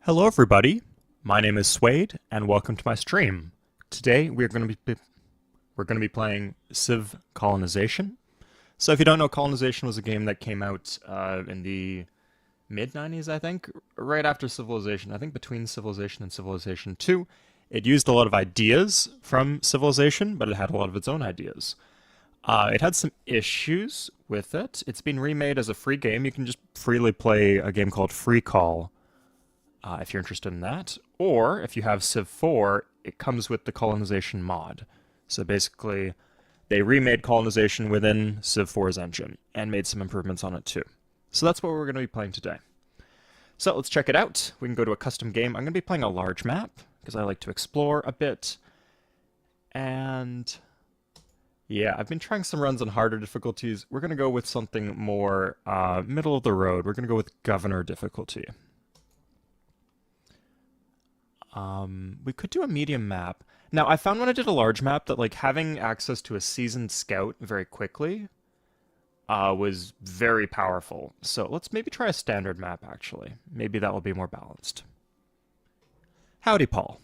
Hello everybody, my name is Suede and welcome to my stream. Today we're going to be playing Civ Colonization. So if you don't know, Colonization was a game that came out in the mid 90s, I think, right after Civilization. I think between Civilization and Civilization 2. It used a lot of ideas from Civilization, but it had a lot of its own ideas. It had some issues with it. It's been remade as a free game. You can just freely play a game called Free Call if you're interested in that. Or if you have Civ 4, it comes with the colonization mod. So basically, they remade colonization within Civ 4's engine and made some improvements on it too. So that's what we're going to be playing today. So let's check it out. We can go to a custom game. I'm going to be playing a large map because I like to explore a bit. And yeah, I've been trying some runs on harder difficulties. We're going to go with something more middle of the road. We're going to go with governor difficulty. We could do a medium map. Now, I found when I did a large map that like having access to a seasoned scout very quickly was very powerful. So let's maybe try a standard map, actually. Maybe that will be more balanced. Howdy, Paul.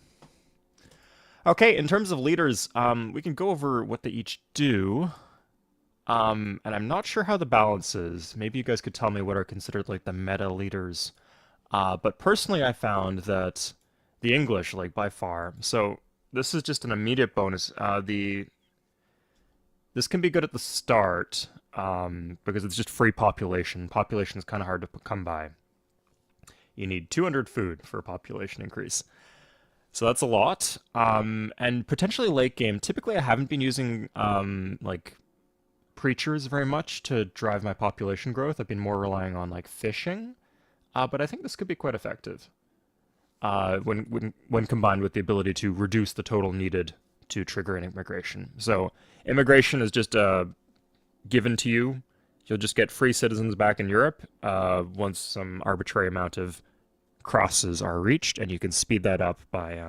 Okay, in terms of leaders, we can go over what they each do. And I'm not sure how the balance is. Maybe you guys could tell me what are considered like the meta leaders. But personally, I found that the English, like by far. So this is just an immediate bonus. This can be good at the start because it's just free population. Population is kind of hard to come by. You need 200 food for a population increase. So that's a lot. And potentially late game. Typically, I haven't been using like preachers very much to drive my population growth. I've been more relying on like fishing. But I think this could be quite effective. When combined with the ability to reduce the total needed to trigger an immigration. So immigration is just given to you. You'll just get free citizens back in Europe once some arbitrary amount of crosses are reached, and you can speed that up by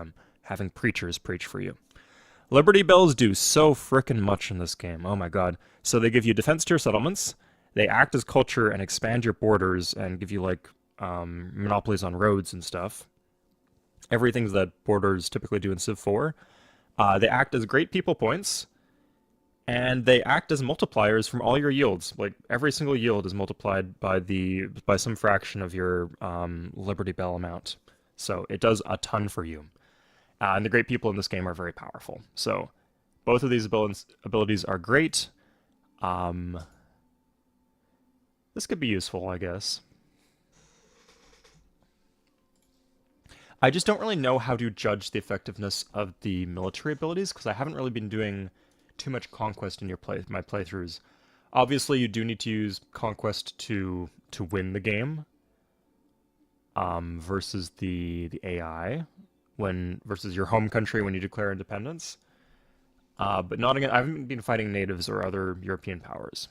having preachers preach for you. Liberty Bells do so frickin' much in this game. Oh my god. So they give you defense tier settlements, they act as culture and expand your borders and give you like monopolies on roads and stuff. Everything that borders typically do in Civ 4. They act as great people points, and they act as multipliers from all your yields. Like every single yield is multiplied by some fraction of your Liberty Bell amount. So it does a ton for you. And the great people in this game are very powerful. So both of these abilities are great. This could be useful, I guess. I just don't really know how to judge the effectiveness of the military abilities because I haven't really been doing too much conquest in my playthroughs. Obviously, you do need to use conquest to win the game versus the AI versus your home country when you declare independence. But not again. I haven't been fighting natives or other European powers.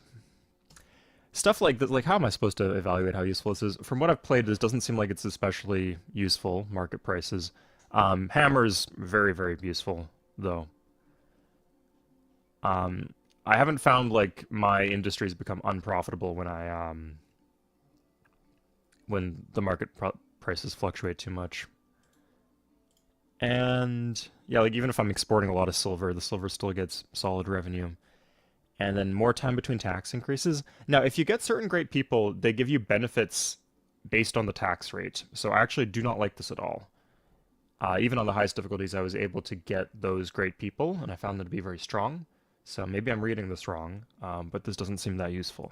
Stuff like this, like how am I supposed to evaluate how useful this is? From what I've played, this doesn't seem like it's especially useful, market prices. Hammer's very, very useful, though. I haven't found like my industries become unprofitable when the market prices fluctuate too much. And yeah, like even if I'm exporting a lot of silver, the silver still gets solid revenue. And then more time between tax increases. Now, if you get certain great people, they give you benefits based on the tax rate. So I actually do not like this at all. Even on the highest difficulties, I was able to get those great people, and I found them to be very strong. So maybe I'm reading this wrong, but this doesn't seem that useful,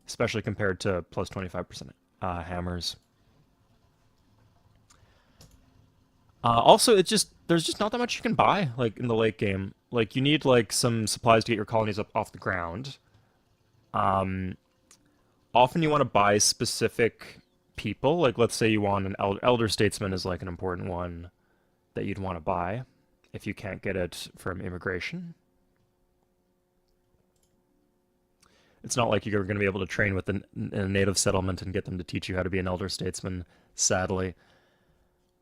especially compared to plus 25% hammers. Also, there's just not that much you can buy like in the late game. Like you need like some supplies to get your colonies up off the ground. Um, Often you want to buy specific people. Like let's say you want an elder statesman is like an important one that you'd want to buy if you can't get it from immigration. It's not like you're going to be able to train with a native settlement and get them to teach you how to be an elder statesman, sadly.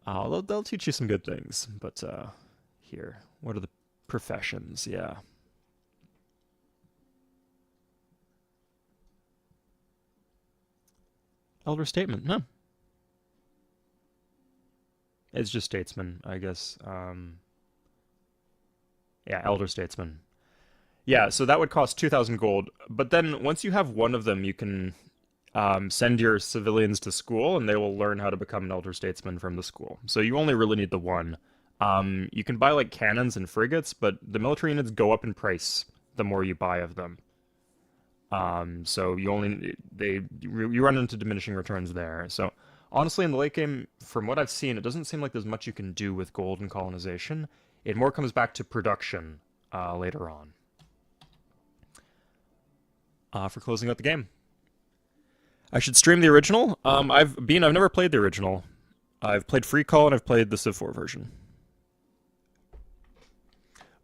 They'll teach you some good things, but here, what are the professions? Yeah. Elder statement, huh? It's just statesman, I guess. Yeah, elder statesman. Yeah, so that would cost 2,000 gold. But then once you have one of them, you can send your civilians to school, and they will learn how to become an elder statesman from the school. So you only really need the one. You can buy like cannons and frigates, but the military units go up in price the more you buy of them. So you run into diminishing returns there. So honestly, in the late game, from what I've seen, it doesn't seem like there's much you can do with gold and colonization. It more comes back to production later on. For closing out the game, I should stream the original. I've never played the original. I've played Free Call and I've played the Civ 4 version.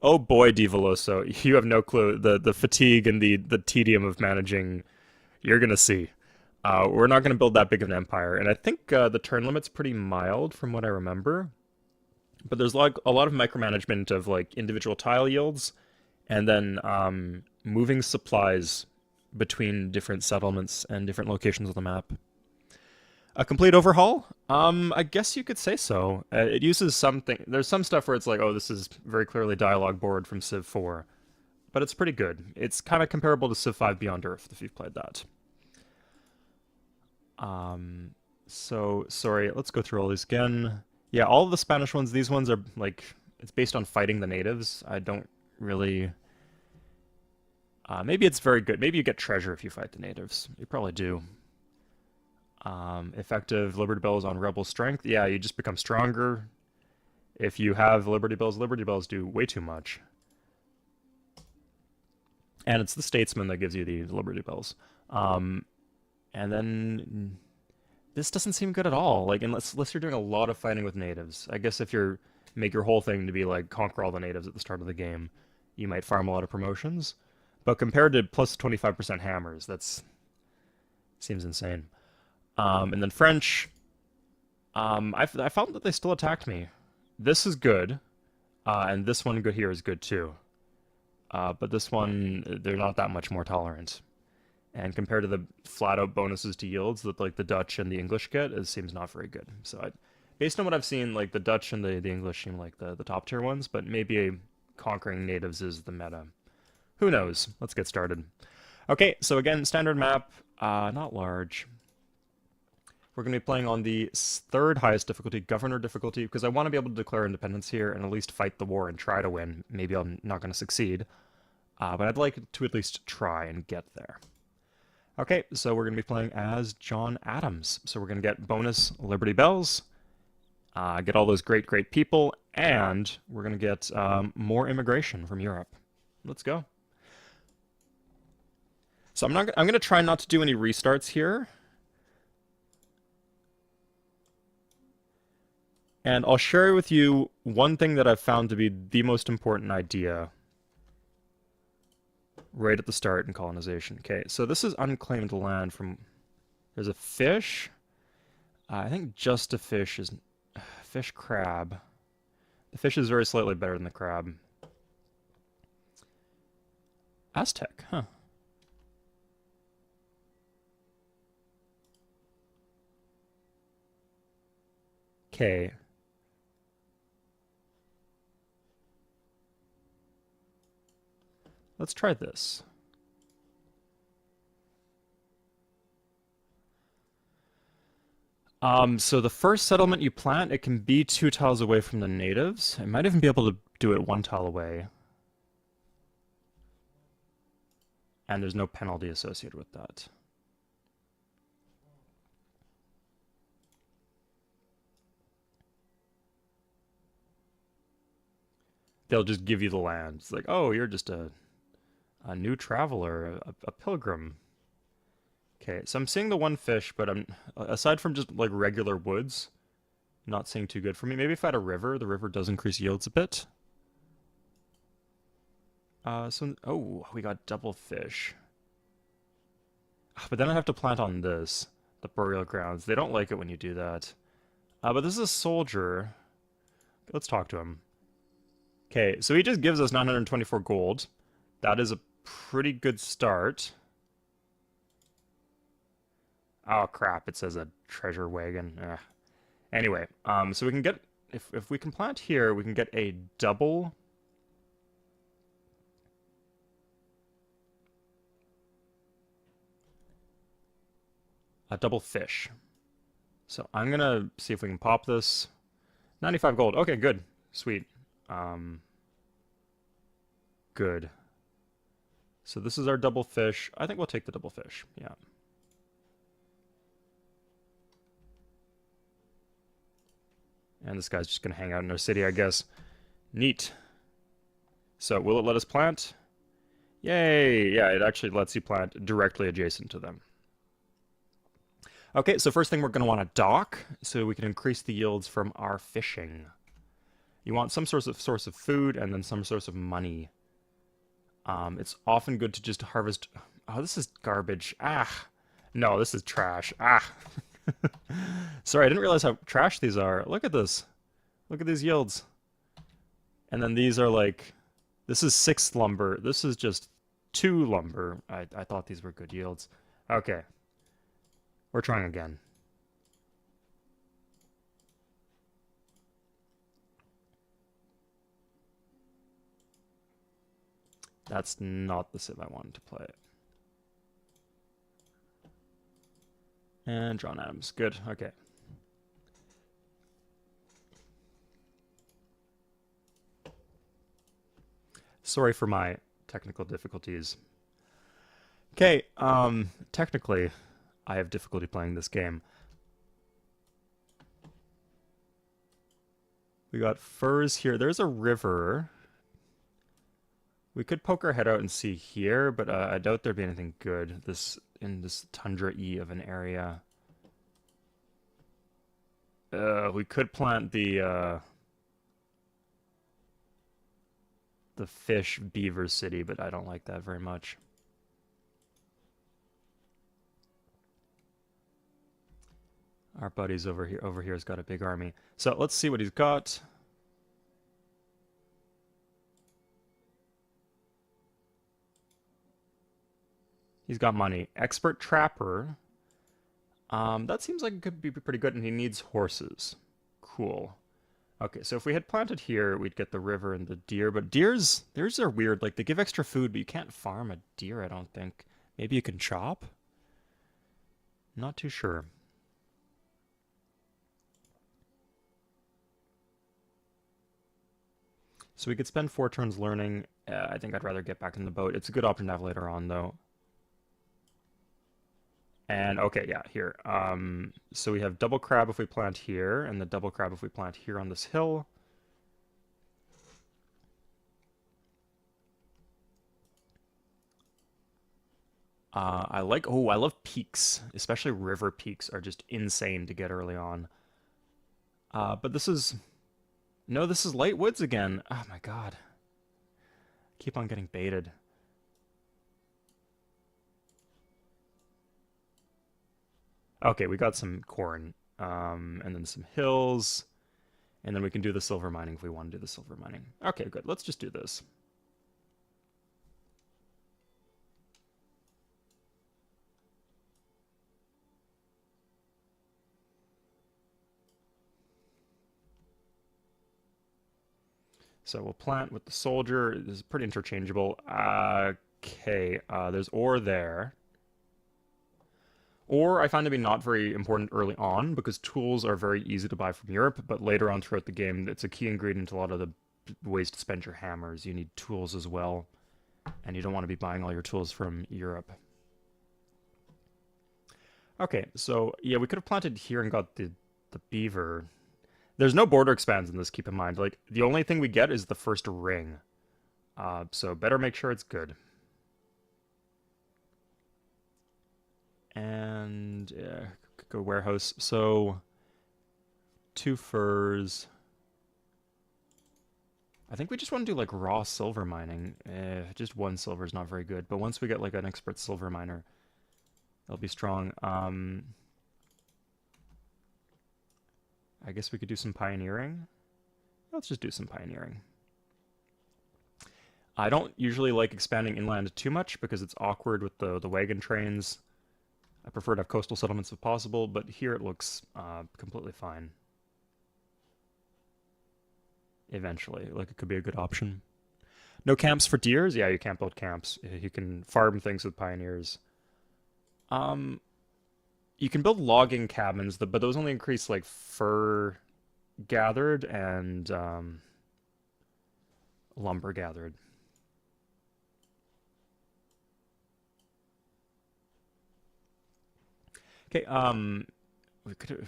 Oh boy, Divoloso, you have no clue. The fatigue and the tedium of managing, you're gonna see. We're not gonna build that big of an empire, and I think the turn limit's pretty mild from what I remember. But there's like a lot of micromanagement of like individual tile yields, and then moving supplies between different settlements and different locations of the map. A complete overhaul? I guess you could say so. It uses something. There's some stuff where it's like, oh, this is very clearly dialogue board from Civ 4, but it's pretty good. It's kind of comparable to Civ 5 Beyond Earth if you've played that. So sorry, let's go through all these again. Yeah, all of the Spanish ones, these ones are like, it's based on fighting the natives. I don't really. Maybe it's very good. Maybe you get treasure if you fight the natives. You probably do. Effective Liberty Bells on Rebel Strength. Yeah, you just become stronger. If you have Liberty Bells do way too much. And it's the Statesman that gives you the Liberty Bells. And then this doesn't seem good at all. Like unless you're doing a lot of fighting with natives. I guess if you're make your whole thing to be like conquer all the natives at the start of the game, you might farm a lot of promotions. But compared to plus 25% hammers, that's seems insane. And then French, I found that they still attacked me. This is good, and this one good here is good too. But this one, they're not that much more tolerant. And compared to the flat-out bonuses to yields that like the Dutch and the English get, it seems not very good. So based on what I've seen, like the Dutch and the English seem like the top tier ones, but maybe conquering natives is the meta. Who knows? Let's get started. Okay, so again, standard map, not large. We're going to be playing on the third highest difficulty, Governor difficulty, because I want to be able to declare independence here and at least fight the war and try to win. Maybe I'm not going to succeed, but I'd like to at least try and get there. Okay, so we're going to be playing as John Adams. So we're going to get bonus Liberty Bells, get all those great, great people, and we're going to get more immigration from Europe. Let's go. So I'm going to try not to do any restarts here. And I'll share with you one thing that I've found to be the most important idea right at the start in colonization. Okay, so this is unclaimed land from... There's a fish. I think just a fish is... Fish crab. The fish is very slightly better than the crab. Aztec, huh. Okay. Let's try this. So the first settlement you plant, it can be 2 tiles away from the natives. It might even be able to do it 1 tile away. And there's no penalty associated with that. They'll just give you the land. It's like, oh, you're just a new traveler, a pilgrim. Okay, so I'm seeing the one fish, but I'm aside from just like regular woods, not seeing too good for me. Maybe if I had a river, the river does increase yields a bit. Oh, we got double fish. But then I have to plant on this, the burial grounds. They don't like it when you do that. But this is a soldier. Let's talk to him. Okay, so he just gives us 924 gold. That is a pretty good start. Oh crap, it says a treasure wagon. Ugh. Anyway, so we can get if we can plant here, we can get a double fish. So I'm gonna see if we can pop this. 95 gold. Okay, good. Sweet. Um, good. So this is our double fish. I think we'll take the double fish. Yeah. And this guy's just gonna hang out in our city, I guess. Neat. So will it let us plant? Yay! Yeah, it actually lets you plant directly adjacent to them. Okay, so first thing we're going to want to dock so we can increase the yields from our fishing. You want some source of food and then some source of money. It's often good to just harvest. Oh, this is garbage. Ah, no, this is trash. Ah, sorry, I didn't realize how trash these are. Look at this. Look at these yields. And then these are like, this is 6 lumber. This is just 2 lumber. I thought these were good yields. Okay. We're trying again. That's not the civ I wanted to play. And John Adams. Good. Okay. Sorry for my technical difficulties. Okay, technically, I have difficulty playing this game. We got furs here. There's a river. We could poke our head out and see here, but I doubt there'd be anything good in this tundra-y of an area. We could plant the fish beaver city, but I don't like that very much. Our buddy's over here has got a big army. So let's see what he's got. He's got money. Expert trapper. That seems like it could be pretty good, and he needs horses. Cool. Okay, so if we had planted here, we'd get the river and the deer, but deers are weird. Like, they give extra food, but you can't farm a deer, I don't think. Maybe you can chop? Not too sure. So we could spend 4 turns learning. I think I'd rather get back in the boat. It's a good option to have later on, though. And okay, yeah, here. So we have double crab if we plant here, and the double crab if we plant here on this hill. I love peaks, especially river peaks are just insane to get early on. But this is light woods again. Oh my God. Keep on getting baited. Okay, we got some corn, and then some hills, and then we can do the silver mining if we want to do the silver mining. Okay, good. Let's just do this. So we'll plant with the soldier. This is pretty interchangeable. Okay, there's ore there. Ore I find to be not very important early on because tools are very easy to buy from Europe, but later on throughout the game, it's a key ingredient to a lot of the ways to spend your hammers. You need tools as well, and you don't want to be buying all your tools from Europe. Okay, so yeah, we could have planted here and got the beaver. There's no border expands in this, keep in mind. Like, the only thing we get is the first ring. So better make sure it's good. And yeah, go warehouse. So 2 furs. I think we just want to do like raw silver mining. Just 1 silver is not very good, but once we get like an expert silver miner, they'll be strong. I guess we could do some pioneering. Let's just do some pioneering. I don't usually like expanding inland too much because it's awkward with the wagon trains. I prefer to have coastal settlements if possible, but here it looks completely fine. eventually. Like, it could be a good option. No camps for deers? Yeah, you can't build camps. You can farm things with pioneers. Um, you can build logging cabins, but those only increase like fur gathered and lumber gathered. Okay, we could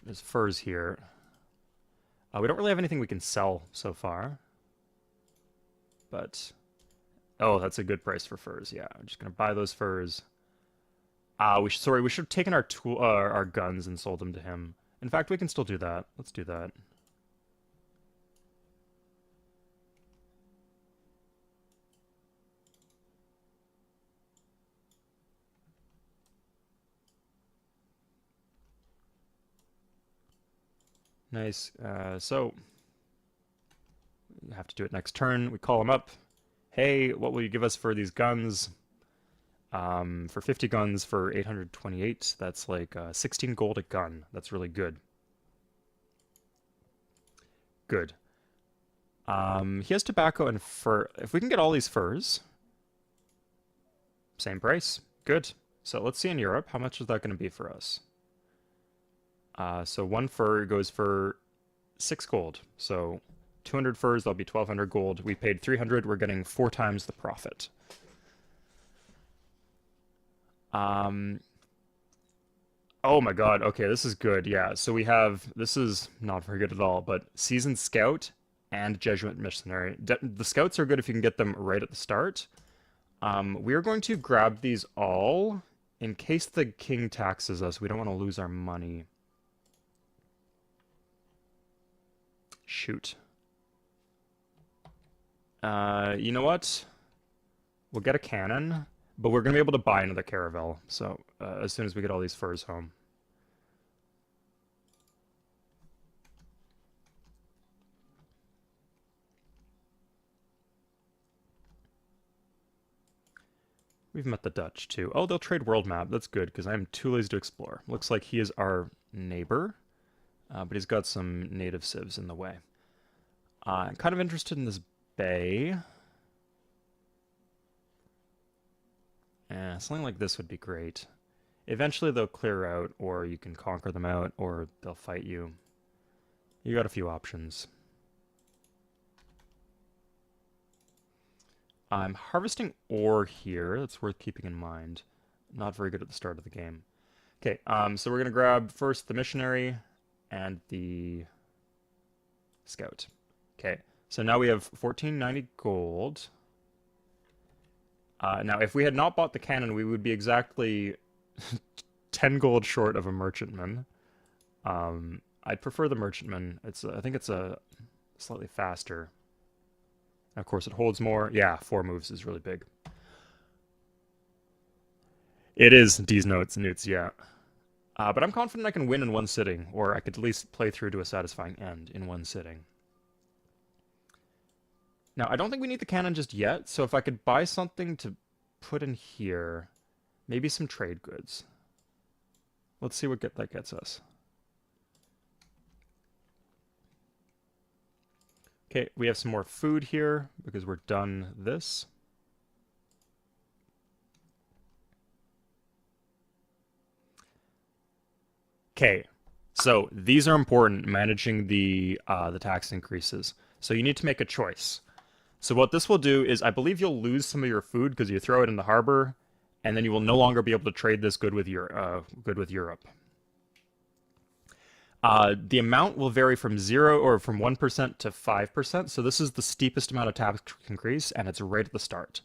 there's furs here. We don't really have anything we can sell so far, but oh, that's a good price for furs. Yeah, I'm just gonna buy those furs. We should have taken our guns and sold them to him. In fact, we can still do that. Let's do that. Nice. So we have to do it next turn. We call him up. Hey, what will you give us for these guns? For 50 guns for 828, that's like 16 gold a gun. That's really good. Good. He has tobacco and fur. If we can get all these furs, same price. Good. So let's see in Europe, how much is that going to be for us? So one fur goes for 6 gold. So 200 furs, that'll be 1,200 gold. We paid 300, we're getting 4 times the profit. Oh my god, okay, this is good, yeah. So we have, this is not very good at all, but Seasoned Scout and Jesuit Missionary. The Scouts are good if you can get them right at the start. We are going to grab these all in case the king taxes us. We don't want to lose our money. Shoot. You know what? We'll get a cannon, but we're going to be able to buy another caravel, so as soon as we get all these furs home. We've met the Dutch, too. Oh, they'll trade world map. That's good, because I'm too lazy to explore. Looks like he is our neighbor, but he's got some native civs in the way. I'm kind of interested in this bay. Something like this would be great. Eventually they'll clear out, or you can conquer them out, or they'll fight you. You got a few options. I'm harvesting ore here. That's worth keeping in mind. Not very good at the start of the game. Okay, so we're going to grab first the missionary and the scout. Okay, so now we have 1490 gold. Now, if we had not bought the cannon, we would be exactly 10 gold short of a merchantman. I'd prefer the merchantman. I think it's a slightly faster. Of course, it holds more. Yeah, 4 moves is really big. It is D's notes, newts, yeah. But I'm confident I can win in one sitting, or I could at least play through to a satisfying end in one sitting. Now, I don't think we need the cannon just yet, so if I could buy something to put in here, maybe some trade goods. Let's see what that gets us. Okay, we have some more food here because we're done this. Okay, so these are important, managing the tax increases. So you need to make a choice. So what this will do is, I believe you'll lose some of your food because you throw it in the harbor, and then you will no longer be able to trade this good with Europe. The amount will vary from 0 or from 1% to 5%. So this is the steepest amount of tax increase, and it's right at the start.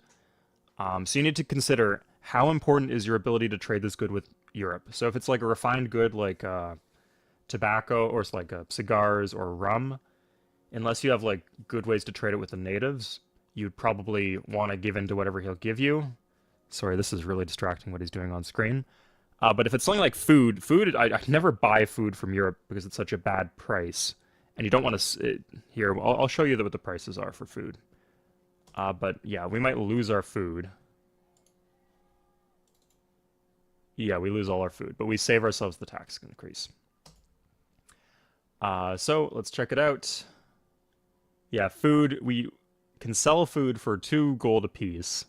So you need to consider how important is your ability to trade this good with Europe. So if it's like a refined good like tobacco or it's like cigars or rum, unless you have like good ways to trade it with the natives, you'd probably want to give in to whatever he'll give you. Sorry, this is really distracting what he's doing on screen. But if it's something like food, I never buy food from Europe because it's such a bad price. And you don't want to... Here, I'll show you what the prices are for food. But yeah, we might lose our food. Yeah, we lose all our food, but we save ourselves the tax increase. So let's check it out. Yeah, food, we can sell food for 2 gold apiece.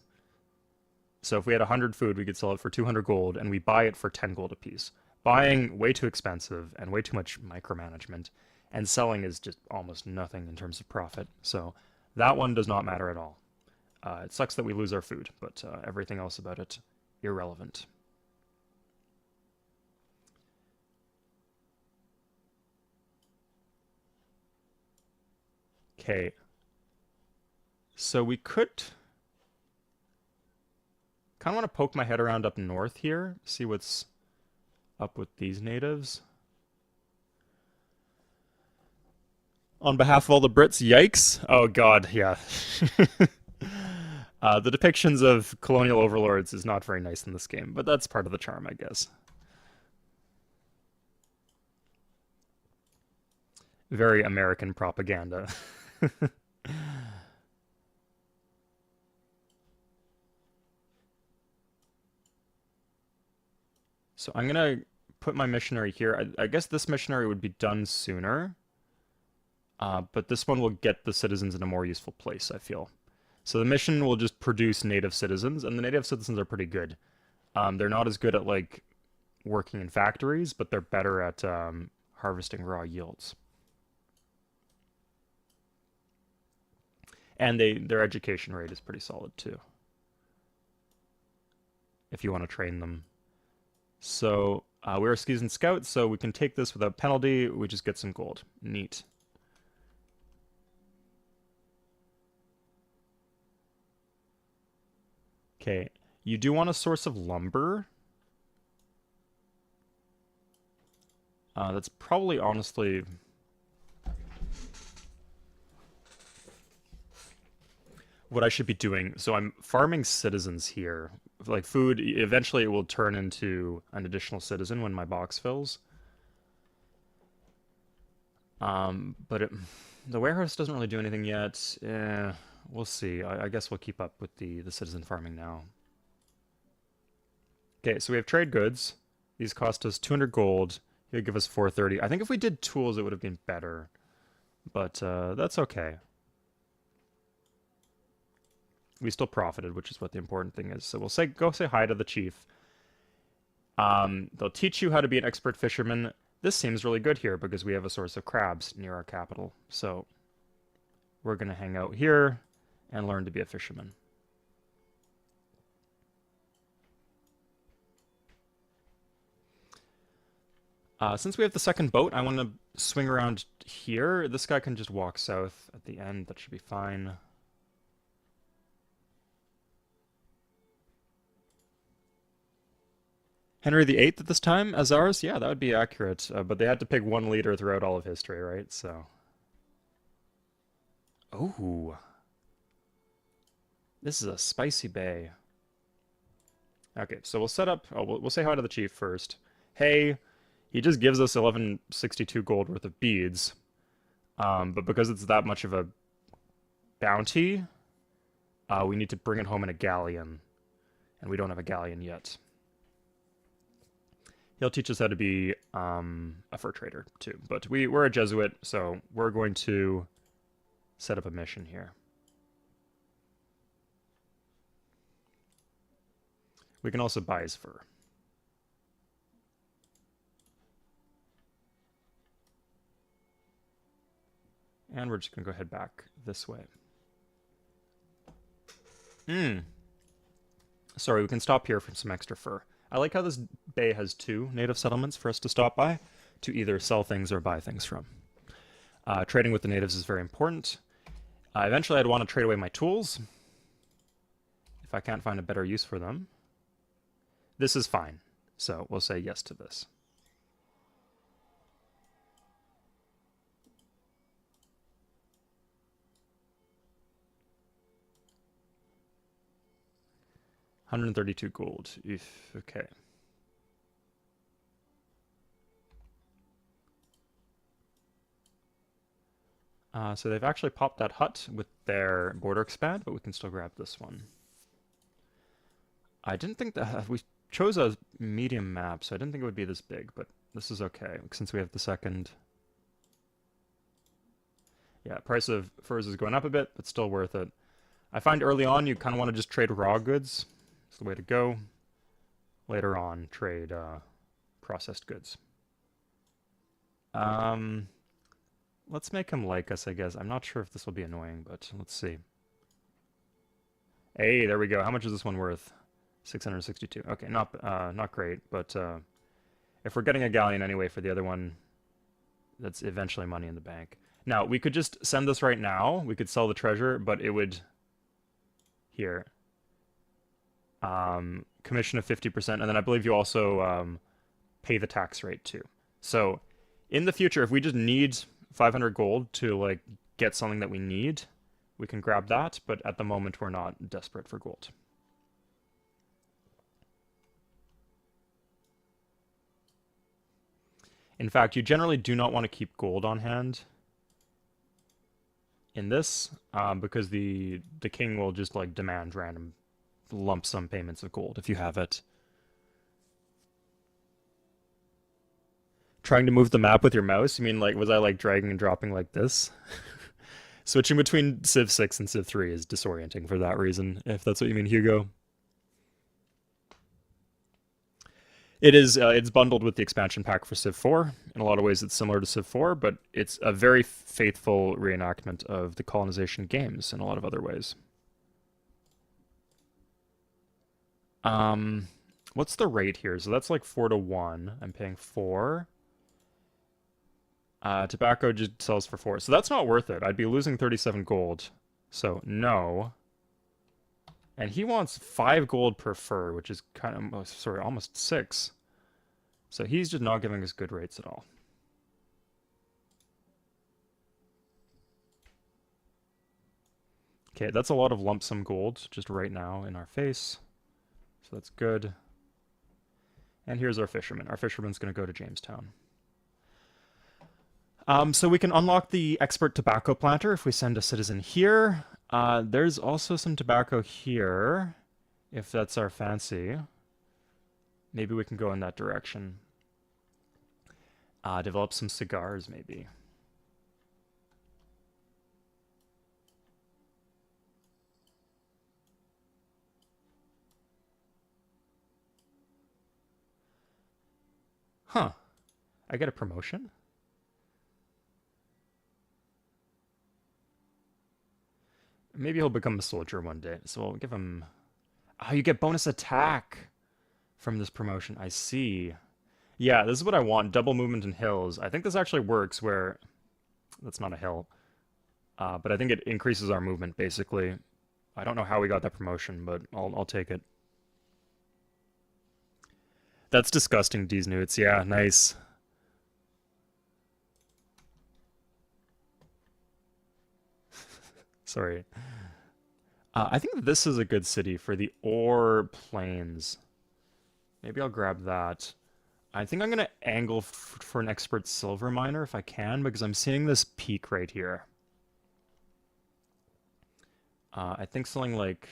So if we had 100 food, we could sell it for 200 gold, and we buy it for 10 gold apiece. Buying way too expensive and way too much micromanagement, and selling is just almost nothing in terms of profit. So that one does not matter at all. It sucks that we lose our food, but everything else about it, irrelevant. Okay, so we could kind of want to poke my head around up north here, see what's up with these natives. On behalf of all the Brits, yikes. Oh god, yeah. The depictions of colonial overlords is not very nice in this game, but that's part of the charm, I guess. Very American propaganda. So I'm gonna put my missionary here. I guess this missionary would be done sooner, but this one will get the citizens in a more useful place, I feel. So the mission will just produce native citizens, and the native citizens are pretty good. They're not as good at like working in factories, but they're better at harvesting raw yields. And their education rate is pretty solid too, if you want to train them. So we're a seasoned scout, so we can take this without penalty. We just get some gold. Neat. Okay, you do want a source of lumber. That's probably honestly what I should be doing. So I'm farming citizens here. Like food, eventually it will turn into an additional citizen when my box fills. But the warehouse doesn't really do anything yet. We'll see. I guess we'll keep up with the citizen farming now. Okay, so we have trade goods. These cost us 200 gold. He'll give us 430. I think if we did tools, it would have been better. But that's okay. We still profited, which is what the important thing is. So we'll go say hi to the chief. They'll teach you how to be an expert fisherman. This seems really good here because we have a source of crabs near our capital. So we're going to hang out here and learn to be a fisherman. Since we have the second boat, I want to swing around here. This guy can just walk south at the end. That should be fine. Henry VIII at this time as ours? Yeah, that would be accurate. But they had to pick one leader throughout all of history, right? So. Oh. This is a spicy bay. Okay, so we'll set up. Oh, we'll say hi to the chief first. Hey, he just gives us 1162 gold worth of beads. But because it's that much of a bounty, we need to bring it home in a galleon. And we don't have a galleon yet. He'll teach us how to be a fur trader, too. But we're a Jesuit, so we're going to set up a mission here. We can also buy his fur. And we're just going to go head back this way. Sorry, we can stop here for some extra fur. I like how this bay has 2 native settlements for us to stop by to either sell things or buy things from. Trading with the natives is very important. Eventually, I'd want to trade away my tools if I can't find a better use for them. This is fine, so we'll say yes to this. $132 gold. Okay. So they've actually popped that hut with their border expand, but we can still grab this one. I didn't think that we chose a medium map, so I didn't think it would be this big, but this is okay since we have the second. Yeah, price of furs is going up a bit, but still worth it. I find early on you kind of want to just trade raw goods. It's the way to go. Later on, trade processed goods. Um, let's make him like us, I guess. I'm not sure if this will be annoying, but let's see. Hey, there we go. How much is this one worth? 662. Okay, not great, but if we're getting a galleon anyway for the other one, that's eventually money in the bank. Now, we could just send this right now. We could sell the treasure, but it would... Here. Commission of 50%, and then I believe you also pay the tax rate too. So, in the future, if we just need 500 gold to, like, get something that we need, we can grab that, but at the moment we're not desperate for gold. In fact, you generally do not want to keep gold on hand in this, because the king will just like demand random lump sum payments of gold if you have it. Trying to move the map with your mouse? You mean like, was I like dragging and dropping like this? Switching between Civ 6 and Civ 3 is disorienting for that reason, if that's what you mean, Hugo. It is, it's bundled with the expansion pack for Civ 4. In a lot of ways it's similar to Civ 4, but it's a very faithful reenactment of the colonization games in a lot of other ways. What's the rate here? So that's like 4-1. I'm paying 4. Tobacco just sells for 4. So that's not worth it. I'd be losing 37 gold. So, no. And he wants 5 gold per fur, which is kind of, sorry, almost 6. So he's just not giving us good rates at all. Okay, that's a lot of lump sum gold just right now in our face. So that's good. And here's our fisherman. Our fisherman's going to go to Jamestown. So we can unlock the expert tobacco planter if we send a citizen here. There's also some tobacco here, if that's our fancy. Maybe we can go in that direction. Develop some cigars, maybe. Huh. I get a promotion? Maybe he'll become a soldier one day, so I'll give him... Oh, you get bonus attack from this promotion. I see. Yeah, this is what I want. Double movement in hills. I think this actually works where... That's not a hill. But I think it increases our movement, basically. I don't know how we got that promotion, but I'll take it. That's disgusting, D's Newts. Yeah, nice. Sorry. I think this is a good city for the ore plains. Maybe I'll grab that. I think I'm going to angle for an expert silver miner if I can, because I'm seeing this peak right here. I think something like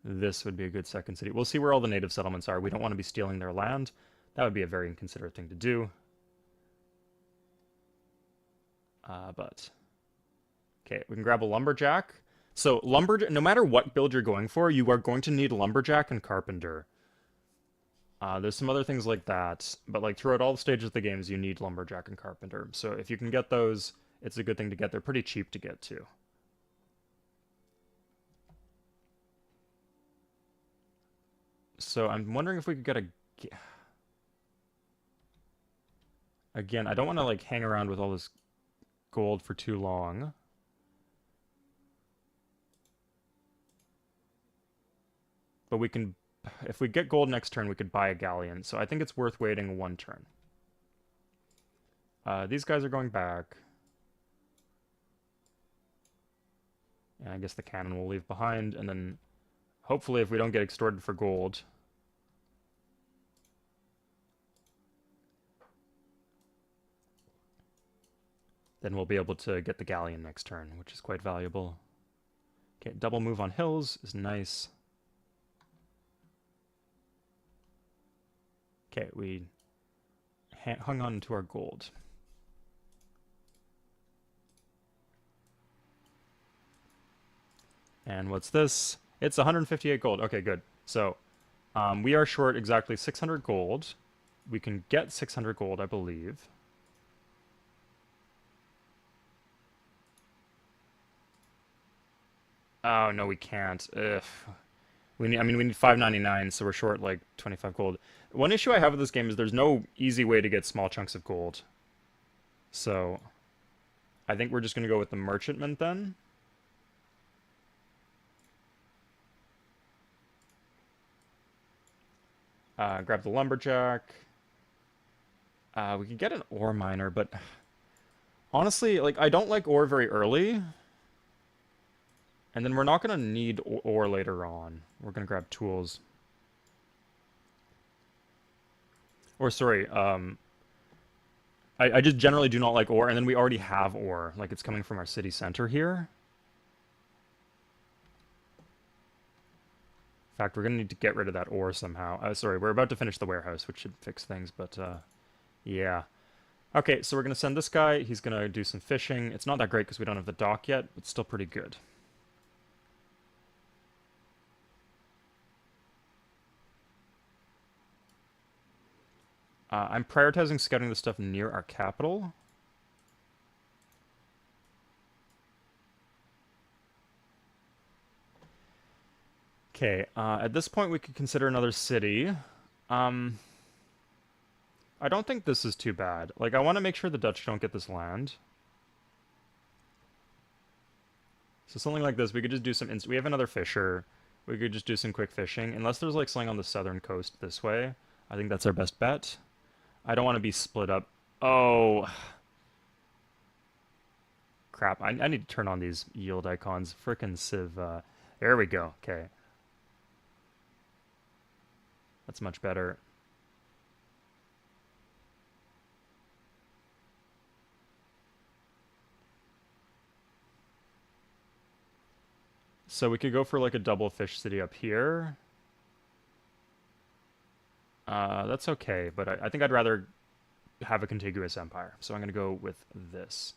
this would be a good second city. We'll see where all the native settlements are. We don't want to be stealing their land. That would be a very inconsiderate thing to do. But... Okay, we can grab a lumberjack. So no matter what build you're going for, you are going to need lumberjack and carpenter. There's some other things like that, but like throughout all the stages of the games, you need lumberjack and carpenter. So if you can get those, it's a good thing to get. They're pretty cheap to get too. So I'm wondering if we could get a... Again, I don't want to like hang around with all this gold for too long. But we can, if we get gold next turn, we could buy a galleon. So I think it's worth waiting one turn. These guys are going back. And I guess the cannon will leave behind. And then hopefully if we don't get extorted for gold, then we'll be able to get the galleon next turn, which is quite valuable. Okay, double move on hills is nice. Okay, we hung on to our gold. And what's this? It's 158 gold. Okay, good. So, we are short exactly 600 gold. We can get 600 gold, I believe. Oh, no, we can't. Ugh. We need 599, so we're short like 25 gold. One issue I have with this game is there's no easy way to get small chunks of gold. So, I think we're just going to go with the merchantman then. Grab the lumberjack. We could get an ore miner, but honestly, like, I don't like ore very early. And then we're not going to need ore later on. We're going to grab tools. Or, sorry, I just generally do not like ore, and then we already have ore. Like, it's coming from our city center here. In fact, we're going to need to get rid of that ore somehow. Sorry, we're about to finish the warehouse, which should fix things, but, yeah. Okay, so we're going to send this guy. He's going to do some fishing. It's not that great because we don't have the dock yet, but still pretty good. I'm prioritizing scouting the stuff near our capital. Okay, at this point we could consider another city. I don't think this is too bad. Like, I want to make sure the Dutch don't get this land. So something like this, we could just do some... we have another fisher. We could just do some quick fishing. Unless there's, like, something on the southern coast this way. I think that's our best bet. I don't want to be split up. Oh. Crap, I need to turn on these yield icons. Frickin' Civ. There we go. Okay. That's much better. So we could go for like a double fish city up here. That's okay, but I think I'd rather have a contiguous empire. So I'm going to go with this.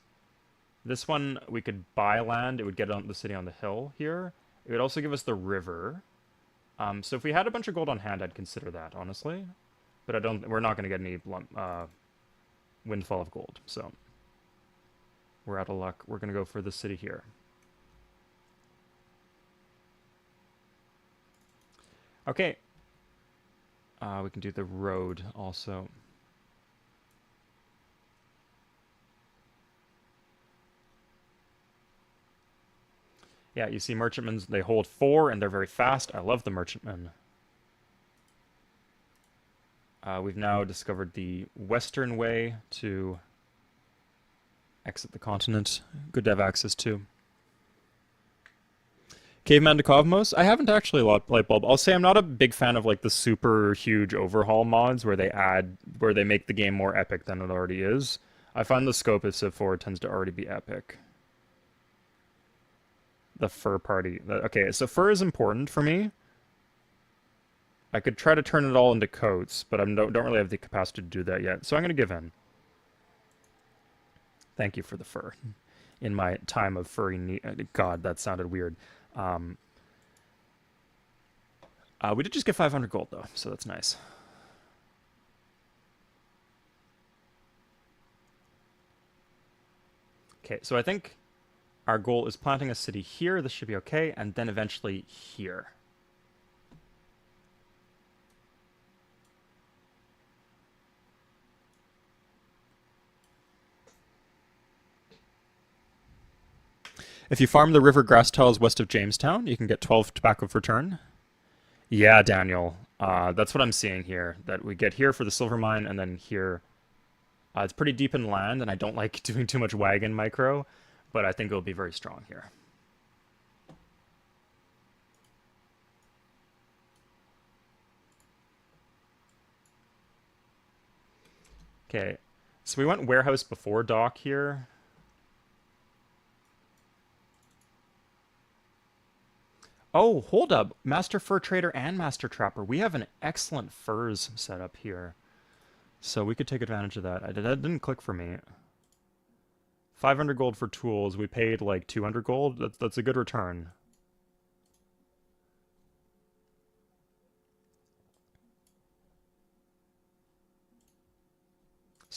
This one, we could buy land. It would get on the city on the hill here. It would also give us the river. So if we had a bunch of gold on hand, I'd consider that, honestly. But we're not going to get any windfall of gold, so we're out of luck. We're going to go for the city here. Okay. We can do the road also. Yeah, you see merchantmen, they hold 4 and they're very fast. I love the merchantmen. We've now discovered the western way to exit the continent. Good to have access to. Caveman to Cosmos? I haven't actually light bulb. I'll say I'm not a big fan of like the super huge overhaul mods where they make the game more epic than it already is. I find the scope of Civ 4 tends to already be epic. The fur party. Okay, so fur is important for me. I could try to turn it all into coats, but I don't really have the capacity to do that yet. So I'm going to give in. Thank you for the fur. In my time of furry need. God, that sounded weird. We did just get 500 gold, though, so that's nice. Okay, so I think our goal is planting a city here. This should be okay, and then eventually here. If you farm the river grass tiles west of Jamestown, you can get 12 tobacco per turn. Yeah, Daniel. That's what I'm seeing here. That we get here for the silver mine, and then here. It's pretty deep in land, and I don't like doing too much wagon micro, but I think it'll be very strong here. Okay, so we went warehouse before dock here. Oh, hold up. Master Fur Trader and Master Trapper. We have an excellent furs set up here. So we could take advantage of that. That didn't click for me. 500 gold for tools. We paid like 200 gold. That's a good return.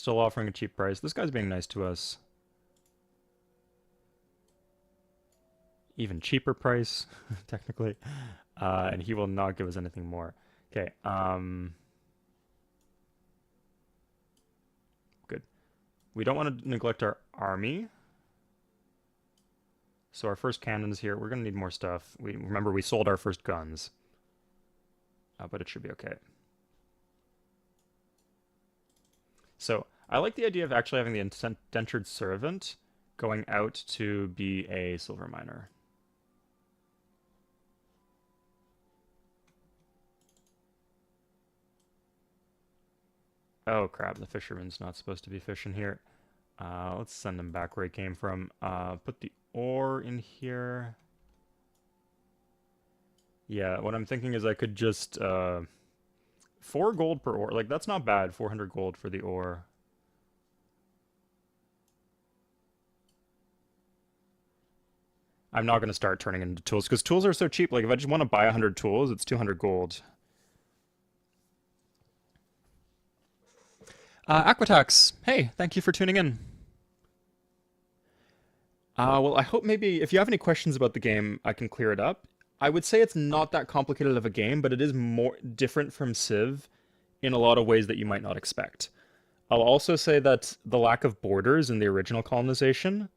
Still offering a cheap price. This guy's being nice to us. Even cheaper price, technically. And he will not give us anything more. Okay, good. We don't want to neglect our army. So our first cannons here, we're going to need more stuff. Remember, we sold our first guns. But it should be okay. So I like the idea of actually having the indentured servant going out to be a silver miner. Oh crap, the fisherman's not supposed to be fishing here. Let's send him back where he came from. Put the ore in here. Yeah, what I'm thinking is I could just 4 gold per ore. Like, that's not bad. 400 gold for the ore. I'm not going to start turning into tools because tools are so cheap. Like, if I just want to buy 100 tools, it's 200 gold. Aquatax, hey, thank you for tuning in. Well, I hope maybe if you have any questions about the game, I can clear it up. I would say it's not that complicated of a game, but it is more different from Civ in a lot of ways that you might not expect. I'll also say that the lack of borders in the original colonization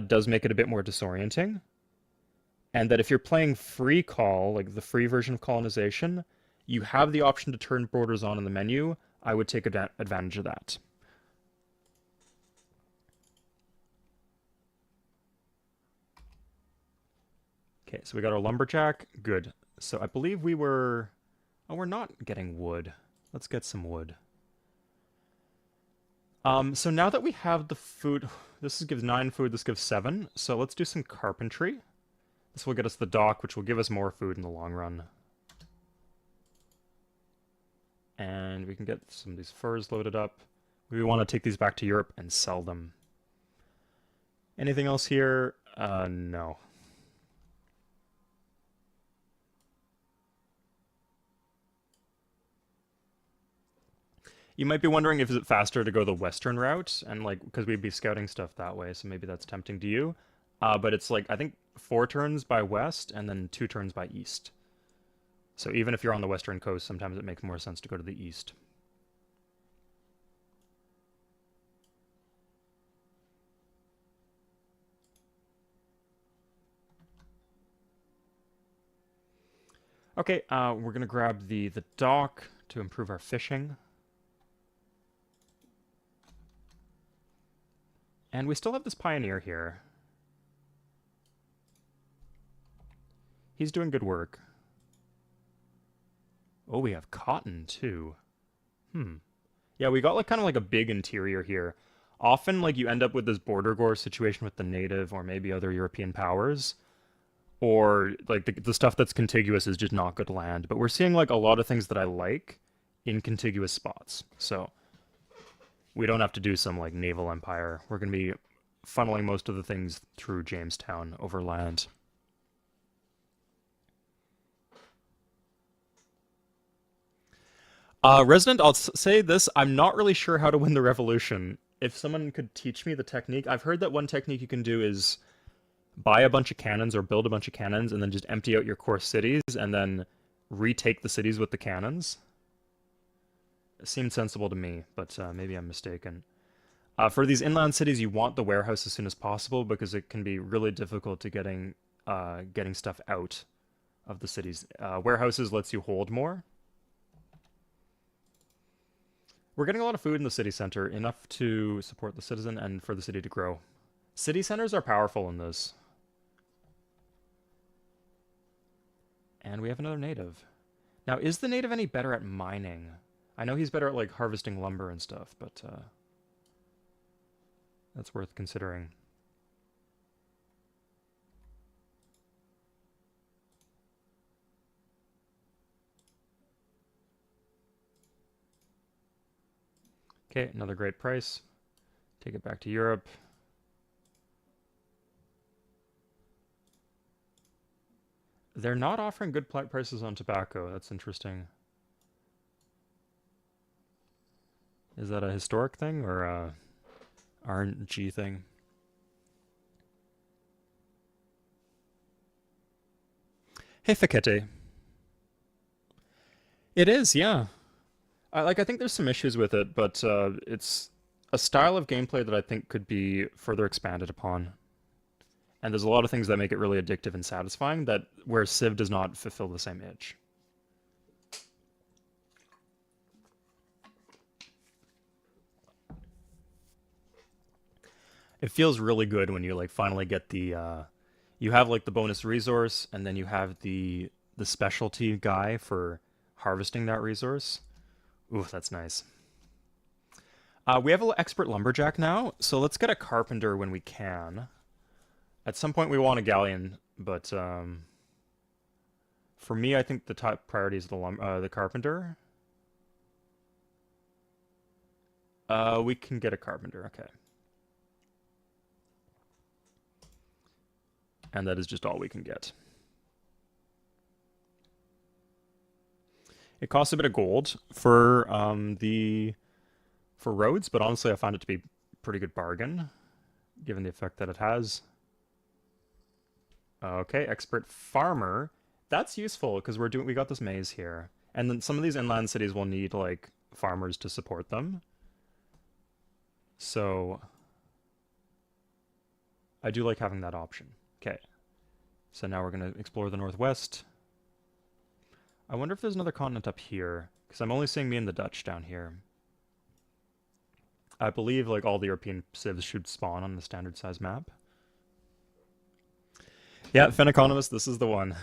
does make it a bit more disorienting. And that if you're playing free call, like the free version of colonization, you have the option to turn borders on in the menu. I would take advantage of that. Okay, so we got our lumberjack. Good. So I believe we were... Oh, we're not getting wood. Let's get some wood. So now that we have the food... This gives 9 food, this gives 7. So let's do some carpentry. This will get us the dock, which will give us more food in the long run. And we can get some of these furs loaded up. We want to take these back to Europe and sell them. Anything else here? No. You might be wondering if it's faster to go the western route, and like, because we'd be scouting stuff that way, so maybe that's tempting to you. But it's like, I think 4 turns by west, and then 2 turns by east. So even if you're on the western coast, sometimes it makes more sense to go to the east. Okay, we're gonna grab the dock to improve our fishing. And we still have this pioneer here. He's doing good work. Oh, we have cotton, too. Yeah, we got like kind of like a big interior here. Often, like, you end up with this border gore situation with the native or maybe other European powers. Or, like, the stuff that's contiguous is just not good land. But we're seeing, like, a lot of things that I like in contiguous spots. So, we don't have to do some, like, naval empire. We're going to be funneling most of the things through Jamestown over land. Resident, I'll say this, I'm not really sure how to win the revolution. If someone could teach me the technique, I've heard that one technique you can do is buy a bunch of cannons or build a bunch of cannons and then just empty out your core cities and then retake the cities with the cannons. It seemed sensible to me, but maybe I'm mistaken. For these inland cities, you want the warehouse as soon as possible because it can be really difficult to getting stuff out of the cities. Warehouses lets you hold more. We're getting a lot of food in the city center, enough to support the citizen and for the city to grow. City centers are powerful in this. And we have another native. Now, is the native any better at mining? I know he's better at, like, harvesting lumber and stuff, but that's worth considering. Okay, another great price. Take it back to Europe. They're not offering good prices on tobacco. That's interesting. Is that a historic thing or a RNG thing? Hey, Fikete. It is, yeah. I think there's some issues with it, but it's a style of gameplay that I think could be further expanded upon. And there's a lot of things that make it really addictive and satisfying that where Civ does not fulfill the same itch. It feels really good when you like finally get the you have like the bonus resource and then you have the specialty guy for harvesting that resource. Ooh, that's nice. We have an expert lumberjack now, so let's get a carpenter when we can. At some point, we want a galleon, but for me, I think the top priority is the carpenter. We can get a carpenter, okay. And that is just all we can get. It costs a bit of gold for the for roads, but honestly, I found it to be a pretty good bargain, given the effect that it has. Okay, expert farmer. That's useful because we got this maze here. And then some of these inland cities will need like farmers to support them. So I do like having that option. Okay. So now we're going to explore the northwest. I wonder if there's another continent up here because I'm only seeing me and the Dutch down here. I believe like all the European civs should spawn on the standard size map. Yeah, Fen Economist, this is the one.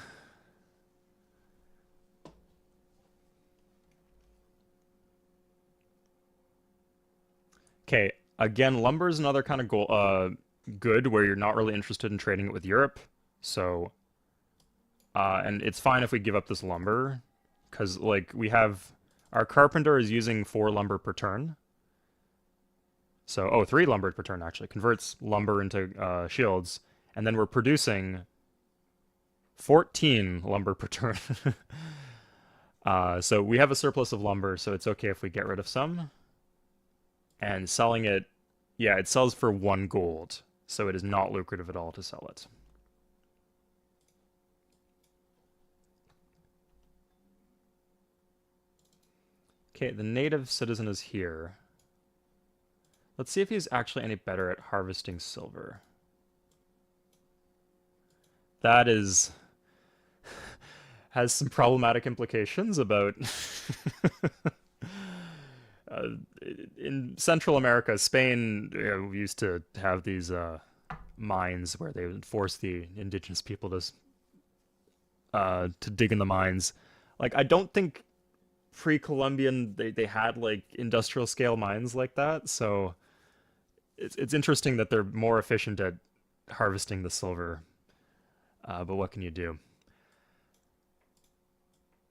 Okay, again, lumber is another kind of good where you're not really interested in trading it with Europe. So, and it's fine if we give up this lumber, because like we have our carpenter is using 4 lumber per turn. So, oh, 3 lumber per turn actually converts lumber into shields, and then we're producing 14 lumber per turn. So we have a surplus of lumber, so it's okay if we get rid of some. And selling it, yeah, it sells for 1 gold, so it is not lucrative at all to sell it. Okay, the native citizen is here. Let's see if he's actually any better at harvesting silver. That is has some problematic implications about uh, in Central America, Spain used to have these mines where they would force the indigenous people to dig in the mines. Like I don't think pre-Columbian they had like industrial scale mines like that, so it's interesting that they're more efficient at harvesting the silver. But what can you do?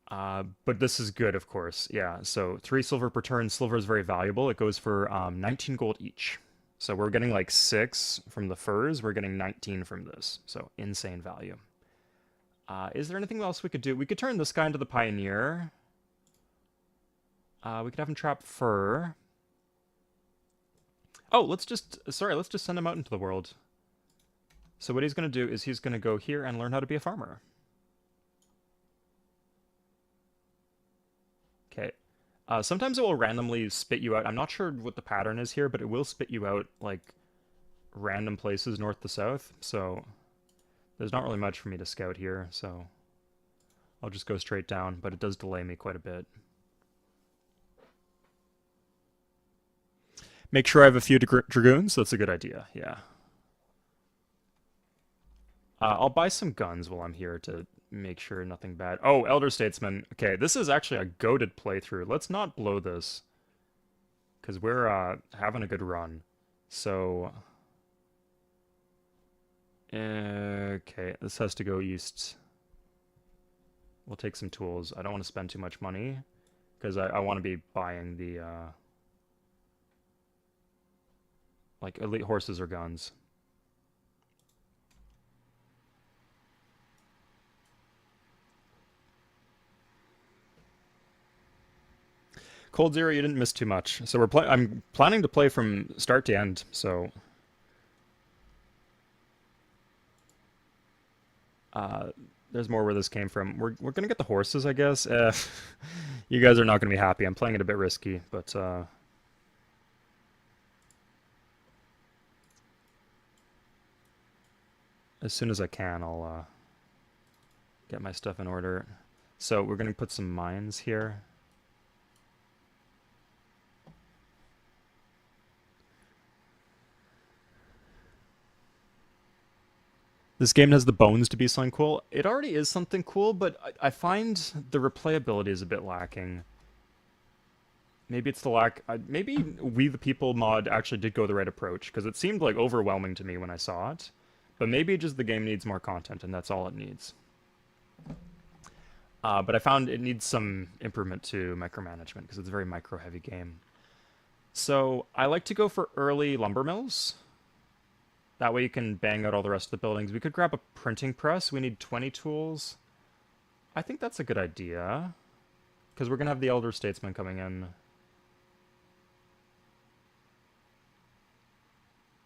But this is good, of course. Yeah, so 3 silver per turn. Silver is very valuable. It goes for 19 gold each. So we're getting like 6 from the furs. We're getting 19 from this. So insane value. Is there anything else we could do? We could turn this guy into the pioneer. We could have him trap fur. Oh, let's just send him out into the world. So what he's going to do is he's going to go here and learn how to be a farmer. Okay. Sometimes it will randomly spit you out. I'm not sure what the pattern is here, but it will spit you out like random places north to south. So there's not really much for me to scout here. So I'll just go straight down, but it does delay me quite a bit. Make sure I have a few dragoons. That's a good idea. Yeah. I'll buy some guns while I'm here to make sure nothing bad. Oh, Elder Statesman. Okay, this is actually a goated playthrough. Let's not blow this, because we're having a good run. So, okay, this has to go east. We'll take some tools. I don't want to spend too much money, because I want to be buying the, like, elite horses or guns. Cold Zero, you didn't miss too much. So I'm planning to play from start to end. So uh, there's more where this came from. We're gonna get the horses, I guess. You guys are not gonna be happy. I'm playing it a bit risky, but as soon as I can, I'll get my stuff in order. So we're gonna put some mines here. This game has the bones to be something cool. It already is something cool, but I find the replayability is a bit lacking. Maybe it's the lack. Maybe We the People mod actually did go the right approach because it seemed like overwhelming to me when I saw it. But maybe just the game needs more content and that's all it needs. But I found it needs some improvement to micromanagement because it's a very micro-heavy game. So I like to go for early lumber mills. That way you can bang out all the rest of the buildings. We could grab a printing press. We need 20 tools. I think that's a good idea because we're going to have the Elder Statesman coming in.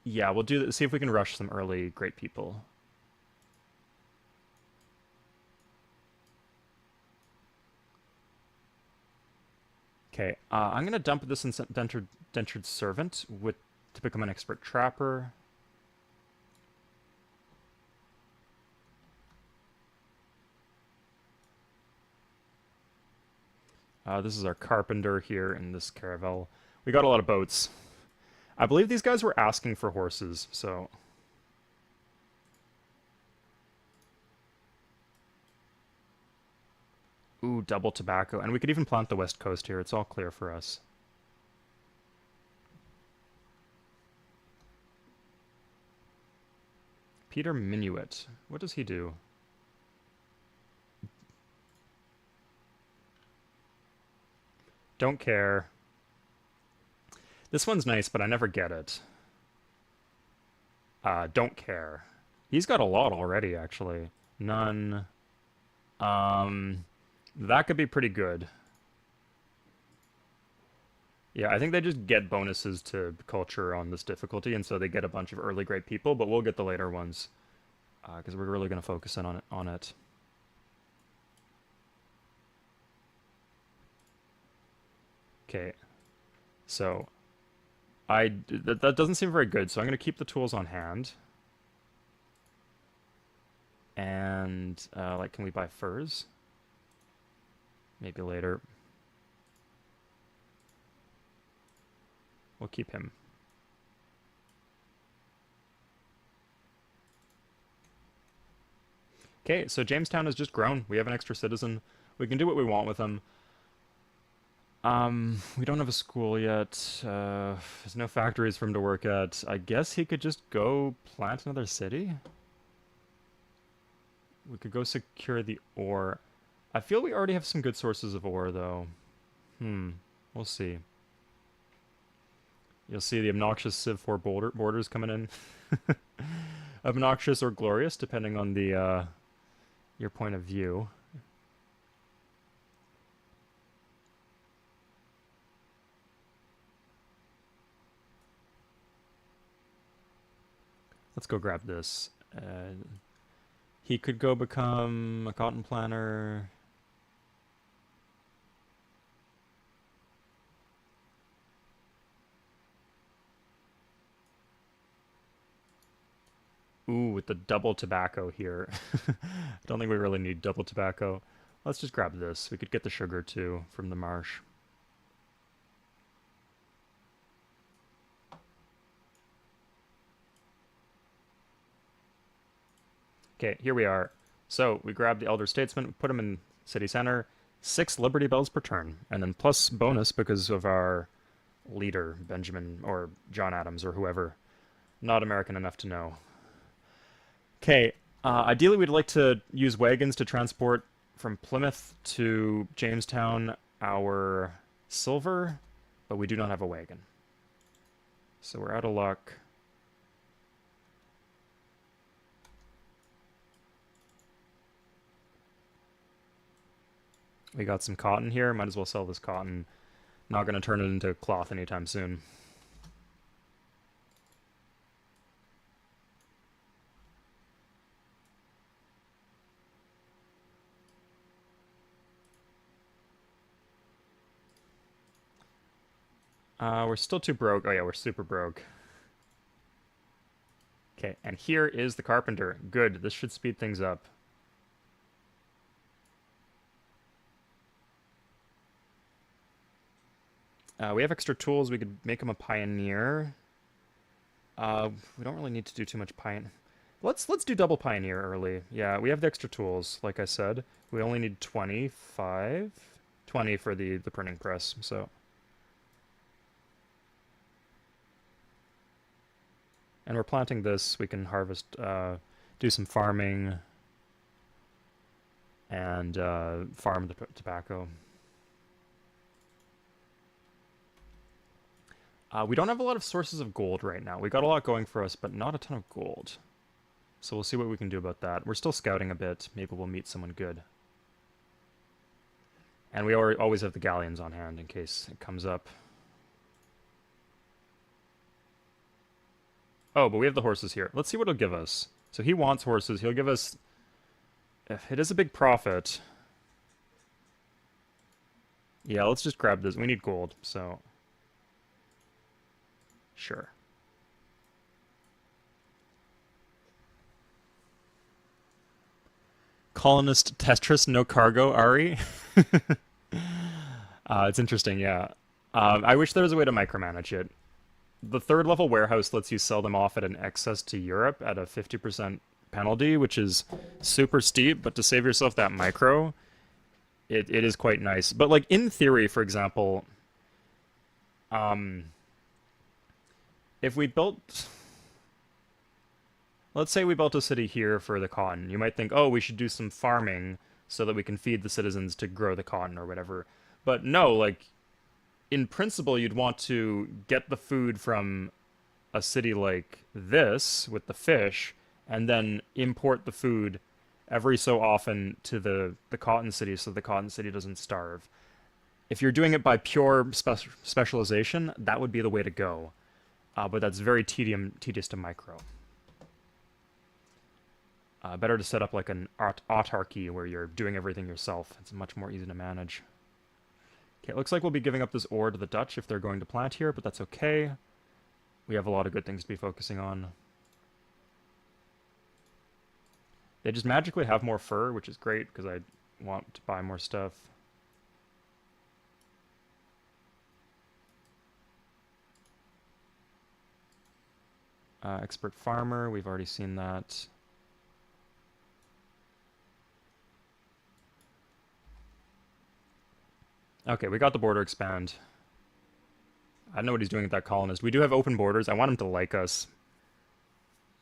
Yeah, we'll do that. See if we can rush some early great people. Okay, I'm gonna dump this indentured servant to become an expert trapper. This is our carpenter here in this caravel. We got a lot of boats. I believe these guys were asking for horses, so... Ooh, double tobacco. And we could even plant the west coast here. It's all clear for us. Peter Minuet. What does he do? Don't care. This one's nice, but I never get it. Don't care. He's got a lot already, actually. None. That could be pretty good. Yeah, I think they just get bonuses to culture on this difficulty, and so they get a bunch of early great people, but we'll get the later ones because we're really going to focus in on it. Okay, so that doesn't seem very good, so I'm going to keep the tools on hand. And like, can we buy furs? Maybe later. We'll keep him. Okay, so Jamestown has just grown. We have an extra citizen. We can do what we want with him. We don't have a school yet. There's no factories for him to work at. I guess he could just go plant another city? We could go secure the ore. I feel we already have some good sources of ore, though. We'll see. You'll see the obnoxious Civ 4 borders coming in. Obnoxious or glorious, depending on the your point of view. Let's go grab this. He could go become a cotton planter. Ooh, with the double tobacco here. I don't think we really need double tobacco. Let's just grab this. We could get the sugar too from the marsh. Okay, here we are. So we grabbed the Elder Statesman, put him in city center. 6 Liberty Bells per turn, and then plus bonus because of our leader, Benjamin, or John Adams, or whoever. Not American enough to know. Okay, ideally we'd like to use wagons to transport from Plymouth to Jamestown our silver, but we do not have a wagon. So we're out of luck. We got some cotton here. Might as well sell this cotton. Not going to turn it into cloth anytime soon. We're still too broke. Oh yeah, we're super broke. Okay, and here is the carpenter. Good, this should speed things up. We have extra tools. We could make him a pioneer. We don't really need to do too much pioneer. Let's do double pioneer early. Yeah, we have the extra tools, like I said. We only need 25? 20 for the printing press, so. And we're planting this. We can harvest, do some farming, and farm the tobacco. We don't have a lot of sources of gold right now. We got a lot going for us, but not a ton of gold. So we'll see what we can do about that. We're still scouting a bit. Maybe we'll meet someone good. And we always have the galleons on hand in case it comes up. Oh, but we have the horses here. Let's see what it'll give us. So he wants horses. He'll give us... It is a big profit. Yeah, let's just grab this. We need gold, so... Sure. Colonist Tetris, no cargo, Ari. It's interesting, yeah. I wish there was a way to micromanage it. The third level warehouse lets you sell them off at an excess to Europe at a 50% penalty, which is super steep, but to save yourself that micro, it is quite nice. But like in theory, for example, if we built, let's say we built a city here for the cotton, you might think, oh, we should do some farming so that we can feed the citizens to grow the cotton or whatever. But no, like in principle, you'd want to get the food from a city like this with the fish and then import the food every so often to the cotton city so the cotton city doesn't starve. If you're doing it by pure specialization, that would be the way to go. But that's very tedious to micro. Better to set up like an autarky where you're doing everything yourself. It's much more easy to manage. Okay, it looks like we'll be giving up this ore to the Dutch if they're going to plant here, but that's okay. We have a lot of good things to be focusing on. They just magically have more fur, which is great because I want to buy more stuff. Expert farmer, we've already seen that. Okay, we got the border expand. I don't know what he's doing with that colonist. We do have open borders. I want him to like us.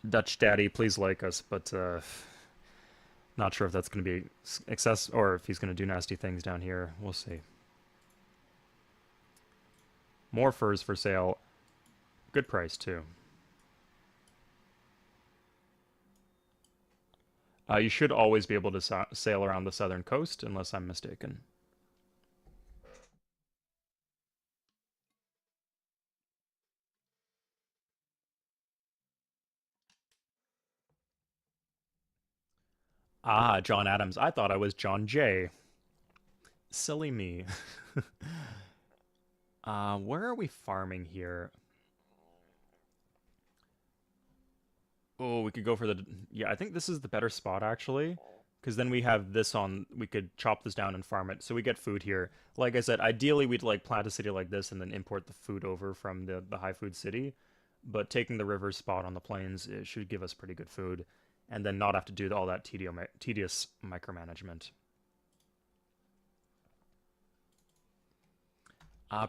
Dutch daddy, please like us, but not sure if that's going to be excess or if he's going to do nasty things down here. We'll see. More furs for sale. Good price, too. You should always be able to sail around the southern coast, unless I'm mistaken. Ah, John Adams. I thought I was John Jay. Silly me. Where are we farming here? Oh, we could go for the... Yeah, I think this is the better spot, actually. Because then we have this on... We could chop this down and farm it. So we get food here. Like I said, ideally we'd like plant a city like this and then import the food over from the high food city. But taking the river spot on the plains, it should give us pretty good food. And then not have to do all that tedious micromanagement.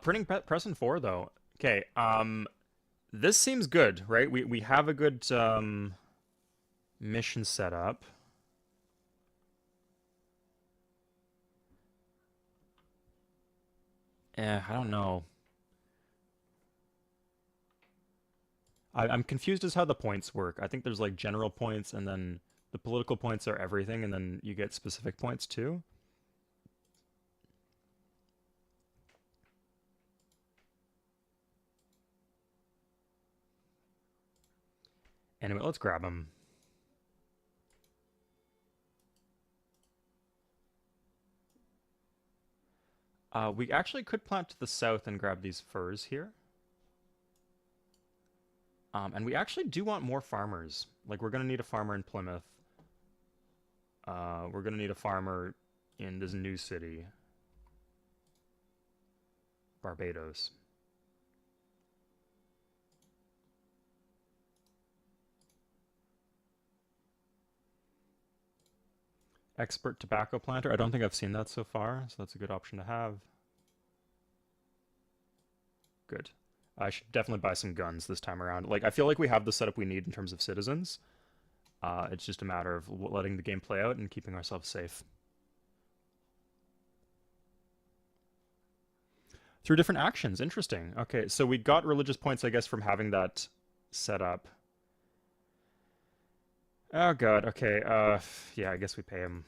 Printing press and 4, though. Okay, this seems good, right? We have a good mission set up. I don't know. I'm confused as how the points work. I think there's like general points and then the political points are everything and then you get specific points too. Anyway, let's grab them. We actually could plant to the south and grab these furs here. And we actually do want more farmers. Like, we're going to need a farmer in Plymouth. We're going to need a farmer in this new city. Barbados. Expert tobacco planter. I don't think I've seen that so far, so that's a good option to have. Good. I should definitely buy some guns this time around. Like, I feel like we have the setup we need in terms of citizens. It's just a matter of letting the game play out and keeping ourselves safe. Through different actions. Interesting. Okay, so we got religious points, I guess, from having that set up. Oh god, okay, yeah, I guess we pay him.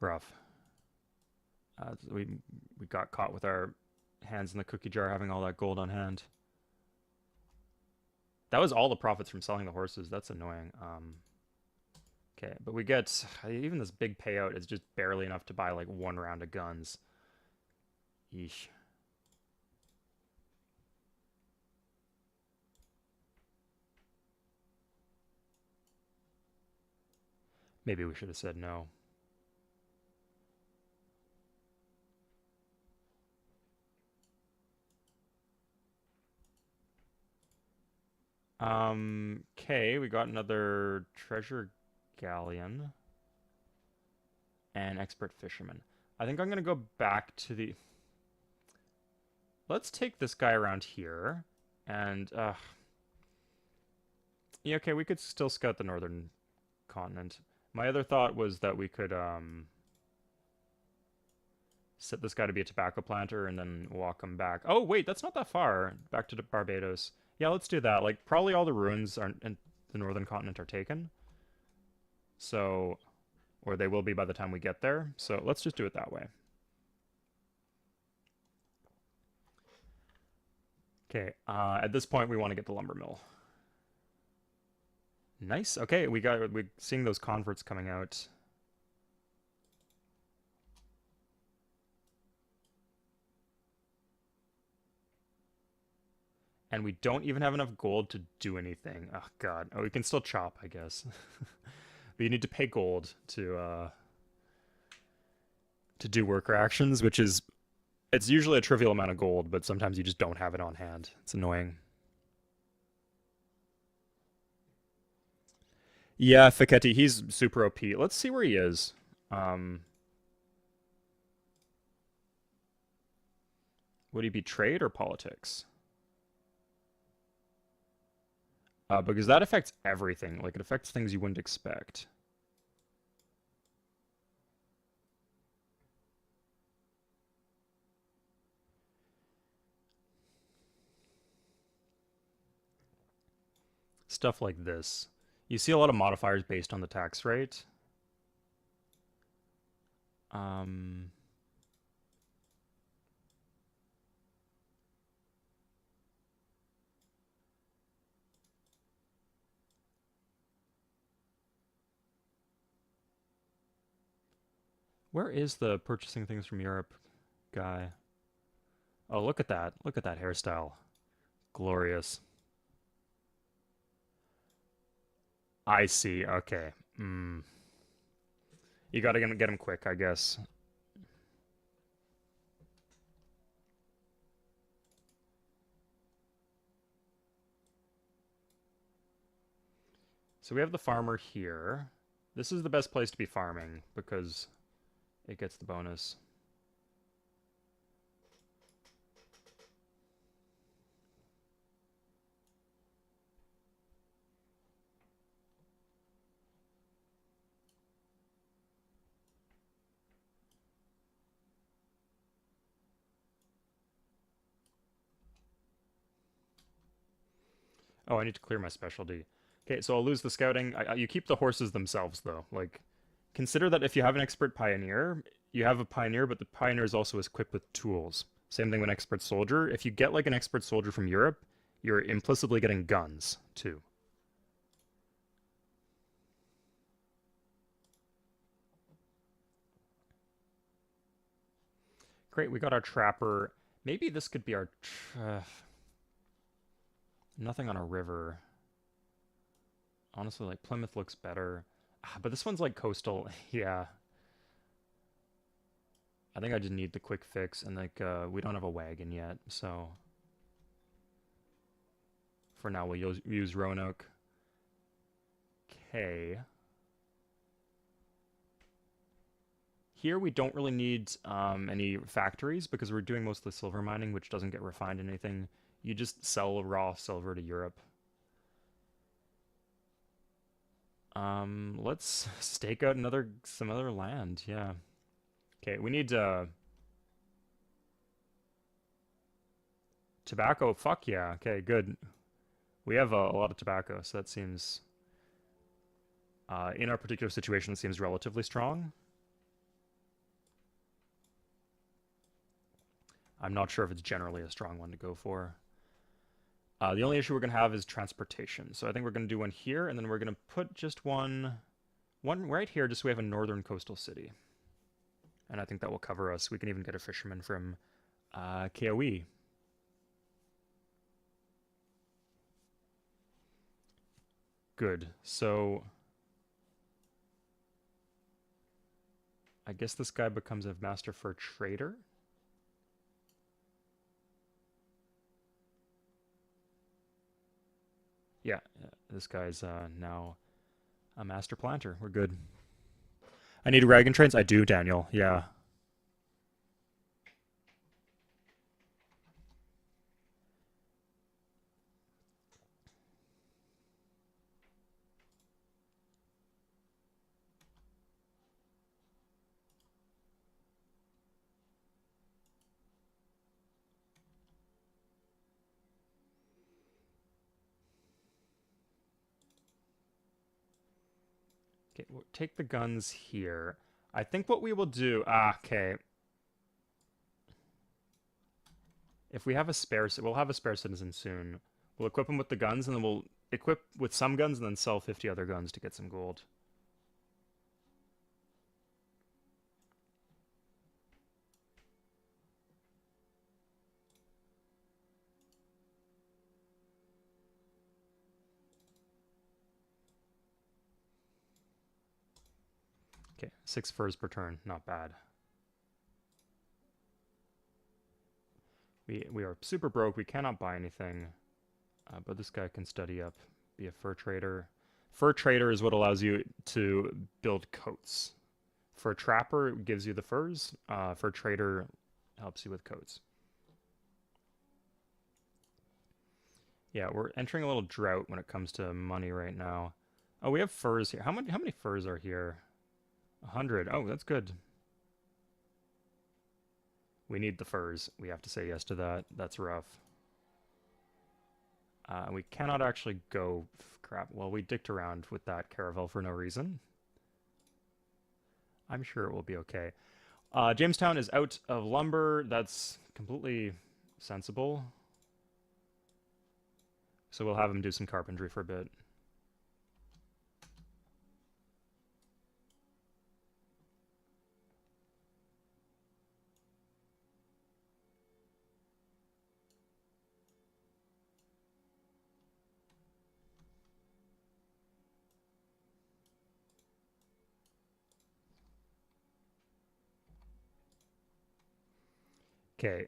Rough. We got caught with our hands in the cookie jar having all that gold on hand. That was all the profits from selling the horses. That's annoying. Okay, but we get even this big payout is just barely enough to buy like one round of guns. Yeesh. Maybe we should have said no. Okay, we got another treasure galleon and expert fisherman. I think I'm gonna go back to the. Let's take this guy around here, and yeah, okay, we could still scout the northern continent. My other thought was that we could set this guy to be a tobacco planter and then walk him back. Oh wait, that's not that far back to Barbados. Yeah, let's do that. Like, probably all the ruins are in the northern continent are taken. So, or they will be by the time we get there. So let's just do it that way. Okay, at this point we want to get the lumber mill. Nice. Okay, we're seeing those converts coming out. And we don't even have enough gold to do anything. Oh god. Oh, we can still chop, I guess. But you need to pay gold to do worker actions, which is it's usually a trivial amount of gold, but sometimes you just don't have it on hand. It's annoying. Yeah, Fichetti, he's super OP. Let's see where he is. Um, would he be trade or politics? Because that affects everything. Like, it affects things you wouldn't expect. Stuff like this. You see a lot of modifiers based on the tax rate. Um, where is the purchasing things from Europe guy? Oh, look at that. Look at that hairstyle. Glorious. I see. Okay. Mm. You gotta get him quick, I guess. So we have the farmer here. This is the best place to be farming because it gets the bonus. Oh, I need to clear my specialty. Okay, so I'll lose the scouting. You keep the horses themselves, though. Like, consider that if you have an expert pioneer, you have a pioneer, but the pioneer is also equipped with tools. Same thing with an expert soldier. If you get like an expert soldier from Europe, you're implicitly getting guns too. Great, we got our trapper. Maybe this could be our... nothing on a river. Honestly, like Plymouth looks better. But this one's like coastal. Yeah. I think I just need the quick fix, and like we don't have a wagon yet, so for now we'll use Roanoke. Okay. Here we don't really need any factories because we're doing mostly silver mining, which doesn't get refined in anything. You just sell raw silver to Europe. Let's stake out some other land. Yeah. Okay, we need tobacco. Fuck yeah. Okay, good. We have a lot of tobacco, so that seems in our particular situation it seems relatively strong. I'm not sure if it's generally a strong one to go for. The only issue we're going to have is transportation. So I think we're going to do one here, and then we're going to put just one right here just so we have a northern coastal city. And I think that will cover us. We can even get a fisherman from KOE. Good. So I guess this guy becomes a master fur trader. Yeah, this guy's now a master planter. We're good. I need wagon trains? I do, Daniel. Yeah. Okay, we'll take the guns here. I think what we will do... okay. If we have a spare... We'll have a spare citizen soon. We'll equip him with the guns, and then we'll equip with some guns and then sell 50 other guns to get some gold. Okay, 6 furs per turn. Not bad. We are super broke. We cannot buy anything. But this guy can study up, be a fur trader. Fur trader is what allows you to build coats. Fur trapper gives you the furs. Fur trader helps you with coats. Yeah, we're entering a little drought when it comes to money right now. Oh, we have furs here. How many furs are here? 100. Oh, that's good. We need the furs. We have to say yes to that. That's rough. We cannot actually go... Crap. Well, we dicked around with that caravel for no reason. I'm sure it will be okay. Jamestown is out of lumber. That's completely sensible. So we'll have him do some carpentry for a bit. Okay,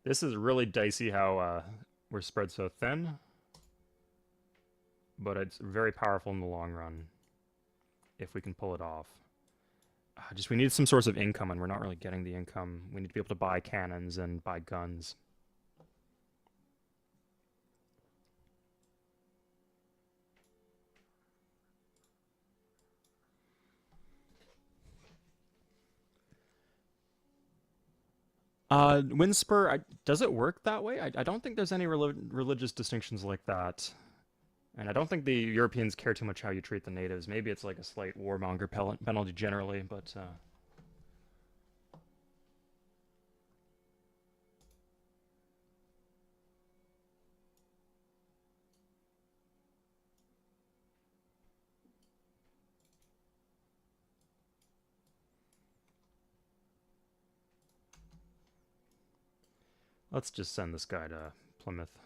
this is really dicey how we're spread so thin, but it's very powerful in the long run if we can pull it off. Just we need some source of income, and we're not really getting the income. We need to be able to buy cannons and buy guns. Windspur, does it work that way? I don't think there's any religious distinctions like that. And I don't think the Europeans care too much how you treat the natives. Maybe it's like a slight warmonger penalty generally, but... Let's just send this guy to Plymouth.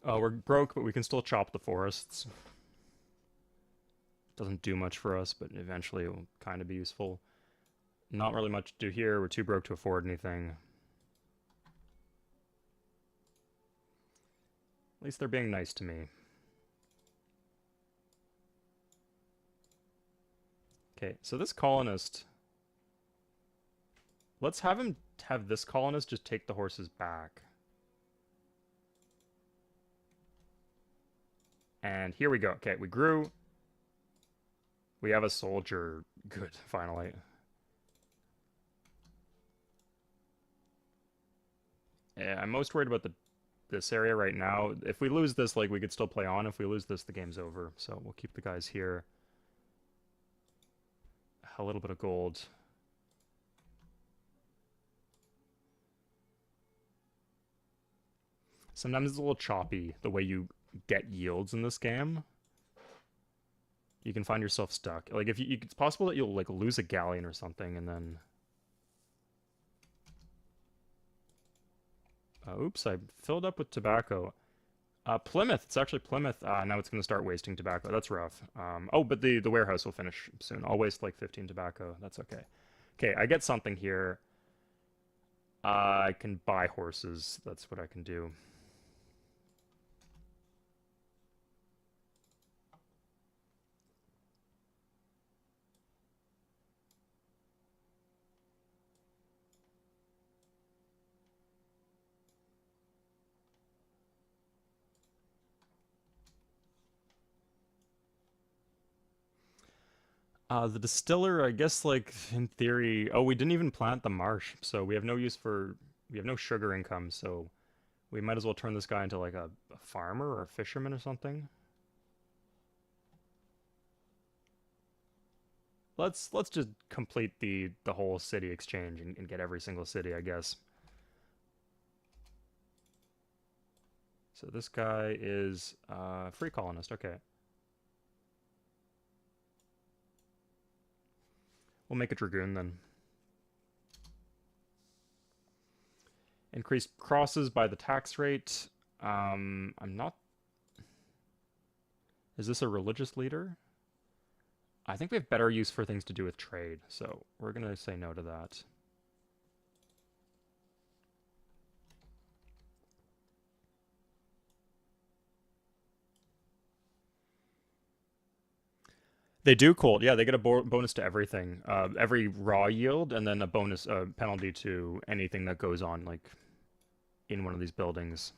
We're broke, but we can still chop the forests. Doesn't do much for us, but eventually it will kind of be useful. Not really much to do here. We're too broke to afford anything. At least they're being nice to me. Okay, so this colonist... Let's have him have this colonist just take the horses back. And here we go. Okay, we grew. We have a soldier. Good, finally. Yeah, I'm most worried about this area right now. If we lose this, like, we could still play on. If we lose this, the game's over. So we'll keep the guys here. A little bit of gold. Sometimes it's a little choppy, the way you get yields in this game. You can find yourself stuck. Like, if you, it's possible that you'll, like, lose a galleon or something, and then... oops, I filled up with tobacco. Plymouth. It's actually Plymouth. Now it's going to start wasting tobacco. That's rough. Oh, but the warehouse will finish soon. I'll waste like 15 tobacco. That's okay. Okay, I get something here. I can buy horses. That's what I can do. The distiller, I guess, like, in theory... Oh, we didn't even plant the marsh, so we have no use for... We have no sugar income, so we might as well turn this guy into, like, a farmer or a fisherman or something. Let's just complete the whole city exchange and get every single city, I guess. So this guy is free colonist, okay. We'll make a dragoon then. Increase crosses by the tax rate. I'm not... Is this a religious leader? I think we have better use for things to do with trade, so we're going to say no to that. They do cold. Yeah, they get a bonus to everything. Every raw yield, and then a bonus penalty to anything that goes on, like, in one of these buildings.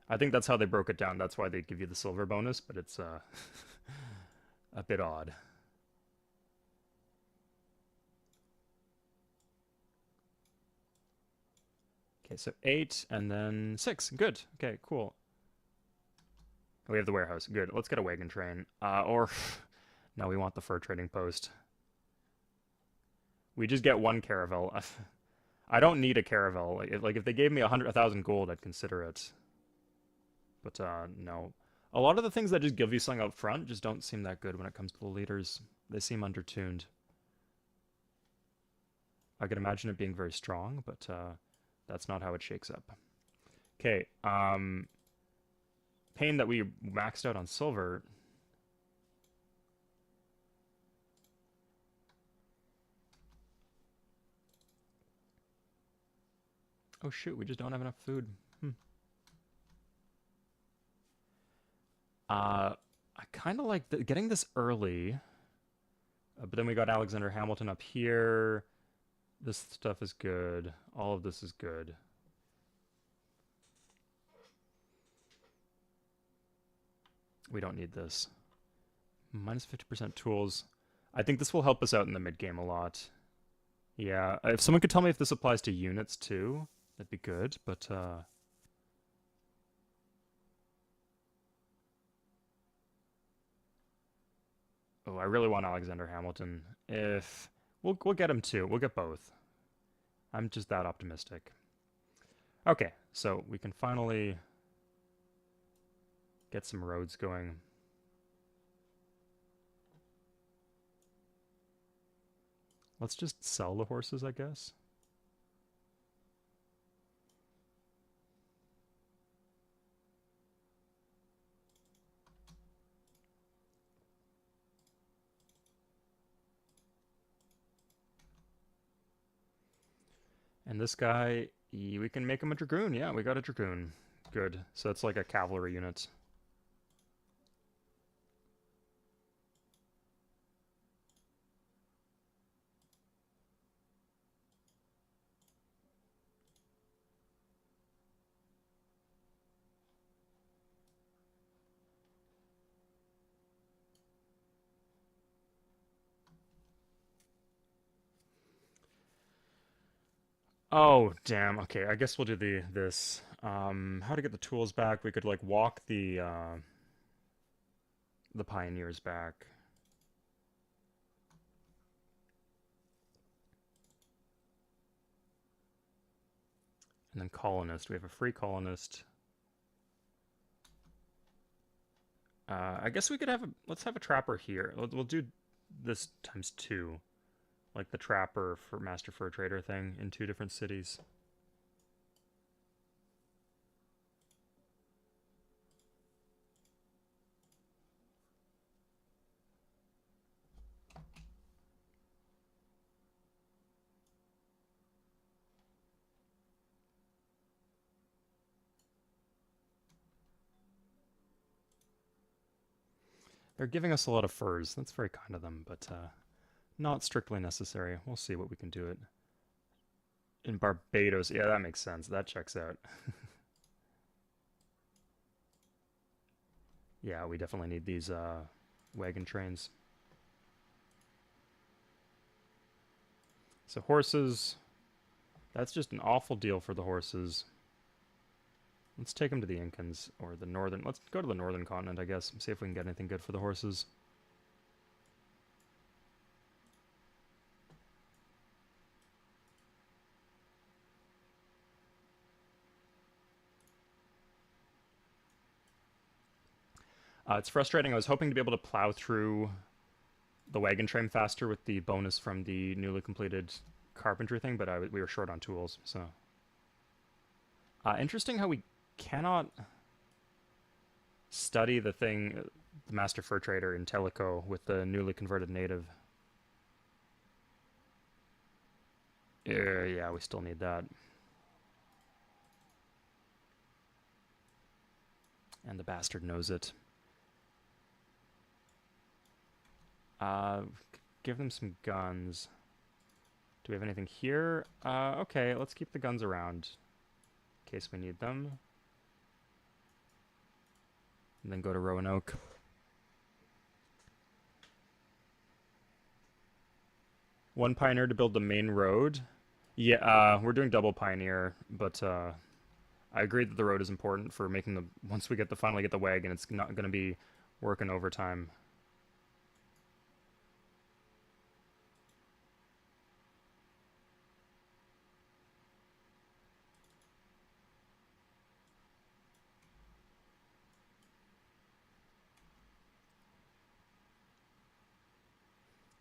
I think that's how they broke it down. That's why they give you the silver bonus, but it's a bit odd. Okay, so 8 and then 6. Good. Okay, cool. We have the warehouse. Good. Let's get a wagon train. Or no, we want the fur trading post. We just get one caravel. I don't need a caravel. Like if they gave me 1,000 gold, I'd consider it. But no. A lot of the things that just give you something up front just don't seem that good when it comes to the leaders. They seem undertuned. I could imagine it being very strong, but that's not how it shakes up. Okay, pain that we maxed out on silver. Oh shoot, we just don't have enough food. I kind of like getting this early, but then we got Alexander Hamilton up here. This stuff is good. All of this is good. We don't need this. Minus 50% tools. I think this will help us out in the mid-game a lot. Yeah, if someone could tell me if this applies to units too, that'd be good, but oh, I really want Alexander Hamilton. If we'll get him too. We'll get both. I'm just that optimistic. Okay, so we can finally Get some roads going. Let's just sell the horses, I guess. And this guy, we can make him a dragoon. Yeah, we got a dragoon. Good. So it's like a cavalry unit. Oh, damn. Okay, I guess we'll do this. How to get the tools back? We could like walk the pioneers back. And then colonist. We have a free colonist. I guess we could have let's have a trapper here. We'll do this times two. Like the trapper for master fur trader thing in 2 different cities. They're giving us a lot of furs. That's very kind of them, but not strictly necessary. We'll see what we can do it. In Barbados, yeah, that makes sense. That checks out. Yeah, we definitely need these wagon trains. So horses, that's just an awful deal for the horses. Let's take them to the Incans, or the northern, let's go to the northern continent, I guess, see if we can get anything good for the horses. It's frustrating. I was hoping to be able to plow through the wagon train faster with the bonus from the newly completed carpentry thing, but we were short on tools, so. Interesting how we cannot study the thing, the Master Fur Trader in Teleco with the newly converted native. Yeah, we still need that. And the bastard knows it. Uh, give them some guns. Do we have anything here? Okay, let's keep the guns around in case we need them. And then go to Roanoke. One pioneer to build the main road. Yeah, we're doing double pioneer, but I agree that the road is important for making the once we get the finally get the wagon, it's not going to be working overtime.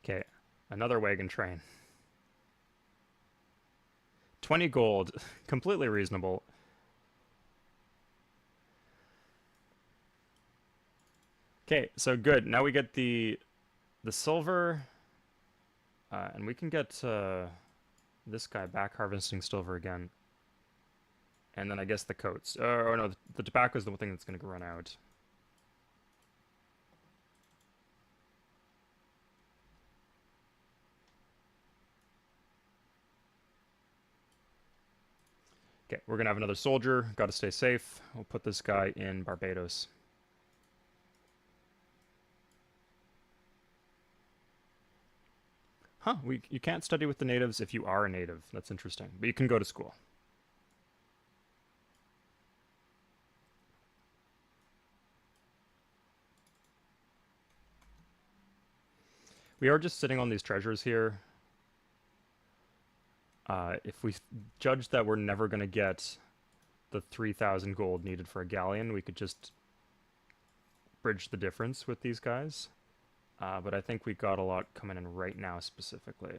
Okay, another wagon train. 20 gold, completely reasonable. Okay, so good. Now we get the silver, and we can get this guy back harvesting silver again. And then I guess the coats. Oh no, the tobacco is the thing that's going to run out. Okay, we're gonna have another soldier. Got to stay safe. We'll put this guy in Barbados. Huh? You can't study with the natives if you are a native. That's interesting. But you can go to school. We are just sitting on these treasures here. If we judge that we're never gonna get the 3,000 gold needed for a galleon, we could just bridge the difference with these guys. But I think we got a lot coming in right now specifically.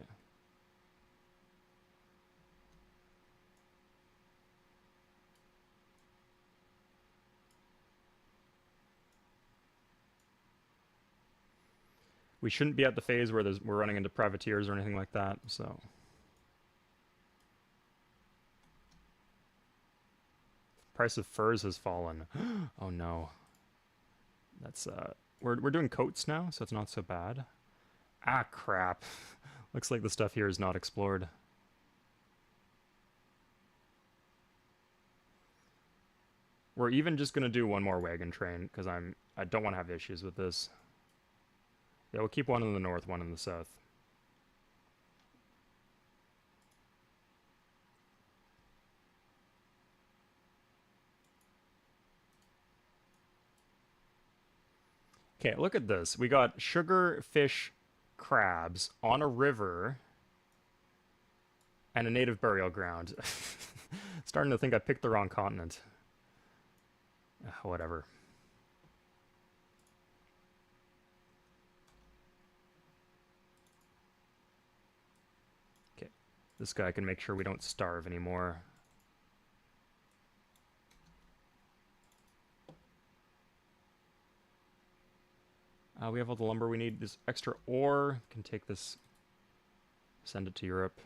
We shouldn't be at the phase where we're running into privateers or anything like that, so... Price of furs has fallen. Oh no. That's, we're doing coats now, so it's not so bad. Ah, crap. Looks like the stuff here is not explored. We're even just gonna do one more wagon train, because I don't want to have issues with this. Yeah, we'll keep one in the north, one in the south. Okay, look at this. We got sugar, fish, crabs on a river and a native burial ground. Starting to think I picked the wrong continent. Whatever. Okay, this guy can make sure we don't starve anymore. We have all the lumber we need. This extra ore can take this, send it to Europe.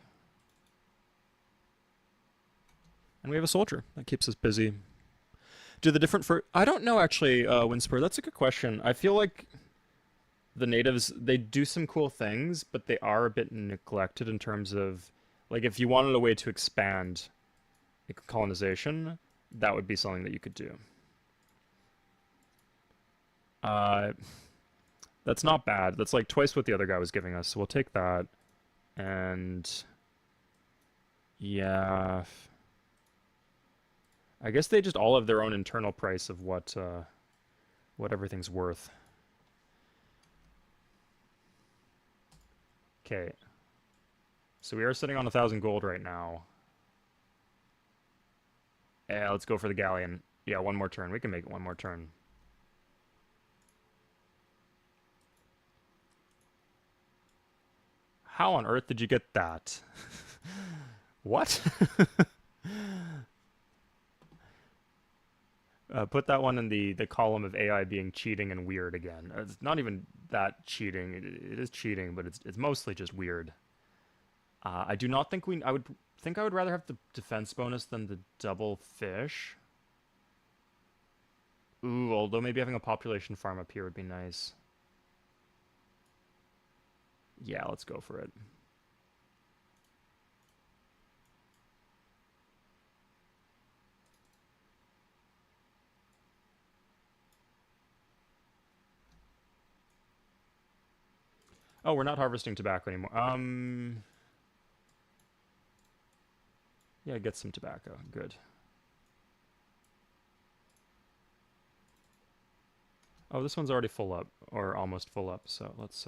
And we have a soldier. That keeps us busy. Do the different I don't know, actually, Windspur. That's a good question. I feel like the natives, they do some cool things, but they are a bit neglected in terms of, like, if you wanted a way to expand colonization, that would be something that you could do. That's not bad. That's like twice what the other guy was giving us, so we'll take that. And yeah, I guess they just all have their own internal price of what everything's worth. Okay, so we are sitting on 1,000 gold right now. Yeah, let's go for the galleon. Yeah, one more turn. We can make it one more turn. How on earth did you get that? What? Put that one in the column of AI being cheating and weird again. It's not even that cheating. It is cheating, but it's mostly just weird. I do not think I would think I would rather have the defense bonus than the double fish. Ooh, although maybe having a population farm up here would be nice. Yeah, let's go for it. Oh, we're not harvesting tobacco anymore. Yeah, get some tobacco. Good. Oh, this one's already full up, or almost full up, so let's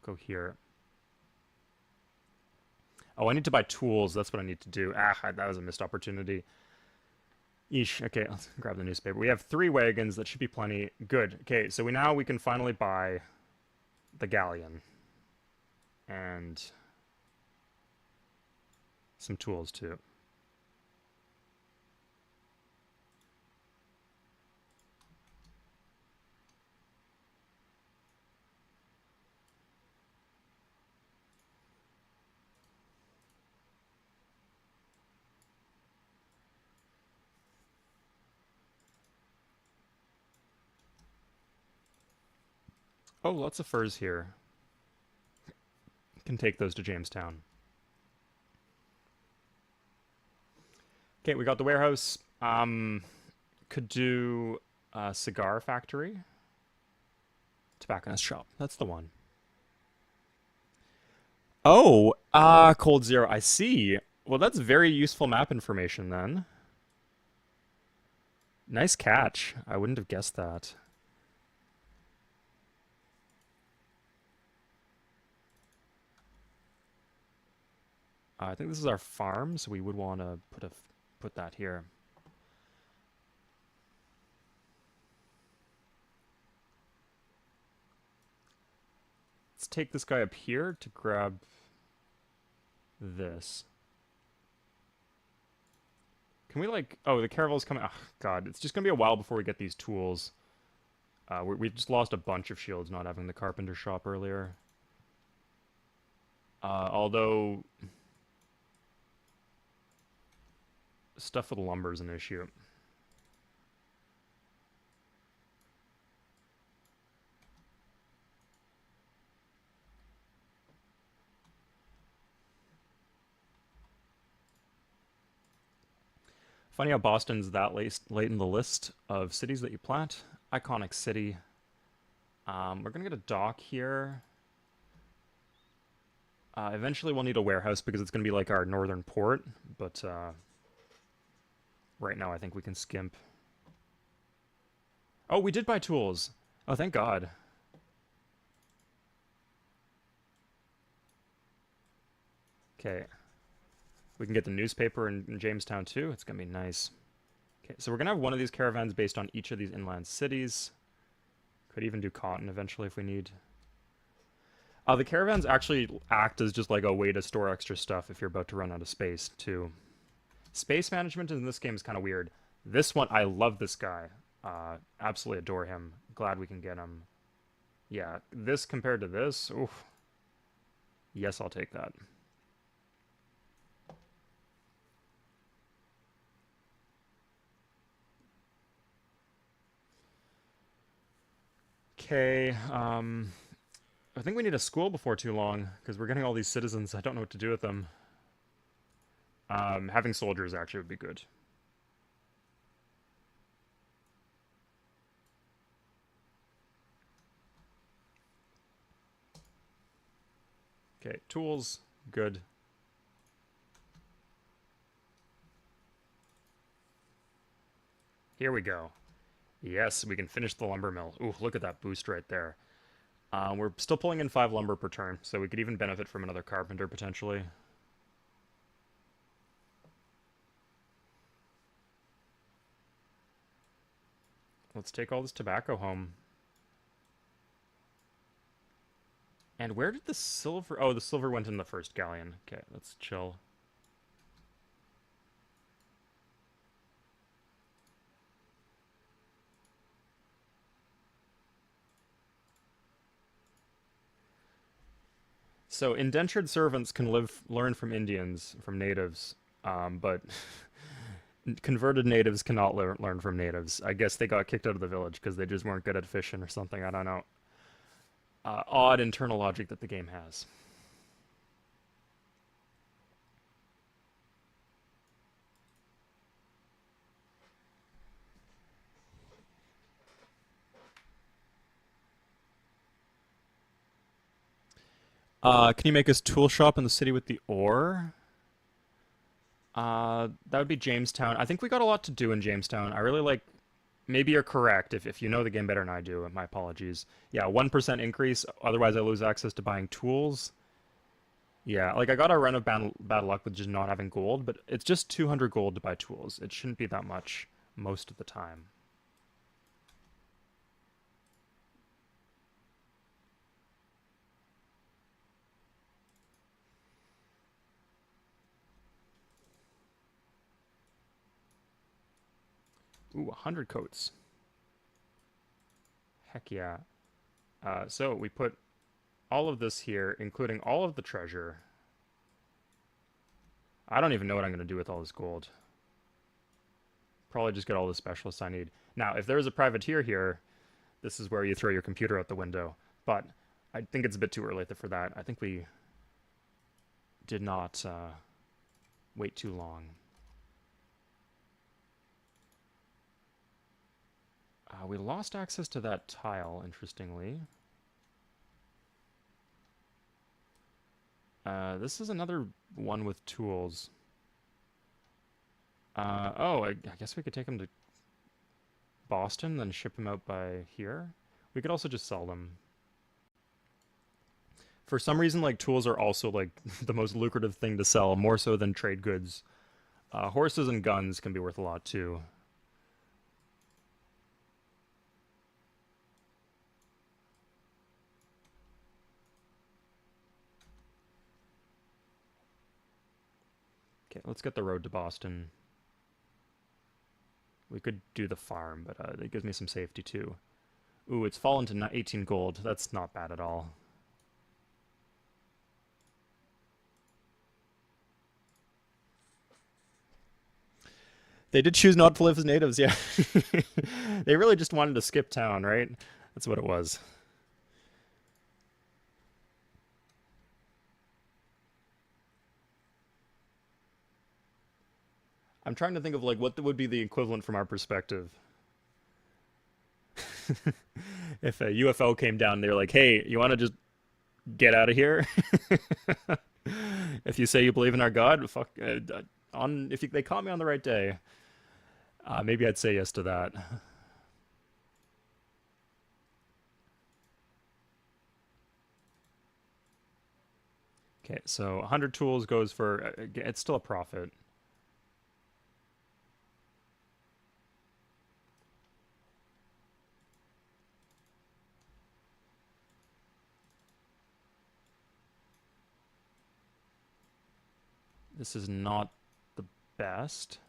go here. Oh, I need to buy tools. That's what I need to do. Ah, that was a missed opportunity. Eesh. Okay, let's grab the newspaper. We have 3 wagons. That should be plenty. Good. Okay, so we can finally buy the galleon. And some tools, too. Oh, lots of furs here. Can take those to Jamestown. Okay, we got the warehouse. Could do a cigar factory. Tobacconist shop. That's the one. Oh, Cold Zero. I see. Well, that's very useful map information then. Nice catch. I wouldn't have guessed that. I think this is our farm, so we would want to put put that here. let's take this guy up here to grab this. Can we, like... Oh, the caravel's coming... Oh, God, it's just gonna be a while before we get these tools. We just lost a bunch of shields not having the carpenter shop earlier. Although... Stuff with lumber is an issue. Funny how Boston's that late in the list of cities that you plant. Iconic city. We're gonna get a dock here. Eventually we'll need a warehouse because it's gonna be like our northern port, but right now I think we can skimp. Oh, we did buy tools. Oh, thank God. Okay. We can get the newspaper in Jamestown too. It's gonna be nice. Okay, so we're gonna have one of these caravans based on each of these inland cities. Could even do cotton eventually if we need. The caravans actually act as just like a way to store extra stuff if you're about to run out of space too. Space management in this game is kind of weird. This one, I love this guy. Absolutely adore him. Glad we can get him. Yeah, this compared to this, oof. Yes, I'll take that. Okay, I think we need a school before too long, because we're getting all these citizens. I don't know what to do with them. Having soldiers actually would be good. Okay, tools, good. Here we go. Yes, we can finish the lumber mill. Ooh, look at that boost right there. We're still pulling in 5 lumber per turn, so we could even benefit from another carpenter potentially. Let's take all this tobacco home. And where did the silver... Oh, the silver went in the first galleon. Okay, let's chill. So indentured servants can learn from Indians, from natives, but converted natives cannot learn from natives. I guess they got kicked out of the village because they just weren't good at fishing or something. I don't know. Odd internal logic that the game has. Can you make us tool shop in the city with the ore? That would be Jamestown. I think we got a lot to do in Jamestown. I really like... Maybe you're correct if you know the game better than I do. My apologies. Yeah, 1% increase. Otherwise, I lose access to buying tools. Yeah, like I got a run of bad luck with just not having gold, but it's just 200 gold to buy tools. It shouldn't be that much most of the time. Ooh, 100 coats. Heck yeah. So we put all of this here, including all of the treasure. I don't even know what I'm going to do with all this gold. Probably just get all the specialists I need. Now, if there's a privateer here, this is where you throw your computer out the window. But I think it's a bit too early for that. I think we did not wait too long. We lost access to that tile, interestingly. This is another one with tools. Oh, I guess we could take them to Boston, then ship them out by here. We could also just sell them. For some reason, like, tools are also, like, the most lucrative thing to sell, more so than trade goods. Horses and guns can be worth a lot, too. Okay, let's get the road to Boston. We could do the farm, but it gives me some safety too. Ooh, it's fallen to 18 gold. That's not bad at all. They did choose not to live as natives, yeah. They really just wanted to skip town, right? That's what it was. I'm trying to think of like what would be the equivalent from our perspective. If a UFO came down, they're like, "Hey, you want to just get out of here?" If you say you believe in our God, fuck. On if they caught me on the right day, maybe I'd say yes to that. Okay, so 100 tools goes for it's still a profit. This is not the best.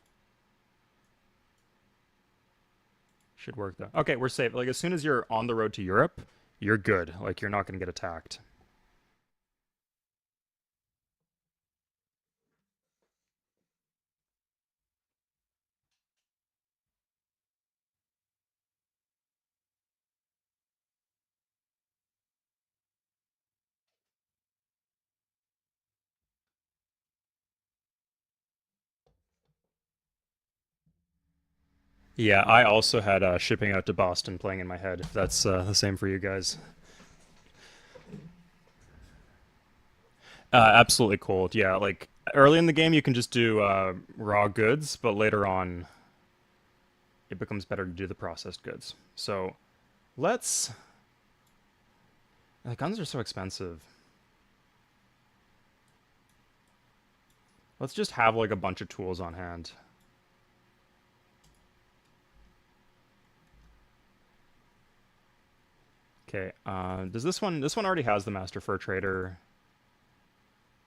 Should work though. Okay, we're safe. Like as soon as you're on the road to Europe, you're good. Like you're not going to get attacked. Yeah, I also had shipping out to Boston playing in my head. If that's the same for you guys. Absolutely cold. Yeah, like early in the game you can just do raw goods, but later on it becomes better to do the processed goods. So let's. The guns are so expensive. Let's just have like a bunch of tools on hand. Okay. Does this one? This one already has the Master Fur Trader.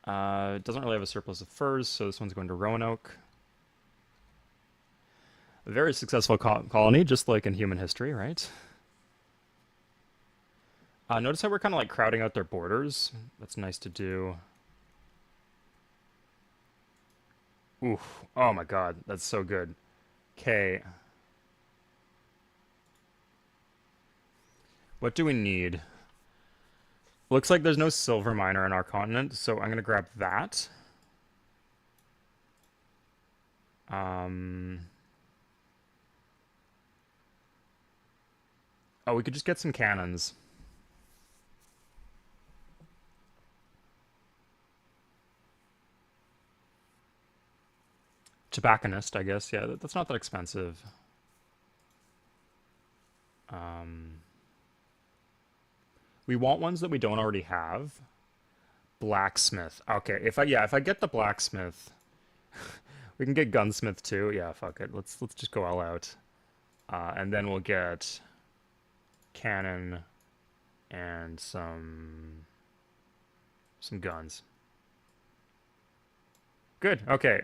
It doesn't really have a surplus of furs, so this one's going to Roanoke. A very successful colony, just like in human history, right? Notice how we're kind of like crowding out their borders. That's nice to do. Oof. Oh my god, that's so good. Okay. What do we need? Looks like there's no silver miner on our continent, so I'm gonna grab that. Um. Oh, we could just get some cannons. Tobacconist, I guess. Yeah, that's not that expensive. Um. We want ones that we don't already have. Blacksmith. Okay, if I get the blacksmith, we can get gunsmith too. Yeah, fuck it. Let's just go all out. And then we'll get cannon and some guns. Good. Okay.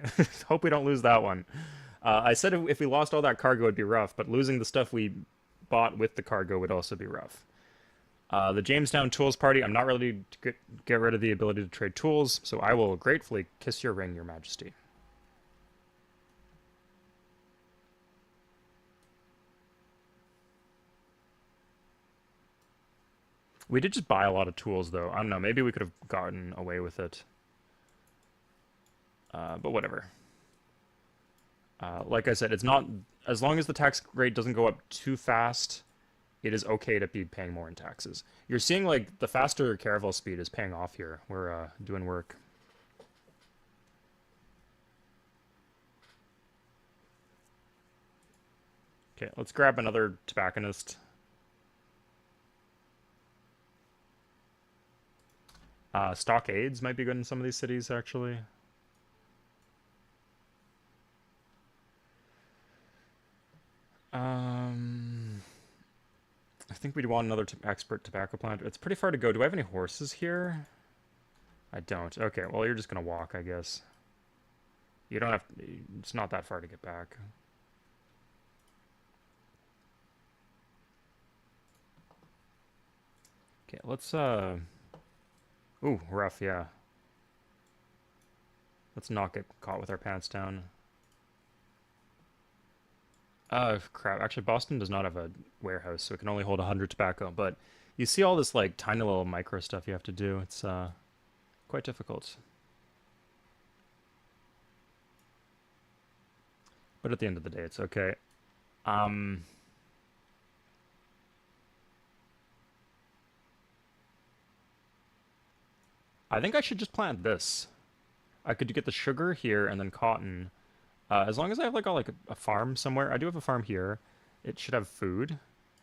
Hope we don't lose that one. I said if we lost all that cargo, it'd be rough, but losing the stuff we bought with the cargo would also be rough. The Jamestown Tools Party, I'm not ready to get rid of the ability to trade tools, so I will gratefully kiss your ring, Your Majesty. We did just buy a lot of tools, though. I don't know, maybe we could have gotten away with it. But whatever. Like I said, it's not... As long as the tax rate doesn't go up too fast, it is okay to be paying more in taxes. You're seeing, like, the faster caravel speed is paying off here. We're doing work. Okay, let's grab another tobacconist. Stockades might be good in some of these cities, actually. Um, I think we'd want another expert tobacco plant. It's pretty far to go. Do I have any horses here? I don't. Okay, well, you're just gonna walk, I guess. You don't have... It's not that far to get back. Okay, let's, Ooh, rough, yeah. Let's not get caught with our pants down. Crap. Actually, Boston does not have a warehouse, so it can only hold 100 tobacco, but you see all this, like, tiny little micro stuff you have to do. It's, quite difficult. But at the end of the day, it's okay. Um... I think I should just plant this. I could get the sugar here and then cotton. As long as I have like a farm somewhere. I do have a farm here. It should have food.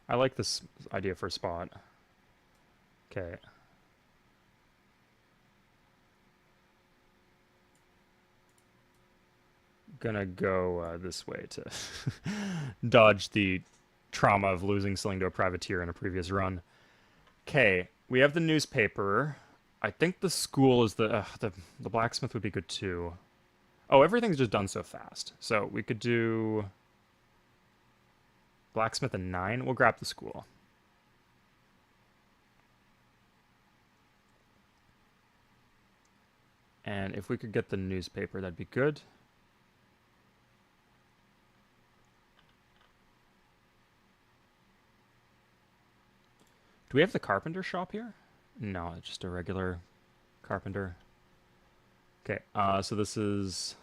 I like this idea for a spot. Okay. Gonna go this way to dodge the trauma of losing something to a privateer in a previous run. Okay, we have the newspaper. I think the school is the blacksmith would be good too. Oh, everything's just done so fast. So we could do blacksmith and 9. We'll grab the school. And if we could get the newspaper, that'd be good. Do we have the carpenter shop here? No, it's just a regular carpenter. Okay, so this is...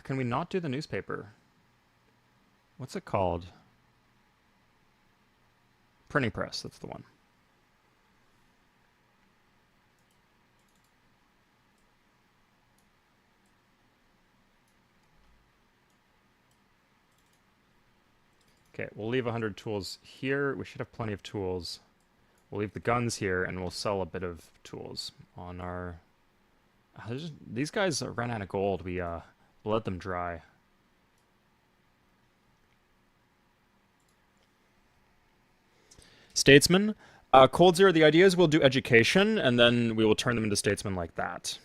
can we not do the newspaper? What's it called? Printing press, that's the one. Okay, we'll leave 100 tools here. We should have plenty of tools. We'll leave the guns here, and we'll sell a bit of tools on our... these guys ran out of gold. We let them dry. Statesman. Cold Zero, the idea is we'll do education, and then we will turn them into statesmen like that.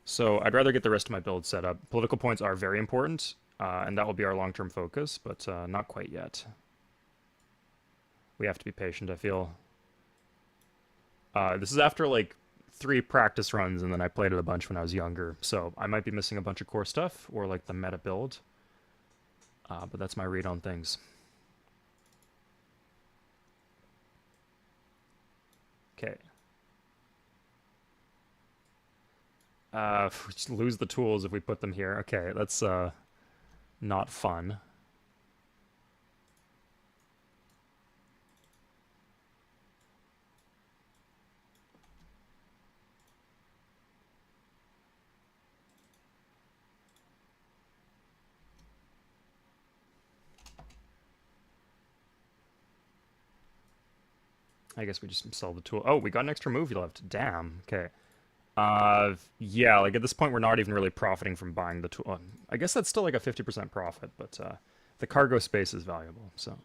So I'd rather get the rest of my build set up. Political points are very important, and that will be our long-term focus, but not quite yet. We have to be patient, I feel. This is after, like, 3 practice runs, and then I played it a bunch when I was younger, so I might be missing a bunch of core stuff, or, like, the meta build. But that's my read on things. Okay. We just lose the tools if we put them here. Okay, that's, not fun. I guess we just sell the tool. Oh, we got an extra move left. Damn. Okay. Yeah, like at this point we're not even really profiting from buying the tool. I guess that's still like a 50% profit, but the cargo space is valuable, so.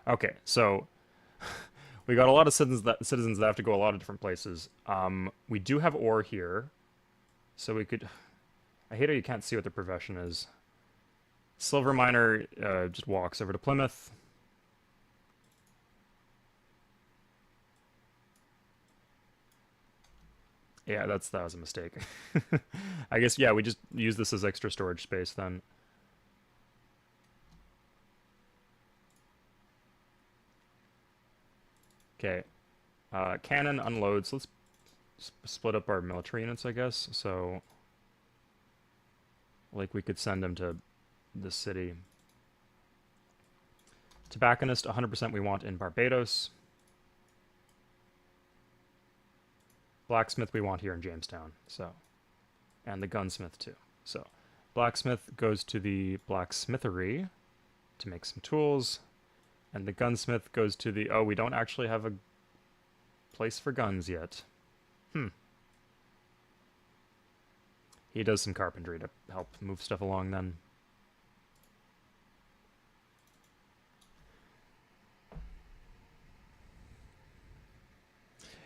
Okay, so we got a lot of citizens that have to go a lot of different places. We do have ore here, so we could... I hate how you can't see what the profession is. Silver miner just walks over to Plymouth. Yeah, that was a mistake. I guess, yeah, we just use this as extra storage space then. Okay. Cannon unloads. Let's split up our military units, I guess. So, like, we could send them to the city. Tobacconist, 100% we want in Barbados. Blacksmith we want here in Jamestown, so. And the gunsmith too. So, blacksmith goes to the blacksmithery to make some tools. And the gunsmith goes to the... Oh, we don't actually have a place for guns yet. He does some carpentry to help move stuff along then.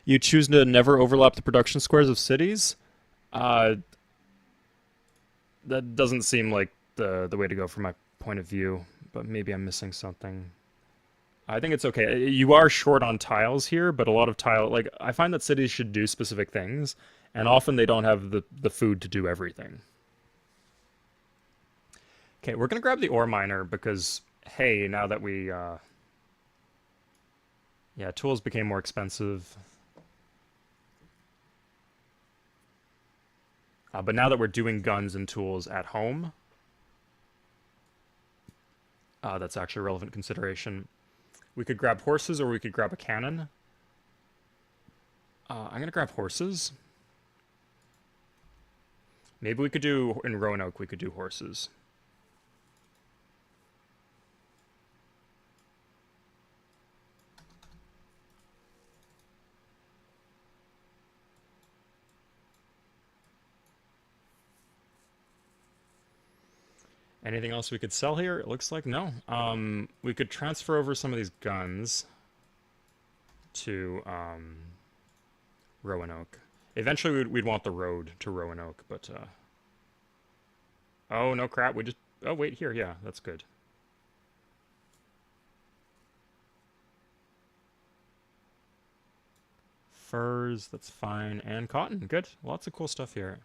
You choose to never overlap the production squares of cities. Uh, that doesn't seem like the way to go from my point of view, but maybe I'm missing something. I think it's okay. You are short on tiles here, but a lot of tile, like I find that cities should do specific things, and often they don't have the food to do everything. Okay, we're gonna grab the ore miner because hey, now that we yeah, tools became more expensive. But now that we're doing guns and tools at home, that's actually a relevant consideration. We could grab horses or we could grab a cannon. I'm going to grab horses. Maybe we could do, in Roanoke, we could do horses. Anything else we could sell here? It looks like no. We could transfer over some of these guns to Roanoke. Eventually, we'd want the road to Roanoke, but oh no, crap! We just oh wait here, yeah, that's good. Furs, that's fine, and cotton, good. Lots of cool stuff here.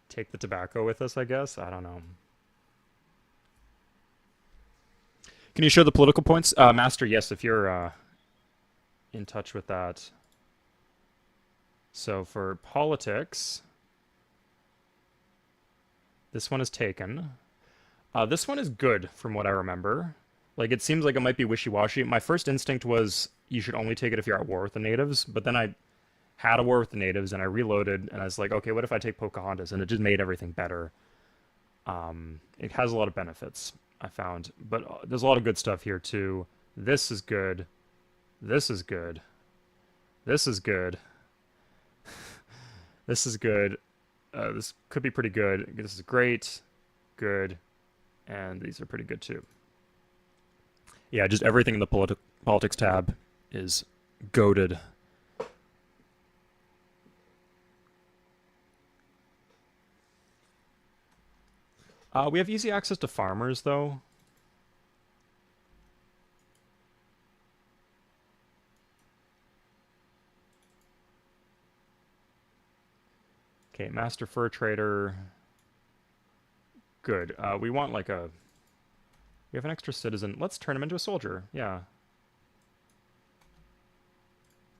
Take the tobacco with us, I guess. I don't know. Can you show the political points, Master? Yes, if you're in touch with that. So for politics, this one is taken. This one is good from what I remember. Like, it seems like it might be wishy-washy. My first instinct was you should only take it if you're at war with the natives, but then I had a war with the natives and I reloaded and I was like, okay, what if I take Pocahontas? And it just made everything better. It has a lot of benefits, I found, but there's a lot of good stuff here too. This is good. This is good. This is good. This is good. This could be pretty good. This is great, good, and these are pretty good too. Yeah, just everything in the politics tab is goated. We have easy access to farmers, though. Okay, master fur trader. Good. We want like a... We have an extra citizen. Let's turn him into a soldier. Yeah.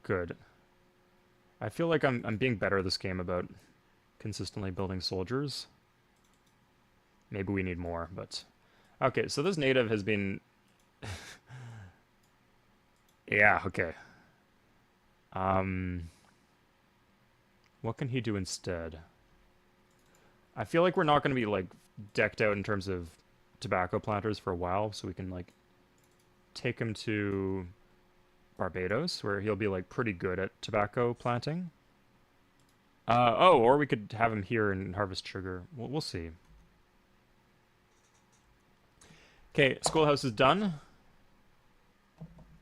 Good. I feel like I'm being better this game about consistently building soldiers. Maybe we need more, but... Okay, so this native has been... Yeah, okay. What can he do instead? I feel like we're not going to be, like, decked out in terms of tobacco planters for a while, so we can, like, take him to Barbados, where he'll be, like, pretty good at tobacco planting. Oh, or we could have him here and harvest sugar. We'll see. Okay, schoolhouse is done.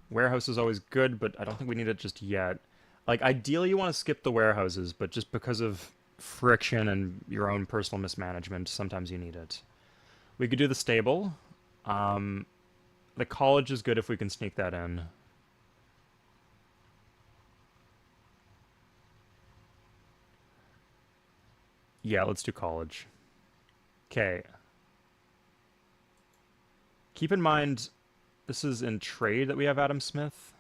Warehouse is always good, but I don't think we need it just yet. Like, ideally you want to skip the warehouses, but just because of friction and your own personal mismanagement, sometimes you need it. We could do the stable. The college is good if we can sneak that in. Yeah, let's do college. Okay. Keep in mind, this is in trade that we have Adam Smith.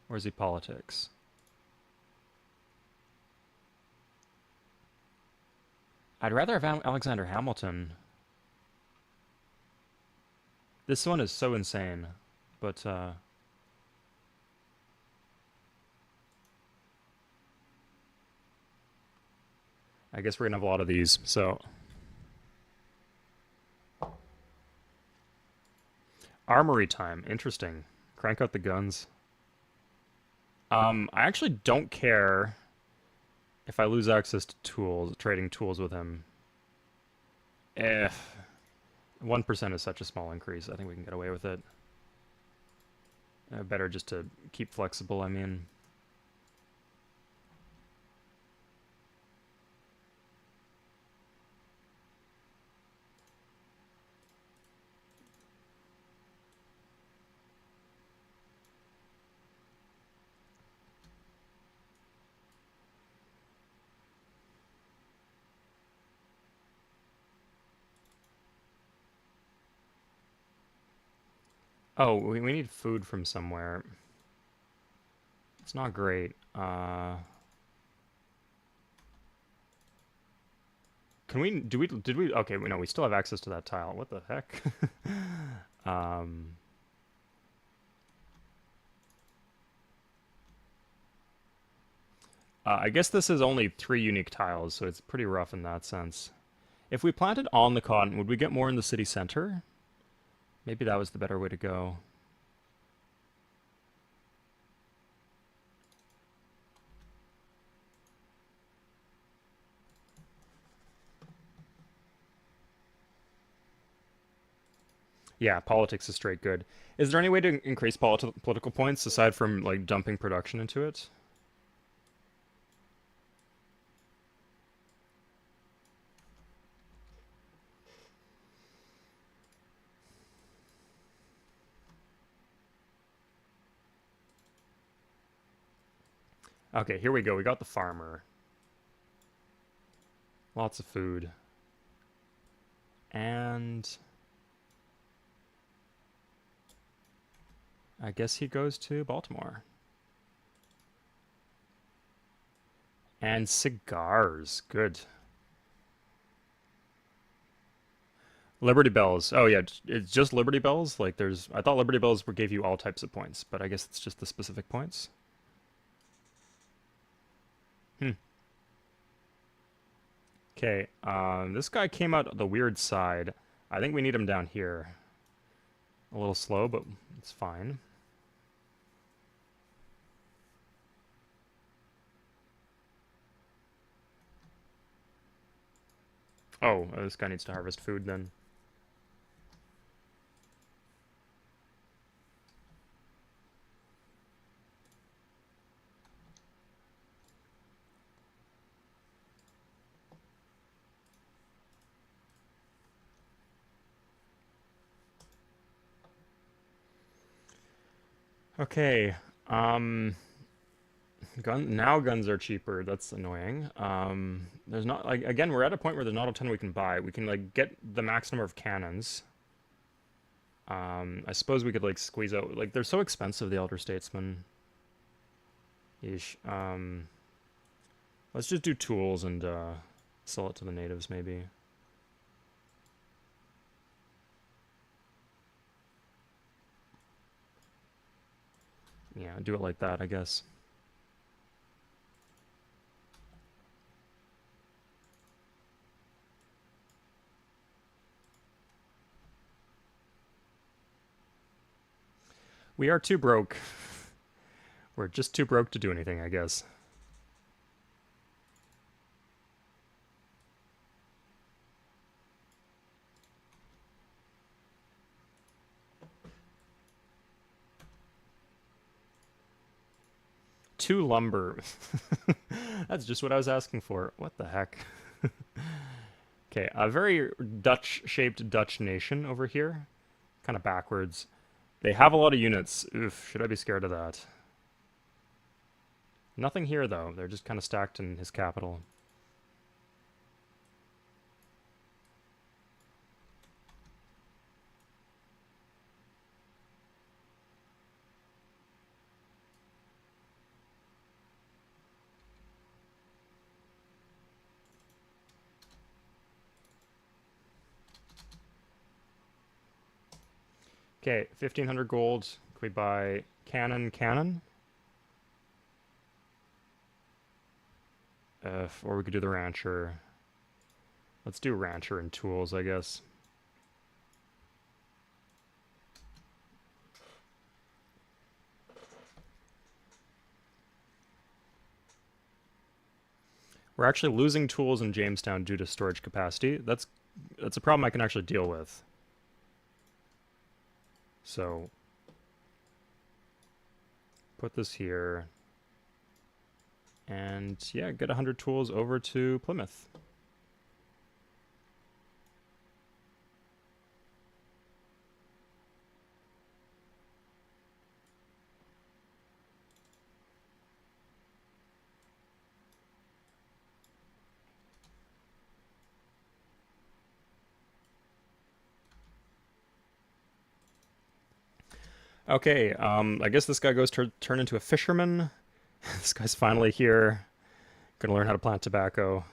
Or is he politics? I'd rather have Alexander Hamilton. This one is so insane, but I guess we're gonna have a lot of these, so. Armory time, interesting. Crank out the guns. I actually don't care if I lose access to tools, trading tools with him. Eh, 1% is such a small increase. I think we can get away with it. Better just to keep flexible, I mean. Oh, we need food from somewhere. It's not great. Can we, did we, okay, no, we still have access to that tile. What the heck? um, I guess this is only 3 unique tiles, so it's pretty rough in that sense. If we planted on the cotton, would we get more in the city center? Maybe that was the better way to go. Yeah, politics is straight good. Is there any way to increase political points aside from like dumping production into it? Okay, here we go. We got the farmer. Lots of food. And I guess he goes to Baltimore. And cigars. Good. Liberty Bells. Oh yeah, it's just Liberty Bells? Like there's I thought Liberty Bells gave you all types of points, but I guess it's just the specific points. Hmm. Okay, this guy came out the weird side. I think we need him down here. A little slow, but it's fine. Oh, this guy needs to harvest food then. Okay, um, guns are cheaper. That's annoying. There's not like again we're at a point where there's not a ton we can buy. We can like get the max number of cannons. I suppose we could like squeeze out like they're so expensive the Elder Statesmen. Yeesh. Let's just do tools and sell it to the natives maybe. Yeah, do it like that, I guess. We are too broke. We're just too broke to do anything, I guess. Two lumber. That's just what I was asking for. What the heck? Okay, a very Dutch-shaped Dutch nation over here. Kind of backwards. They have a lot of units. Oof, should I be scared of that? Nothing here, though. They're just kind of stacked in his capital. Okay, 1,500 gold. Can we buy cannon? Or we could do the rancher. Let's do rancher and tools, I guess. We're actually losing tools in Jamestown due to storage capacity. That's a problem I can actually deal with. So Put this here. And yeah, get 100 tools over to Plymouth. Okay, I guess this guy goes to turn into a fisherman. This guy's finally here. Gonna learn how to plant tobacco.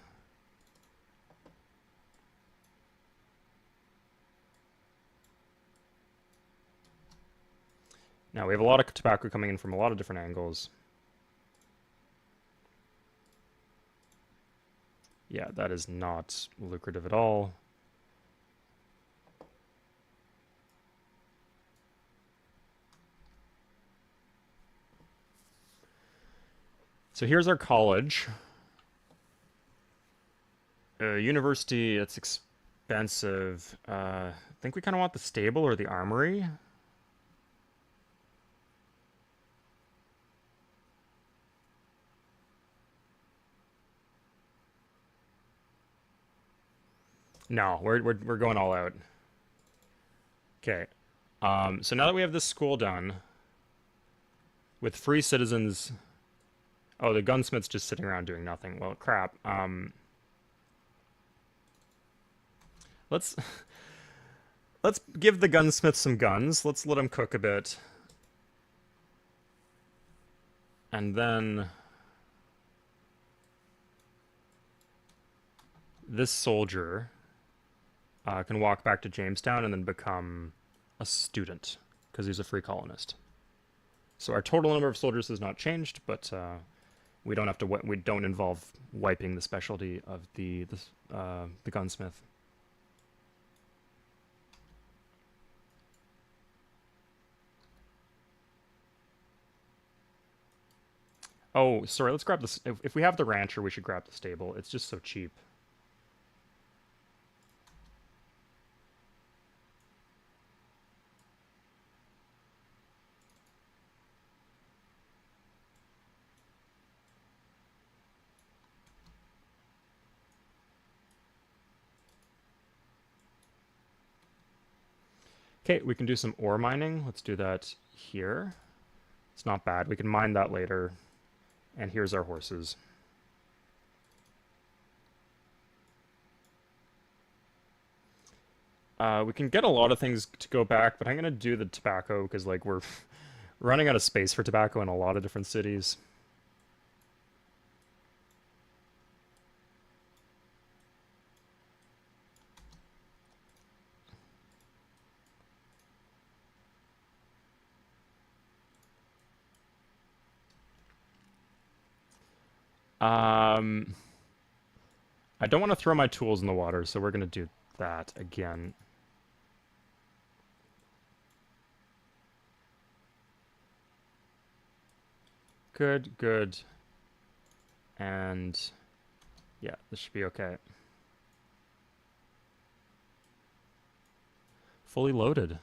Now, we have a lot of tobacco coming in from a lot of different angles. Yeah, that is not lucrative at all. So here's our college. University, it's expensive. I think we kind of want the stable or the armory. No, we're going all out. Okay. So now that we have this school done, with free citizens... Oh, the gunsmith's just sitting around doing nothing. Well, crap. Let's let's give the gunsmith some guns. Let's let him cook a bit. And then this soldier can walk back to Jamestown and then become a student because he's a free colonist. So our total number of soldiers has not changed, but we don't have to. We don't involve wiping the specialty of the gunsmith. Oh, sorry. Let's grab this. If we have the rancher, we should grab the stable. It's just so cheap. Okay, we can do some ore mining. Let's do that here. It's not bad. We can mine that later. And here's our horses. We can get a lot of things to go back, but I'm going to do the tobacco because like we're running out of space for tobacco in a lot of different cities. Um, I don't want to throw my tools in the water, so we're going to do that again. Good, good. And yeah, this should be okay. Fully loaded.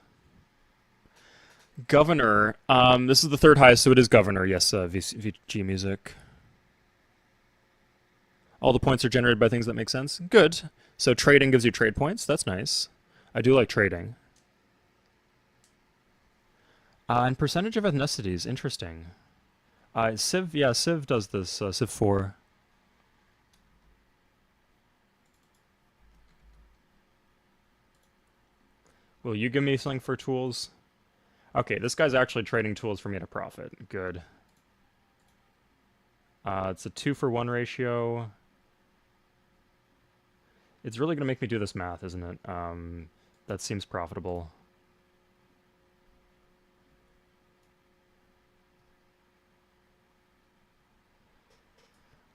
Governor. This is the third highest, so it is governor. Yes, VG music. All the points are generated by things that make sense. Good. So trading gives you trade points. That's nice. I do like trading. And percentage of ethnicities. Interesting. Civ, yeah, Civ does this. Civ 4. Will you give me something for tools? Okay, this guy's actually trading tools for me to profit. Good. It's a 2-for-1 ratio. It's really going to make me do this math, isn't it? That seems profitable.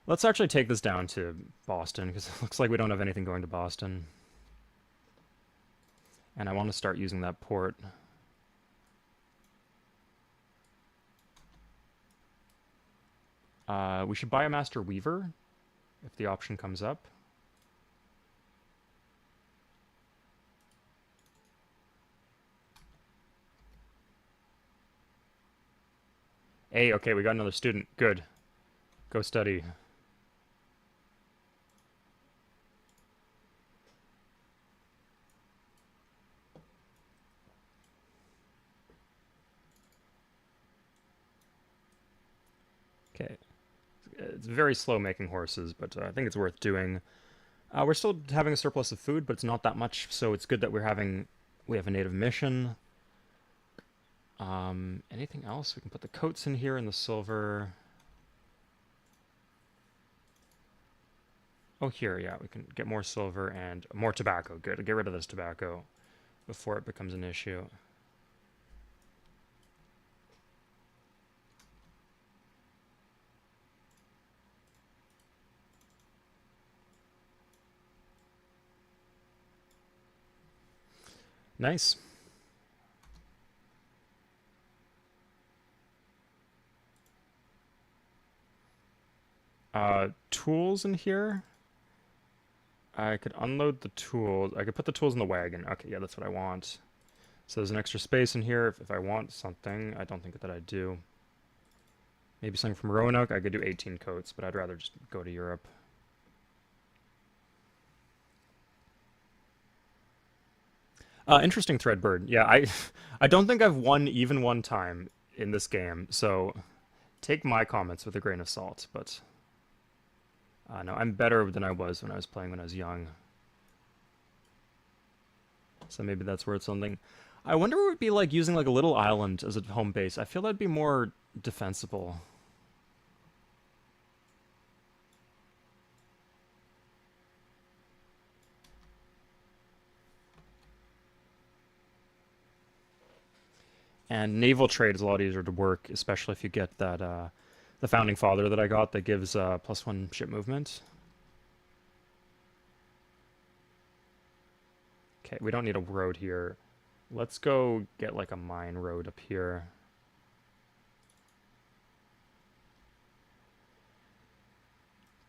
Let's actually take this down to Boston, because it looks like we don't have anything going to Boston. And I want to start using that port. We should buy a Master Weaver, if the option comes up. Hey, okay, we got another student. Good. Go study. Okay. It's very slow making horses, but I think it's worth doing. We're still having a surplus of food, but it's not that much, so it's good that we have a native mission. Anything else? We can put the coats in here and the silver. Oh, here, yeah, we can get more silver and more tobacco. Good. Get rid of this tobacco before it becomes an issue. Nice. Tools in here. I could unload the tools. I could put the tools in the wagon. Okay, yeah, that's what I want. So there's an extra space in here if I want something. I don't think that I do. Maybe something from Roanoke. I could do 18 coats, but I'd rather just go to Europe. Interesting Threadbird. Yeah, I don't think I've won even one time in this game, so take my comments with a grain of salt, but no, I'm better than I was when I was playing when I was young. So maybe that's worth something. I wonder what it would be like using like a little island as a home base. I feel that'd be more defensible. And naval trade is a lot easier to work, especially if you get that the founding father that I got that gives +1 ship movement. Okay, we don't need a road here. Let's go get like a mine road up here.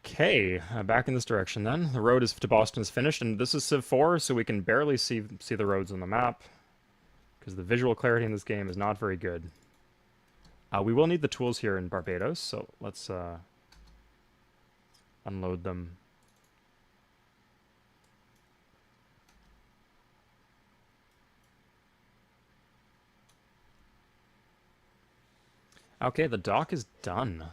Okay, back in this direction then. The road is to Boston is finished, and this is Civ 4, so we can barely see the roads on the map because the visual clarity in this game is not very good. We will need the tools here in Barbados, so let's unload them. Okay, the dock is done.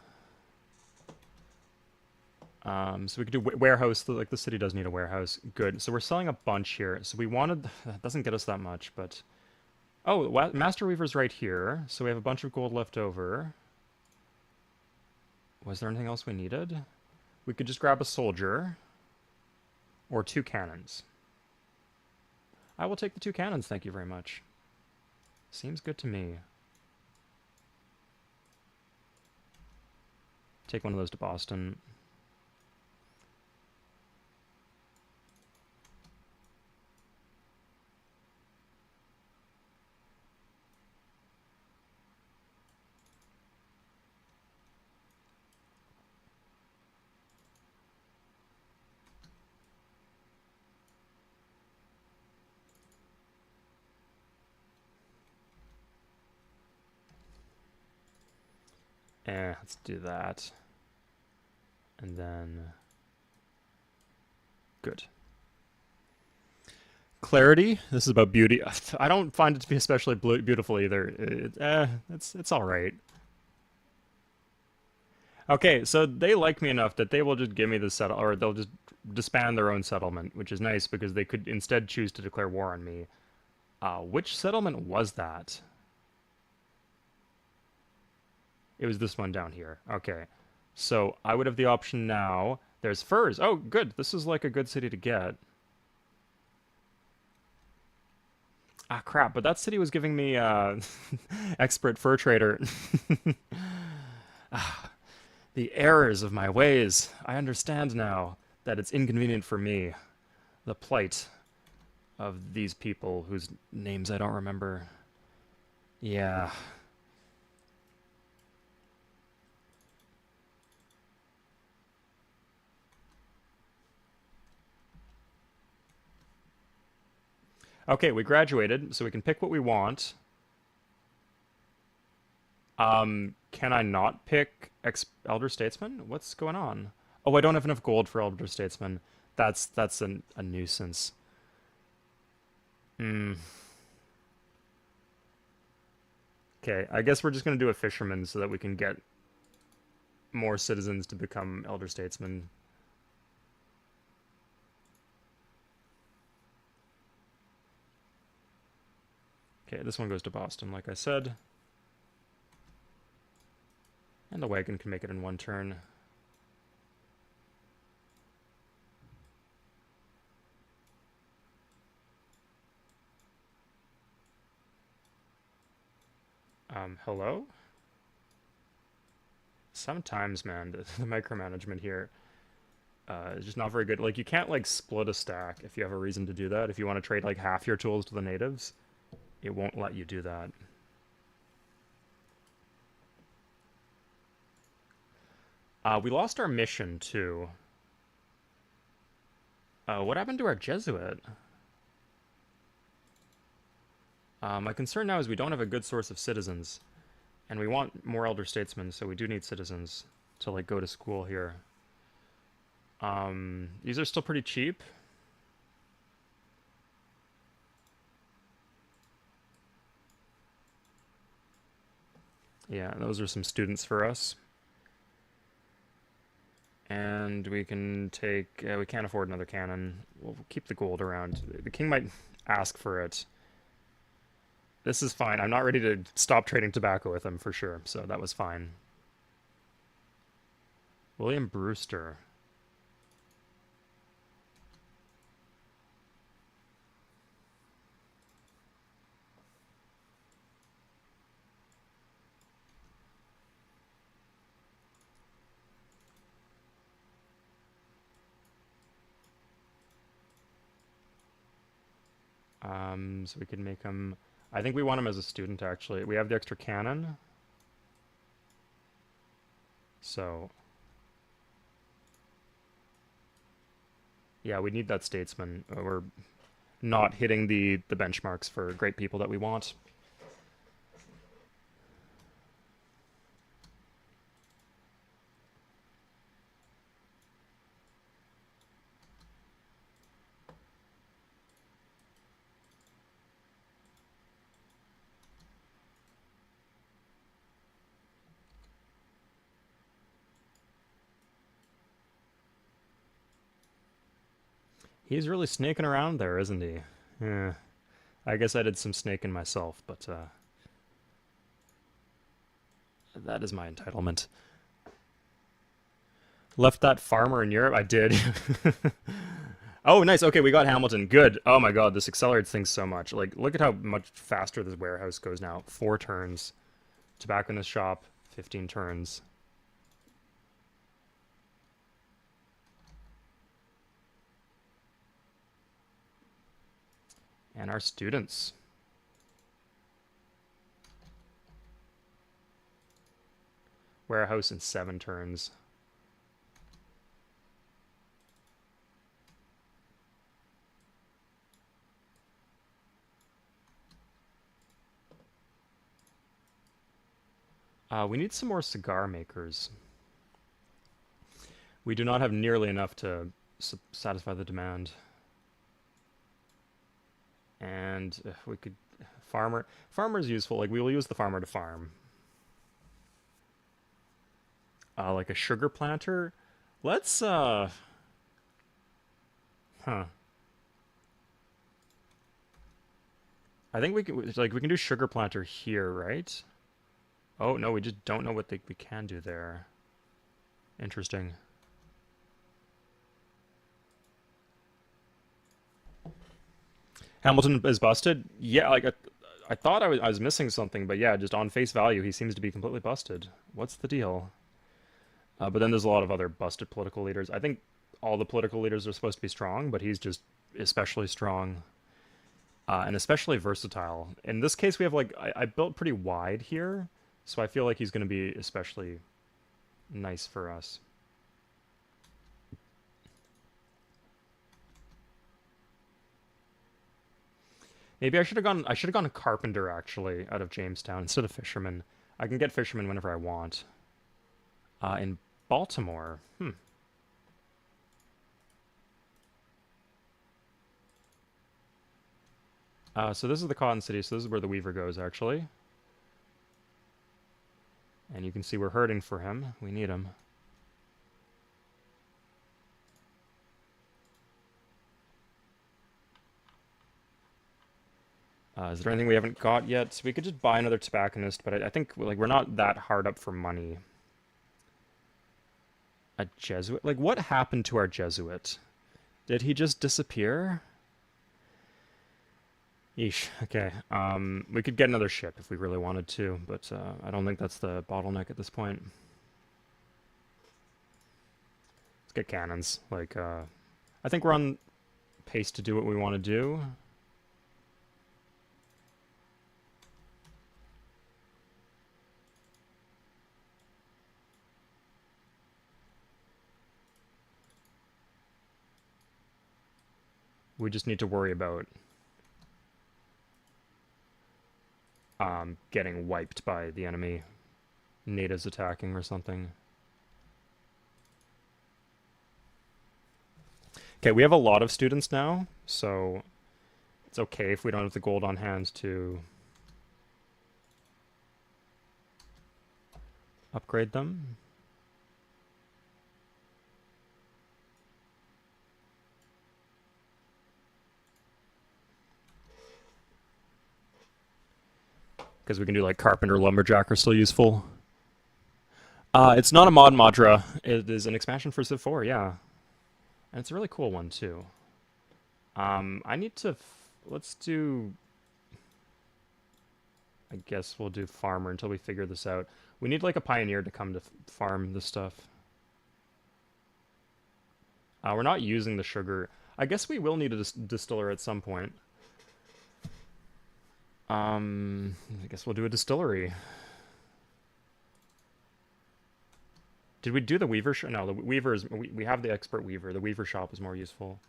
So we could do warehouse. Like the city does need a warehouse. Good. So we're selling a bunch here. So we wanted that doesn't get us that much, but oh, Master Weaver's right here. So we have a bunch of gold left over. Was there anything else we needed? We could just grab a soldier or 2 cannons. I will take the 2 cannons. Thank you very much. Seems good to me. Take one of those to Boston. Let's do that. And then... Good. Clarity. This is about beauty. I don't find it to be especially beautiful either. It's all right. Okay, so they like me enough that they will just give me the settle, or they'll just disband their own settlement, which is nice because they could instead choose to declare war on me. Which settlement was that? It was this one down here. Okay. So I would have the option now. There's furs. Oh, good. This is like a good city to get. Ah, crap. But that city was giving me expert fur trader. The errors of my ways. I understand now that it's inconvenient for me. The plight of these people whose names I don't remember. Yeah. Okay, we graduated, so we can pick what we want. Can I not pick Elder Statesman? What's going on? Oh, I don't have enough gold for Elder Statesman. That's a nuisance. Hmm. Okay, I guess we're just gonna do a fisherman so that we can get more citizens to become Elder Statesmen. Okay, this one goes to Boston, like I said. And the wagon can make it in one turn. Hello? Sometimes, man, the micromanagement here is just not very good. Like, you can't, like, split a stack if you have a reason to do that. If you want to trade, like, half your tools to the natives, it won't let you do that. We lost our mission, too. What happened to our Jesuit? My concern now is we don't have a good source of citizens. And we want more elder statesmen, so we do need citizens to, like, go to school here. These are still pretty cheap. Yeah, those are some students for us. And we can take... we can't afford another cannon. We'll keep the gold around. The king might ask for it. This is fine. I'm not ready to stop trading tobacco with him, for sure. So that was fine. William Brewster. So we can make him... I think we want him as a student, actually. We have the extra cannon. So... yeah, we need that statesman. We're not hitting the benchmarks for great people that we want. He's really snaking around there, isn't he? Yeah. I guess I did some snaking myself, but that is my entitlement. Left that farmer in Europe? I did. Oh, nice. Okay, we got Hamilton. Good. Oh my god, this accelerates things so much. Like, look at how much faster this warehouse goes now. 4 turns. Tobacconist shop, 15 turns. And our students. Warehouse in 7 turns. We need some more cigar makers. We do not have nearly enough to satisfy the demand. And if we could... Farmer is useful. Like, we will use the farmer to farm. Like a sugar planter. Let's, Huh. I think we can do sugar planter here, right? Oh, no, we just don't know what we can do there. Interesting. Hamilton is busted? Yeah, like, I thought I was missing something, but yeah, just on face value, he seems to be completely busted. What's the deal? But then there's a lot of other busted political leaders. I think all the political leaders are supposed to be strong, but he's just especially strong. And especially versatile. In this case, we have, like, I built pretty wide here, so I feel like he's going to be especially nice for us. Maybe I should have gone carpenter, actually, out of Jamestown instead of fisherman. I can get fishermen whenever I want. In Baltimore, so this is the Cotton City, so this is where the Weaver goes, actually. And you can see we're hurting for him. We need him. Is there anything we haven't got yet? So we could just buy another tobacconist, but I think like we're not that hard up for money. A Jesuit? Like, what happened to our Jesuit? Did he just disappear? Yeesh. Okay. We could get another ship if we really wanted to, but I don't think that's the bottleneck at this point. Let's get cannons. Like, I think we're on pace to do what we want to do. We just need to worry about getting wiped by the enemy, natives attacking or something. Okay, we have a lot of students now, so it's okay if we don't have the gold on hand to upgrade them. Because we can do like carpenter, lumberjack are still useful. It's not a mod Modra. It is an expansion for Civ 4, yeah. And it's a really cool one too. I need to let's do, I guess we'll do farmer until we figure this out. We need like a pioneer to come to farm this stuff. We're not using the sugar. I guess we will need a distiller at some point. I guess we'll do a distillery. Did we do the weaver shop? No, the weaver is, we have the expert weaver. The weaver shop is more useful.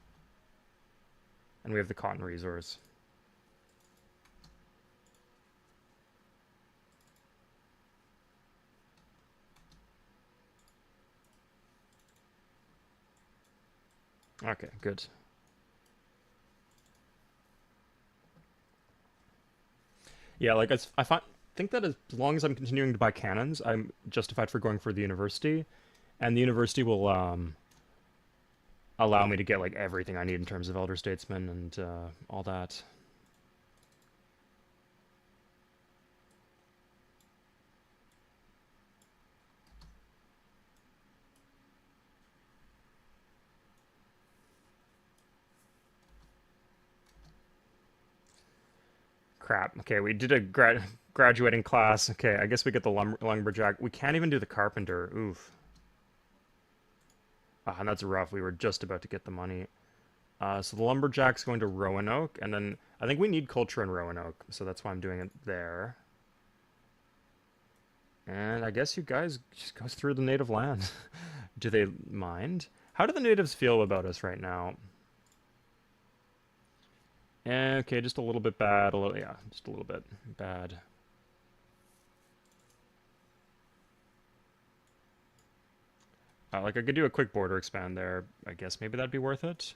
And we have the cotton resource. Okay, good. Yeah, like think that as long as I'm continuing to buy cannons, I'm justified for going for the university, and the university will allow me to get like everything I need in terms of elder statesmen and all that. Crap. Okay, we did a graduating class. Okay, I guess we get the lumberjack. We can't even do the carpenter. Oof. Ah, and that's rough. We were just about to get the money. So the lumberjack's going to Roanoke, and then I think we need culture in Roanoke, so that's why I'm doing it there. And I guess you guys just go through the native land. Do they mind? How do the natives feel about us right now? Okay, just a little bit bad. Yeah, just a little bit bad. Like I could do a quick border expand there. I guess maybe that'd be worth it.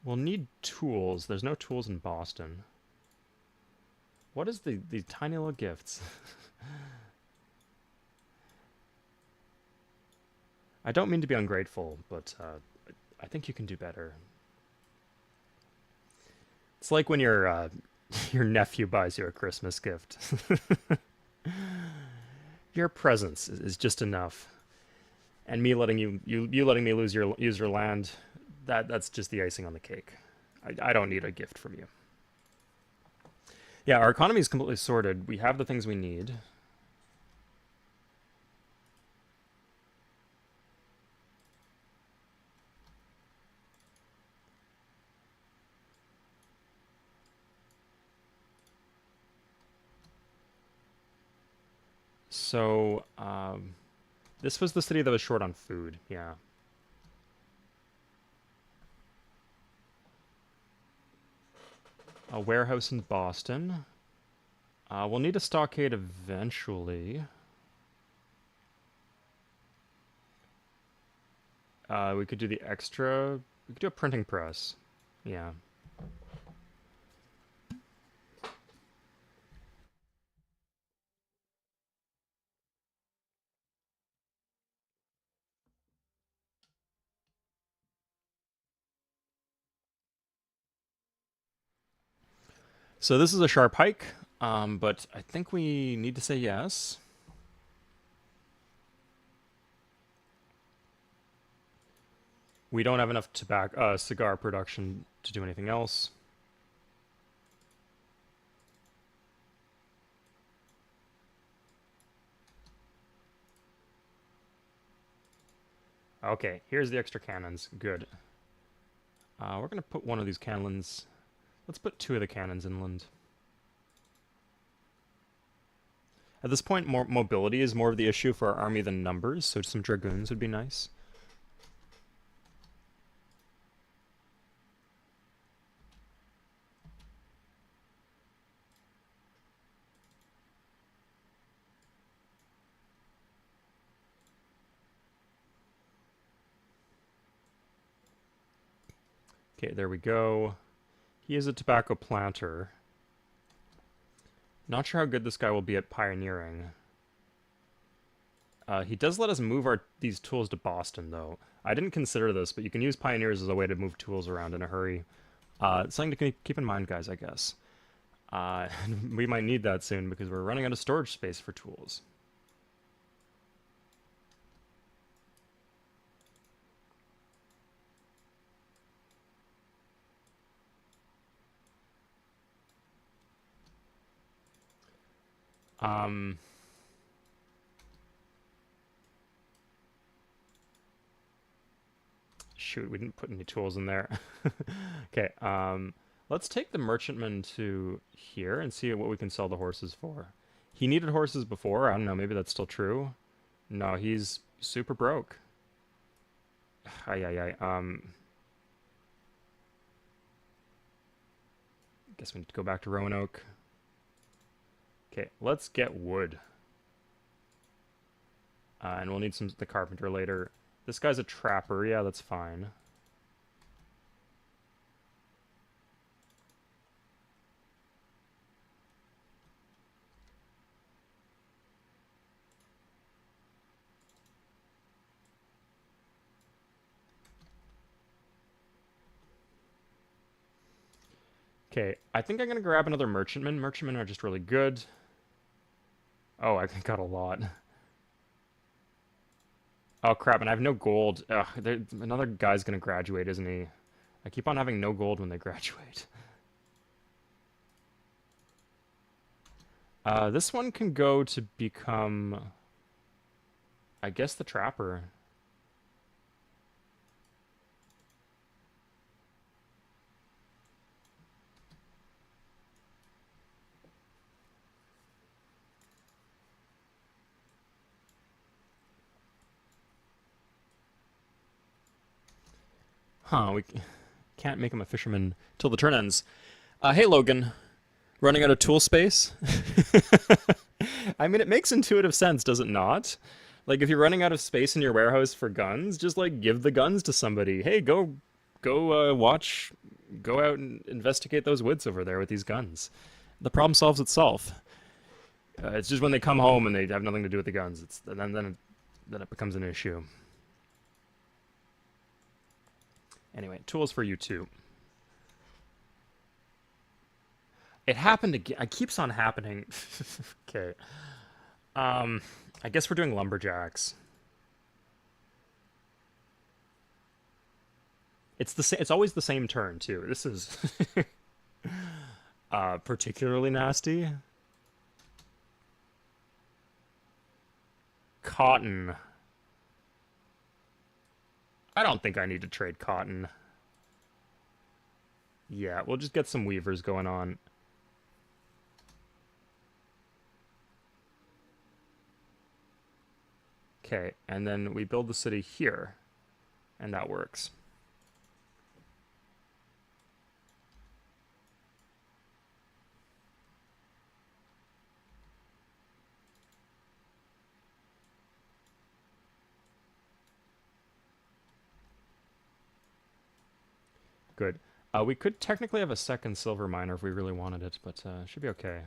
We'll need tools. There's no tools in Boston. What is the tiny little gifts? I don't mean to be ungrateful, but I think you can do better. It's like when your your nephew buys you a Christmas gift. Your presence is just enough, and me letting you letting me use your land, that's just the icing on the cake. I don't need a gift from you. Yeah, our economy is completely sorted. We have the things we need. So, this was the city that was short on food, yeah. A warehouse in Boston. We'll need a stockade eventually. We could do the extra... We could do a printing press. Yeah. So this is a sharp hike, but I think we need to say yes. We don't have enough tobacco, cigar production to do anything else. Okay, here's the extra cannons. Good. We're gonna put one of these cannons. Let's put two of the cannons inland. At this point, more mobility is more of the issue for our army than numbers, so some dragoons would be nice. Okay, there we go. He is a tobacco planter. Not sure how good this guy will be at pioneering. He does let us move these tools to Boston, though. I didn't consider this, but you can use pioneers as a way to move tools around in a hurry. It's something to keep in mind, guys, I guess. We might need that soon because we're running out of storage space for tools. Shoot, we didn't put any tools in there. Okay, let's take the merchantman to here and see what we can sell the horses for. He needed horses before. I don't know, maybe that's still true. No, he's super broke. Ay, ay, ay. Guess we need to go back to Roanoke. Okay, let's get wood. And we'll need the carpenter later. This guy's a trapper. Yeah, that's fine. Okay, I think I'm gonna grab another merchantman. Merchantmen are just really good. Oh, I got a lot. Oh crap, and I have no gold. Ugh, another guy's gonna graduate, isn't he? I keep on having no gold when they graduate. This one can go to become, I guess, the trapper. Huh, we can't make him a fisherman till the turn ends. Hey Logan, running out of tool space? I mean, it makes intuitive sense, does it not? Like, if you're running out of space in your warehouse for guns, just, like, give the guns to somebody. Hey, go out and investigate those woods over there with these guns. The problem solves itself. It's just when they come home and they have nothing to do with the guns, then it becomes an issue. Anyway, tools for you too. It happened again. It keeps on happening. Okay. I guess we're doing lumberjacks. It's always the same turn too. This is particularly nasty. Cotton. I don't think I need to trade cotton. Yeah, we'll just get some weavers going on. Okay, and then we build the city here, and that works. Good. We could technically have a second silver miner if we really wanted it, but should be okay.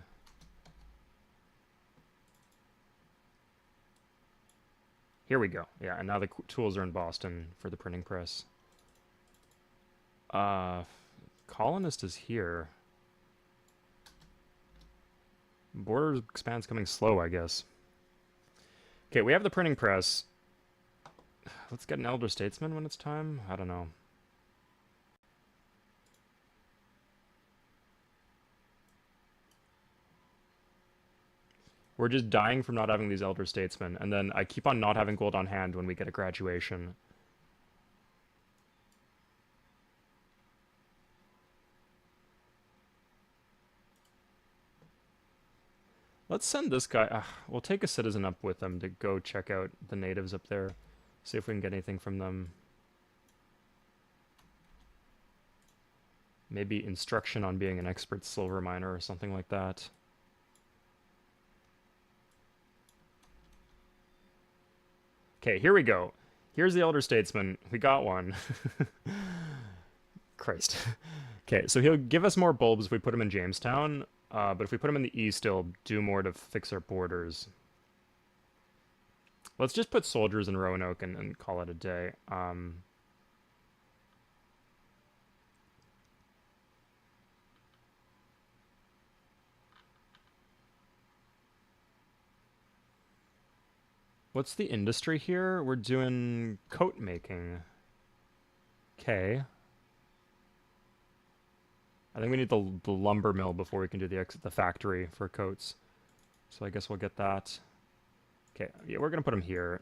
Here we go. Yeah, and now the tools are in Boston for the printing press. Colonist is here. Border expands coming slow, I guess. Okay, we have the printing press. Let's get an elder statesman when it's time. I don't know. We're just dying from not having these elder statesmen, and then I keep on not having gold on hand when we get a graduation. Let's send this guy. We'll take a citizen up with them to go check out the natives up there. See if we can get anything from them. Maybe instruction on being an expert silver miner or something like that. Okay, here we go. Here's the elder statesman. We got one. Christ. Okay, so he'll give us more bulbs if we put him in Jamestown, but if we put him in the east, he'll do more to fix our borders. Let's just put soldiers in Roanoke and call it a day. What's the industry here? We're doing coat making. Okay. I think we need the lumber mill before we can do the factory for coats. So I guess we'll get that. Okay, yeah, we're gonna put them here.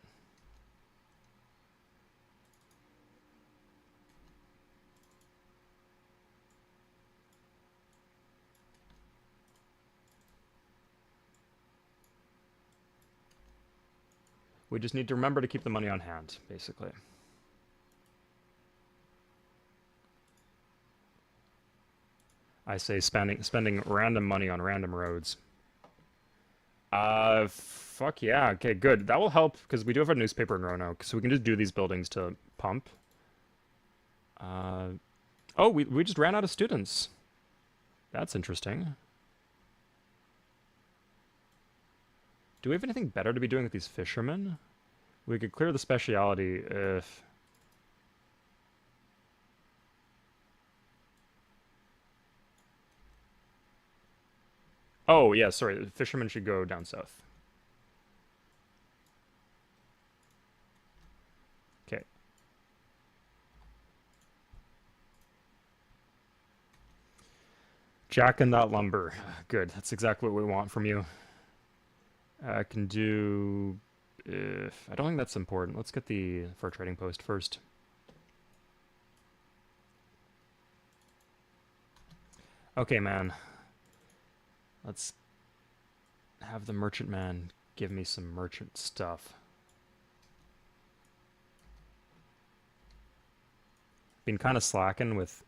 We just need to remember to keep the money on hand, basically. I say spending random money on random roads. Fuck yeah. Okay, good. That will help because we do have a newspaper in Roanoke, so we can just do these buildings to pump. Oh, we just ran out of students. That's interesting. Do we have anything better to be doing with these fishermen? We could clear the speciality if... Oh, yeah, sorry. The fishermen should go down south. Okay. Jack and that lumber. Good. That's exactly what we want from you. I can do... I don't think that's important. Let's get the fur trading post first. Okay, man. Let's have the merchant man give me some merchant stuff. Been kind of slacking with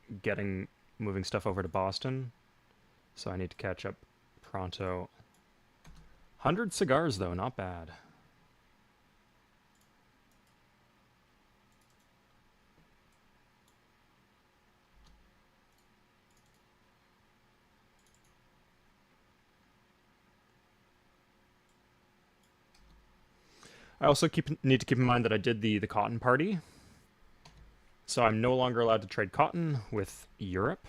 moving stuff over to Boston, so I need to catch up pronto. 100 cigars, though, not bad. I also need to keep in mind that I did the cotton party, so I'm no longer allowed to trade cotton with Europe.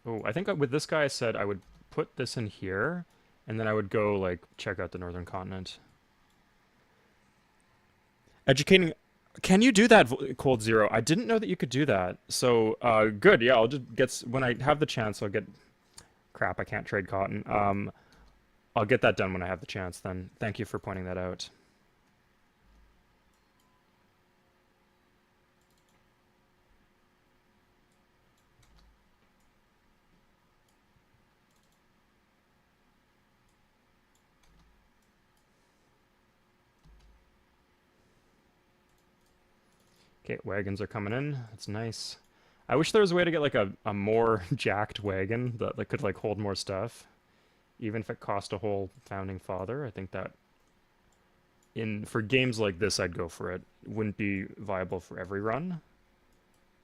Oh, I think with this guy I said I would put this in here, and then I would go, like, check out the northern continent. Educating... Can you do that, Cold Zero? I didn't know that you could do that. So, good. Yeah, I'll just get... When I have the chance, I'll get... Crap, I can't trade cotton. I'll get that done when I have the chance, then. Thank you for pointing that out. Okay, wagons are coming in. That's nice. I wish there was a way to get like a more jacked wagon that could like hold more stuff. Even if it cost a whole founding father, I think that for games like this I'd go for it. It wouldn't be viable for every run,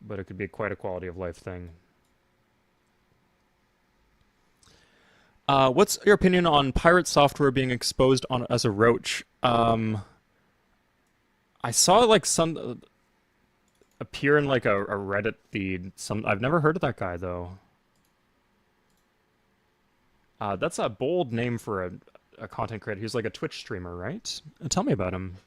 but it could be quite a quality of life thing. What's your opinion on pirate software being exposed on as a roach? I saw like some appear in like a Reddit feed. I've never heard of that guy though. That's a bold name for a content creator. He's like a Twitch streamer, right? Tell me about him.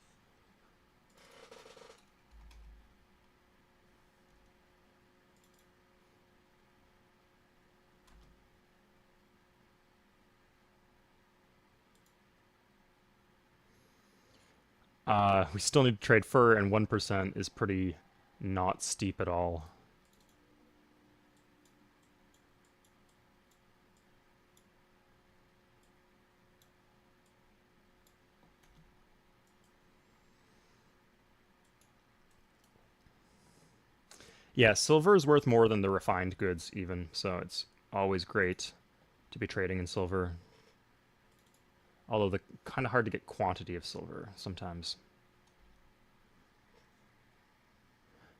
We still need to trade fur, and 1% is pretty not steep at all. Yeah, silver is worth more than the refined goods even, so it's always great to be trading in silver. Although the kind of hard to get quantity of silver sometimes.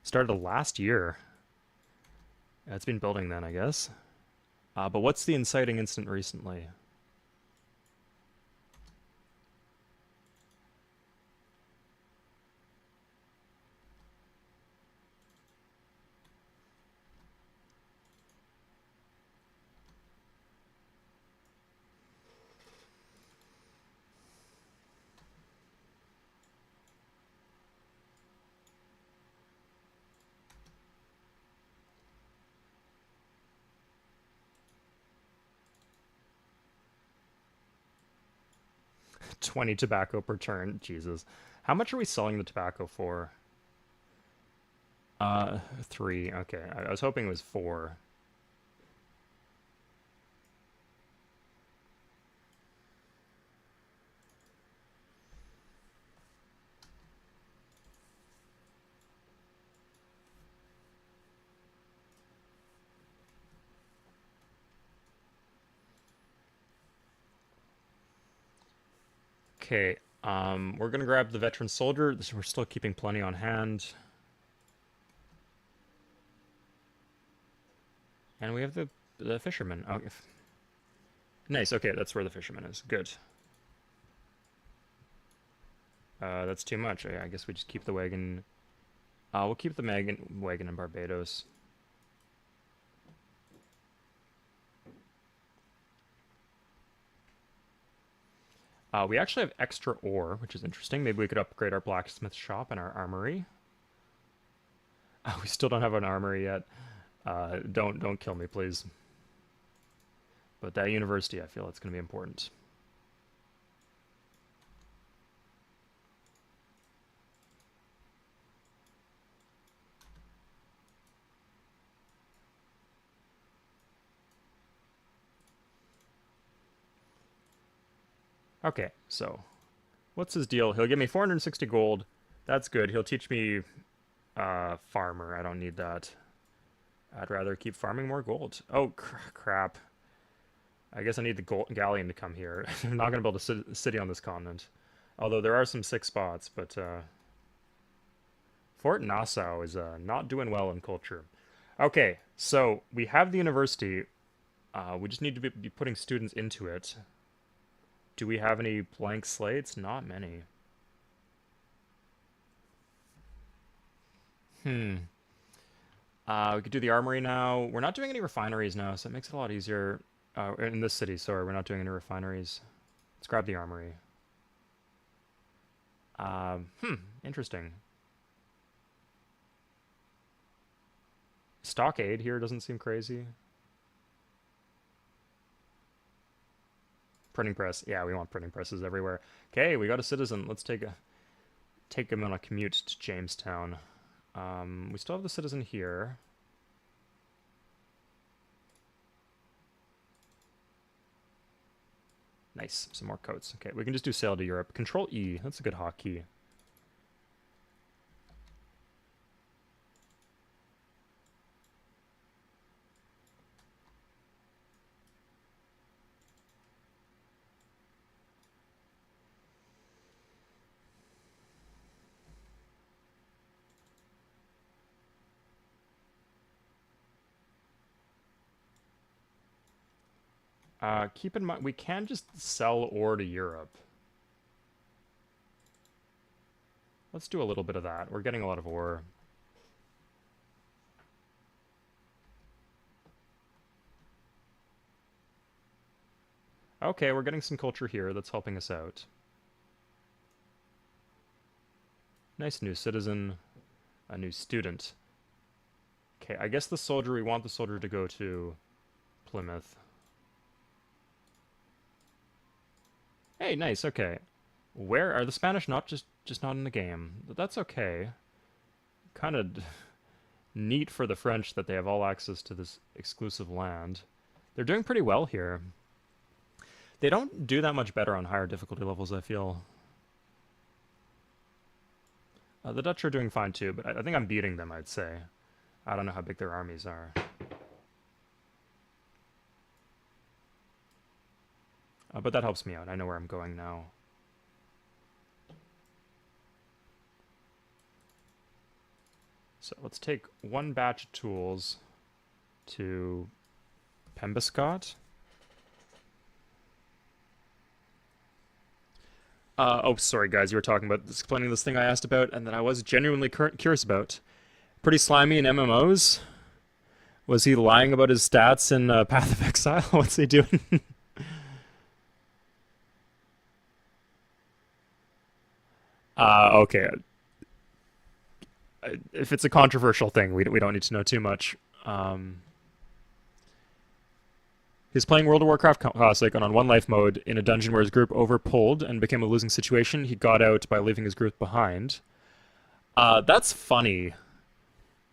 Started last year. It's been building then, I guess. But what's the inciting incident recently? $20 tobacco per turn. Jesus. How much are we selling the tobacco for? 3. Okay, I was hoping it was 4. Okay, we're gonna grab the veteran soldier. We're still keeping plenty on hand. And we have the fisherman. Oh, nice, okay, that's where the fisherman is. Good. That's too much. I guess we just keep the wagon. We'll keep the wagon in Barbados. We actually have extra ore, which is interesting. Maybe we could upgrade our blacksmith shop and our armory. We still don't have an armory yet. Don't kill me, please. But that university, I feel it's going to be important. Okay, so what's his deal? He'll give me 460 gold. That's good. He'll teach me farmer. I don't need that. I'd rather keep farming more gold. Oh, crap. I guess I need the galleon to come here. I'm not going to build a city on this continent. Although there are some sick spots, but Fort Nassau is not doing well in culture. Okay, so we have the university. We just need to be putting students into it. Do we have any blank slates? Not many. Hmm. We could do the armory now. We're not doing any refineries now, so it makes it a lot easier. In this city, sorry, we're not doing any refineries. Let's grab the armory. Interesting. Stockade here doesn't seem crazy. Printing press. Yeah, we want printing presses everywhere. Okay, we got a citizen. Let's take him on a commute to Jamestown. We still have the citizen here. Nice, some more coats. Okay, we can just do sail to Europe. Control E, that's a good hotkey. Keep in mind, we can just sell ore to Europe. Let's do a little bit of that. We're getting a lot of ore. Okay, we're getting some culture here that's helping us out. Nice new citizen, a new student. Okay, I guess the soldier, we want the soldier to go to Plymouth. Hey, nice, okay. Where are the Spanish not just not in the game? That's okay. Kind of neat for the French that they have all access to this exclusive land. They're doing pretty well here. They don't do that much better on higher difficulty levels, I feel. The Dutch are doing fine too, but I think I'm beating them, I'd say. I don't know how big their armies are. But that helps me out. I know where I'm going now. So let's take one batch of tools to Pembascot. Oh, sorry guys, you were talking about explaining this thing I asked about and that I was genuinely curious about. Pretty slimy in MMOs? Was he lying about his stats in Path of Exile? What's he doing? Okay. If it's a controversial thing, we don't need to know too much. Um, he's playing World of Warcraft Classic on one life mode in a dungeon where his group overpulled and became a losing situation. He got out by leaving his group behind. That's funny.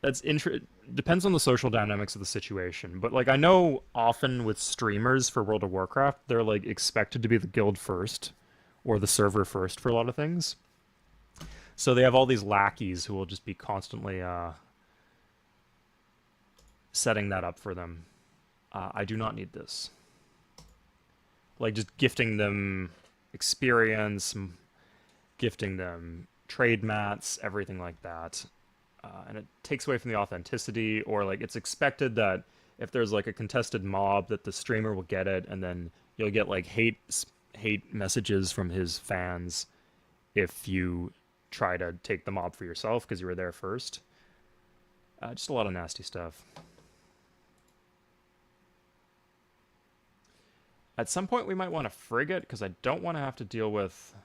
Depends on the social dynamics of the situation. But like I know often with streamers for World of Warcraft, they're like expected to be the guild first or the server first for a lot of things. So they have all these lackeys who will just be constantly setting that up for them. I do not need this. Like just gifting them experience, gifting them trade mats, everything like that. And it takes away from the authenticity, or like it's expected that if there's like a contested mob that the streamer will get it, and then you'll get like hate messages from his fans if you try to take the mob for yourself because you were there first. Just a lot of nasty stuff. At some point we might want a frigate because I don't want to have to deal with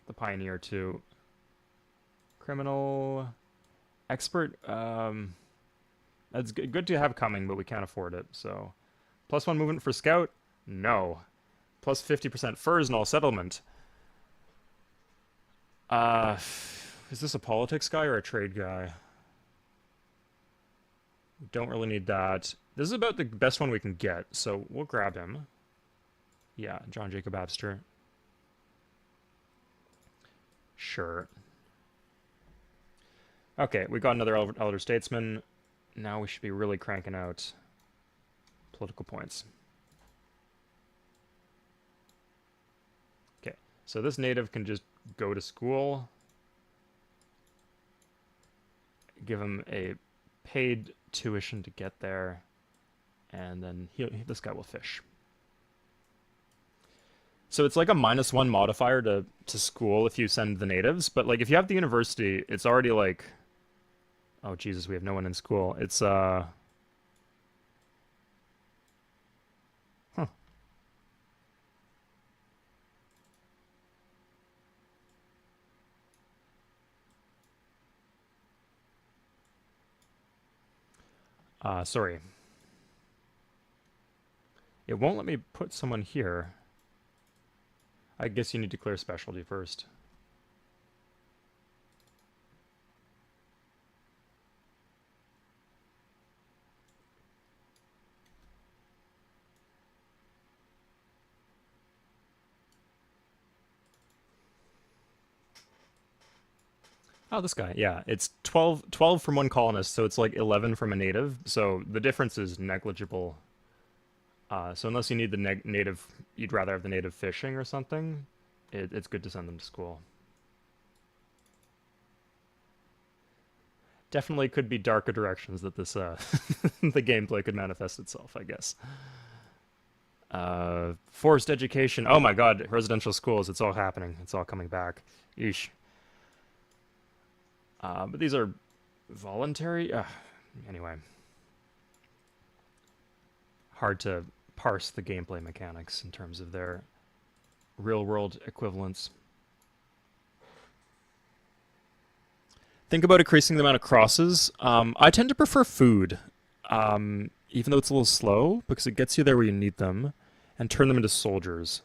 the Pioneer too. Criminal expert. That's good to have coming, but we can't afford it. So, +1 movement for scout. No. Plus 50% furs in all settlement. Is this a politics guy or a trade guy? Don't really need that. This is about the best one we can get, so we'll grab him. Yeah, John Jacob Abster. Sure. Okay, we got another elder statesman. Now we should be really cranking out political points. Okay, so this native can just go to school. Give him a paid tuition to get there, and then this guy will fish. So it's like a -1 modifier to school if you send the natives, but like if you have the university, it's already like, oh Jesus, we have no one in school. It's huh. Sorry. It won't let me put someone here. I guess you need to clear specialty first. Oh, this guy. Yeah, it's 12 from one colonist, so it's like 11 from a native. So the difference is negligible. So unless you need the native, you'd rather have the native fishing or something, it's good to send them to school. Definitely could be darker directions that this the gameplay could manifest itself, I guess. Forced education. Oh my god, residential schools. It's all happening. It's all coming back. Yeesh. But these are voluntary. Anyway, hard to parse the gameplay mechanics in terms of their real-world equivalents. Think about increasing the amount of crosses. I tend to prefer food, even though it's a little slow, because it gets you there where you need them, and turn them into soldiers.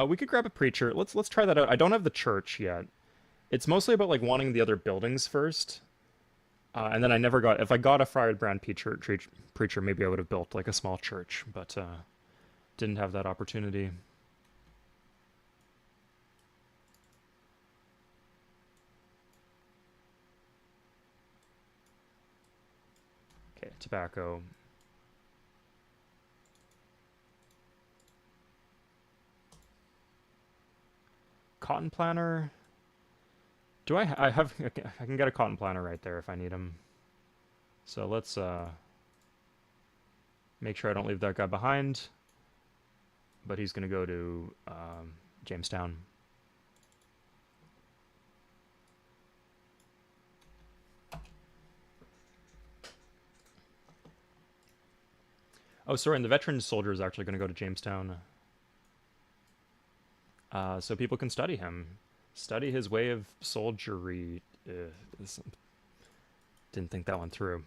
We could grab a preacher. Let's try that out. I don't have the church yet. It's mostly about like wanting the other buildings first, and then I never got. If I got a firebrand preacher, maybe I would have built like a small church, but didn't have that opportunity. Okay, tobacco. Cotton planter. Do I have I can get a cotton planter right there if I need him. So let's make sure I don't leave that guy behind. But he's going to go to Jamestown. Oh, sorry, and the veteran soldier is actually going to go to Jamestown. So people can study him. Study his way of soldiery. Didn't think that one through.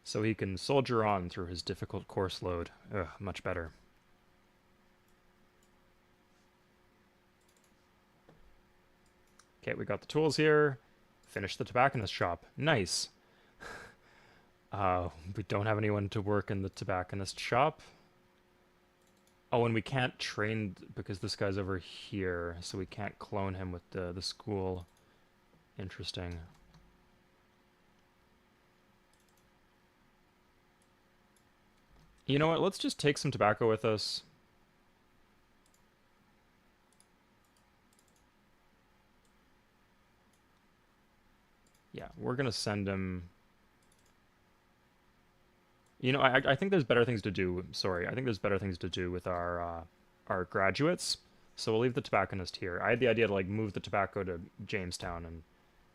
So he can soldier on through his difficult course load. Ugh, much better. Okay, we got the tools here. Finish the tobacconist shop. Nice. We don't have anyone to work in the tobacconist shop. Oh, and we can't train because this guy's over here, so we can't clone him with the school. Interesting. You know what? Let's just take some tobacco with us. Yeah, we're gonna send him. You know, I think there's better things to do. Sorry, I think there's better things to do with our graduates. So we'll leave the tobacconist here. I had the idea to like move the tobacco to Jamestown and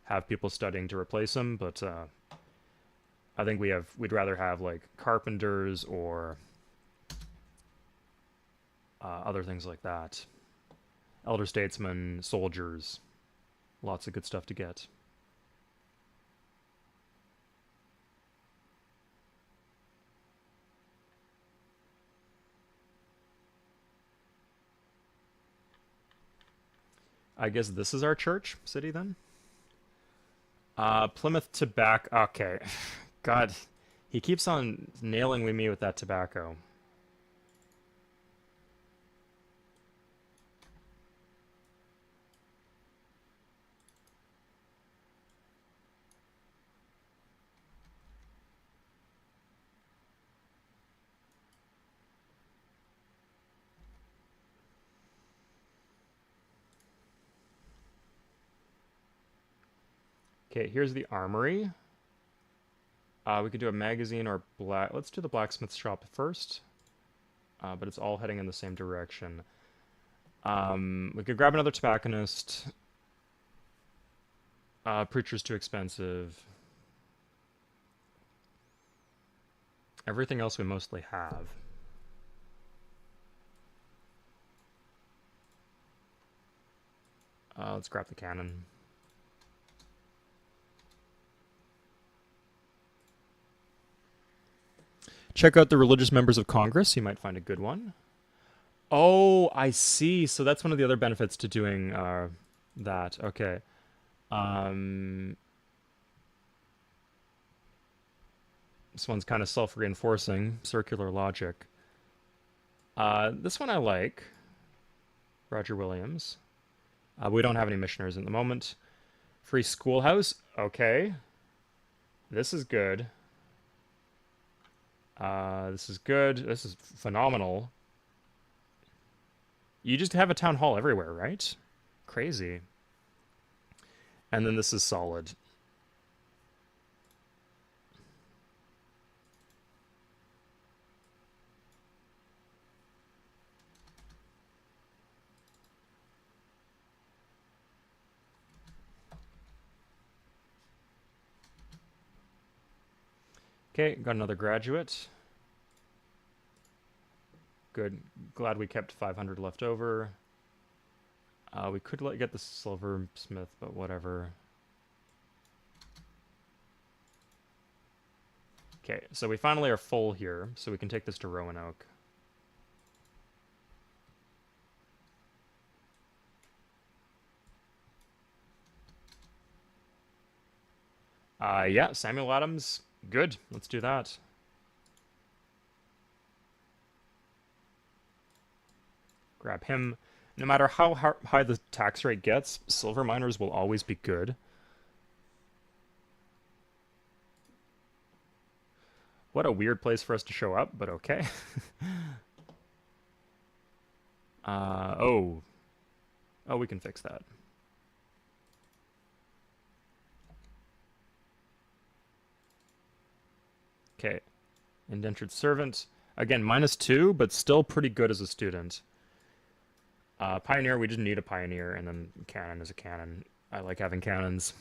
have people studying to replace them, but I think we'd rather have like carpenters or other things like that. Elder statesmen, soldiers, lots of good stuff to get. I guess this is our church city then. Plymouth tobacco. Okay, God, he keeps on nailing me with that tobacco. Okay, here's the armory. We could do a magazine or black. Let's do the blacksmith shop first. But it's all heading in the same direction. We could grab another tobacconist. Preacher's too expensive. Everything else we mostly have. Let's grab the cannon. Check out the religious members of Congress. You might find a good one. Oh, I see. So that's one of the other benefits to doing that. Okay. Um, this one's kind of self-reinforcing, circular logic. This one I like. Roger Williams. We don't have any missioners at the moment. Free schoolhouse. Okay. This is good. This is good. This is phenomenal. You just have a town hall everywhere, right? Crazy. And then this is solid. Okay, got another graduate. Good. Glad we kept 500 left over. We could get the silversmith, but whatever. Okay, so we finally are full here, so we can take this to Roanoke. Yeah, Samuel Adams, good. Let's do that. Grab him. No matter how high the tax rate gets, silver miners will always be good. What a weird place for us to show up, but okay. Oh. Oh, we can fix that. Okay. Indentured servant. Again, -2, but still pretty good as a student. Pioneer, we didn't need a pioneer, and then cannon is a cannon. I like having cannons.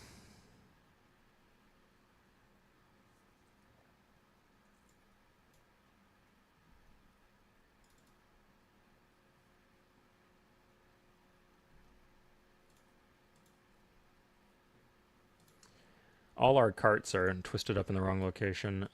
All our carts are twisted up in the wrong location.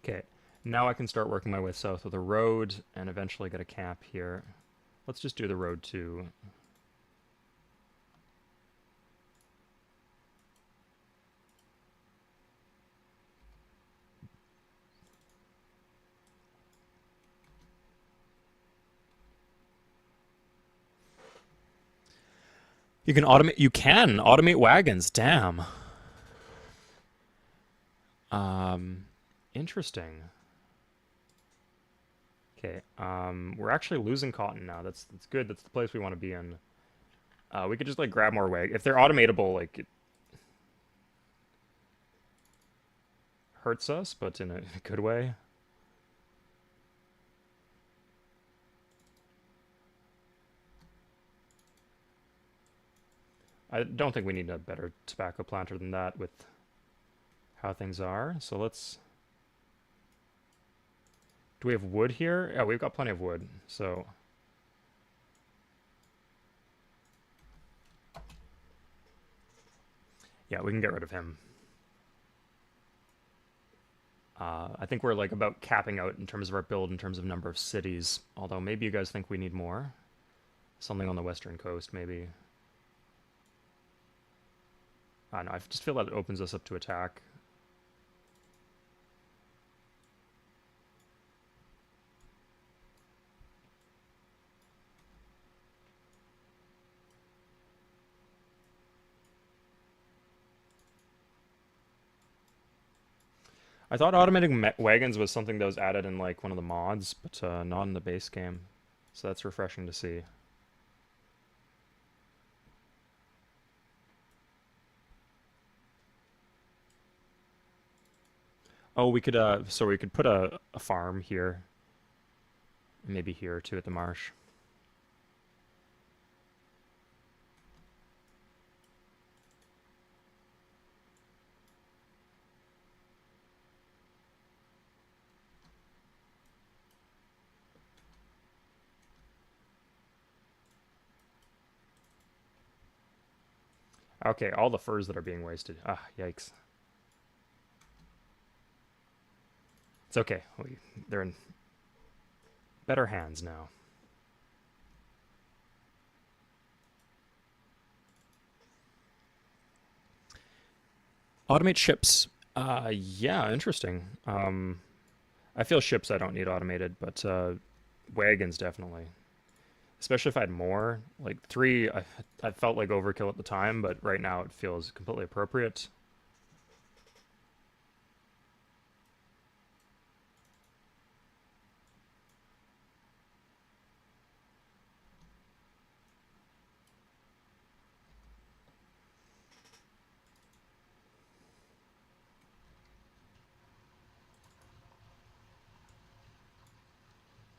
Okay, now I can start working my way south with a road and eventually get a cap here. Let's just do the road too. You can automate wagons. Damn. Interesting. Okay. We're actually losing cotton now. That's good. That's the place we want to be in. We could just like grab more wag. If they're automatable, like it hurts us, but in a good way. I don't think we need a better tobacco planter than that with how things are. So let's. Do we have wood here? Yeah, we've got plenty of wood. So. Yeah, we can get rid of him. I think we're like about capping out in terms of our build, in terms of number of cities. Although maybe you guys think we need more. Something on the western coast, maybe. I don't know. I just feel that it opens us up to attack. I thought automating wagons was something that was added in like one of the mods, but not in the base game. So that's refreshing to see. Oh, we could so we could put a farm here. Maybe here too at the marsh. Okay, all the furs that are being wasted. Ah, yikes. It's okay. They're in better hands now. Automate ships. Yeah, interesting. I feel ships I don't need automated, but wagons definitely. Especially if I had more. Like three, I felt like overkill at the time, but right now it feels completely appropriate.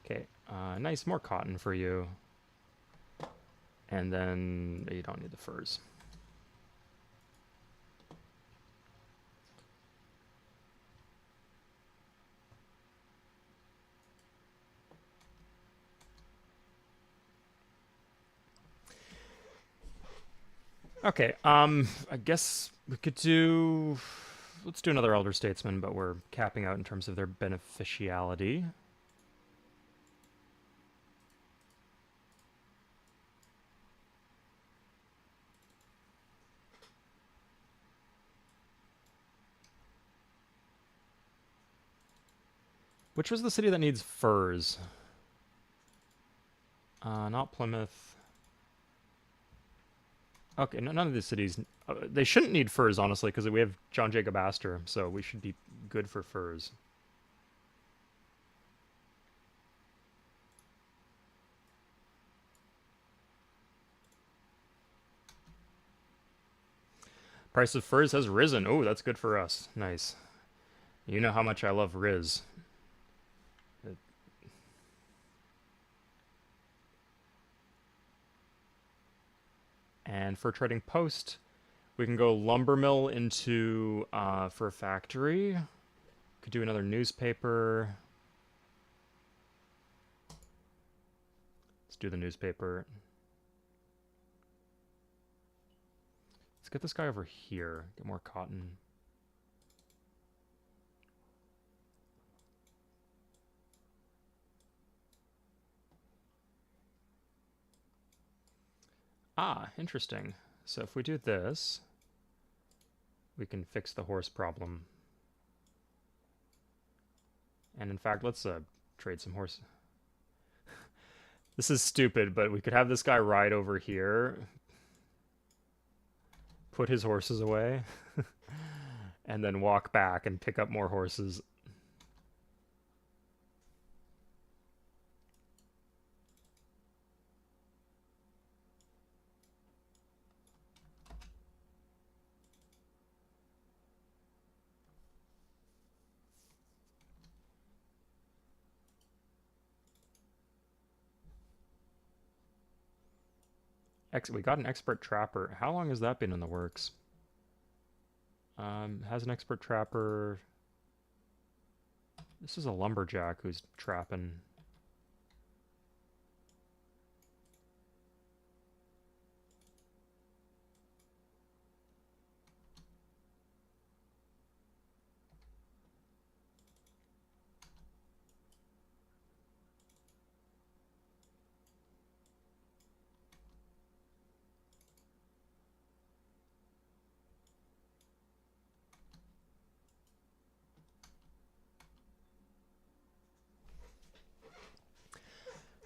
Okay, nice, more cotton for you. And then you don't need the furs. Okay, I guess we could do. Let's do another elder statesman, but we're capping out in terms of their beneficiality. Which was the city that needs furs? Not Plymouth. Okay, none of these cities. They shouldn't need furs, honestly, because we have John Jacob Astor, so we should be good for furs. Price of furs has risen. Oh, that's good for us. Nice. You know how much I love Riz. And for trading post, we can go lumber mill into for a factory. Could do another newspaper. Let's do the newspaper. Let's get this guy over here. Get more cotton. Ah, interesting. So if we do this, we can fix the horse problem. And in fact, let's trade some horse. This is stupid, but we could have this guy ride over here, put his horses away, and then walk back and pick up more horses. We got an expert trapper. How long has that been in the works? Has an expert trapper. This is a lumberjack who's trapping.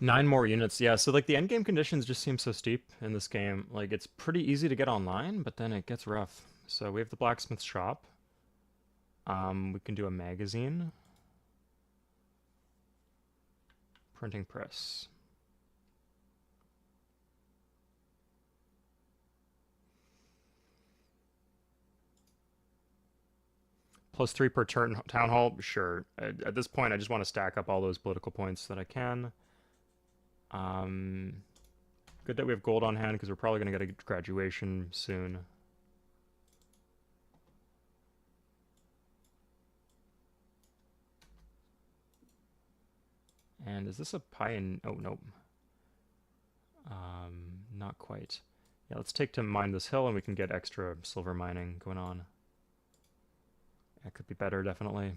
Nine more units, yeah. So like the end game conditions just seem so steep in this game. Like it's pretty easy to get online, but then it gets rough. So we have the blacksmith shop. We can do a magazine, printing press. +3 per town hall, sure. At this point, I just want to stack up all those political points that I can. Good that we have gold on hand because we're probably going to get a graduation soon. And is this a pioneer? Oh, nope. Not quite. Yeah, let's take to mine this hill and we can get extra silver mining going on. That could be better, definitely.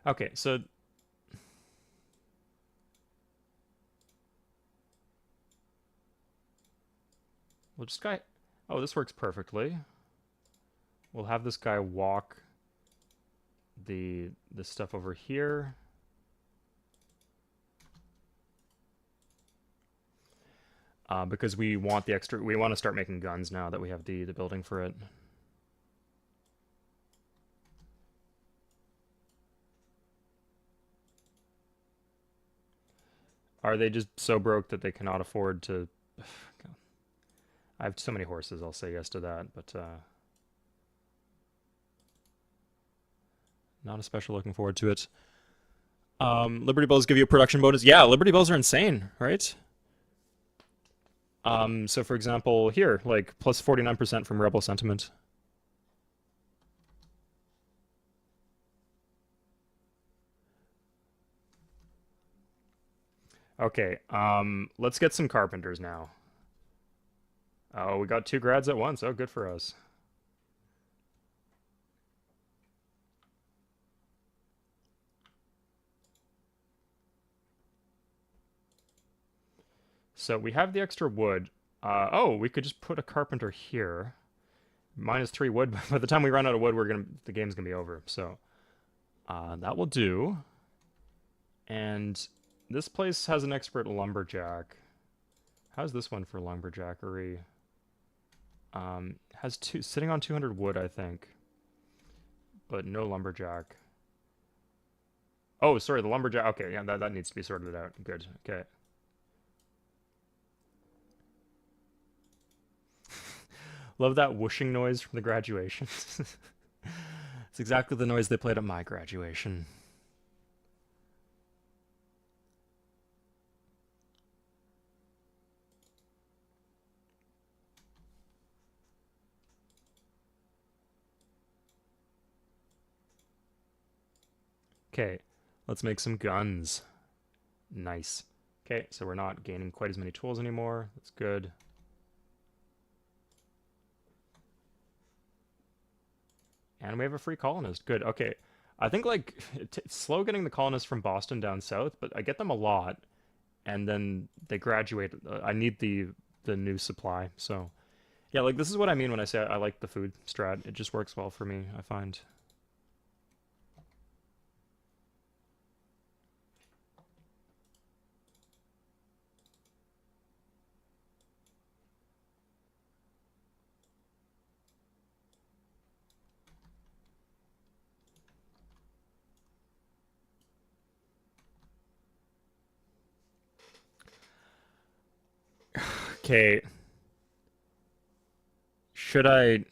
Okay, so we'll just guy. Oh, this works perfectly. We'll have this guy walk the stuff over here. Because we want the extra, we want to start making guns now that we have the building for it. Are they just so broke that they cannot afford to? I have so many horses, I'll say yes to that, but not especially looking forward to it. Liberty Bells give you a production bonus. Yeah, Liberty Bells are insane, right? So for example, here, like plus 49% from Rebel Sentiment. Okay, let's get some carpenters now. Oh, we got 2 grads at once. Oh, good for us. So we have the extra wood. Oh, we could just put a carpenter here. -3 wood. By the time we run out of wood, the game's gonna be over. So that will do. And this place has an expert lumberjack. How's this one for lumberjackery? Has sitting on 200 wood, I think, but no lumberjack. Oh, sorry, the lumberjack. Okay, yeah, that needs to be sorted out. Good. Okay. Love that whooshing noise from the graduation. It's exactly the noise they played at my graduation. Okay, let's make some guns. Nice. Okay, so we're not gaining quite as many tools anymore. That's good. And we have a free colonist. Good. Okay. I think like it's slow getting the colonists from Boston down south, but I get them a lot, and then they graduate. I need the new supply. So yeah, like this is what I mean when I say I like the food strat. It just works well for me, I find. Okay. Should I?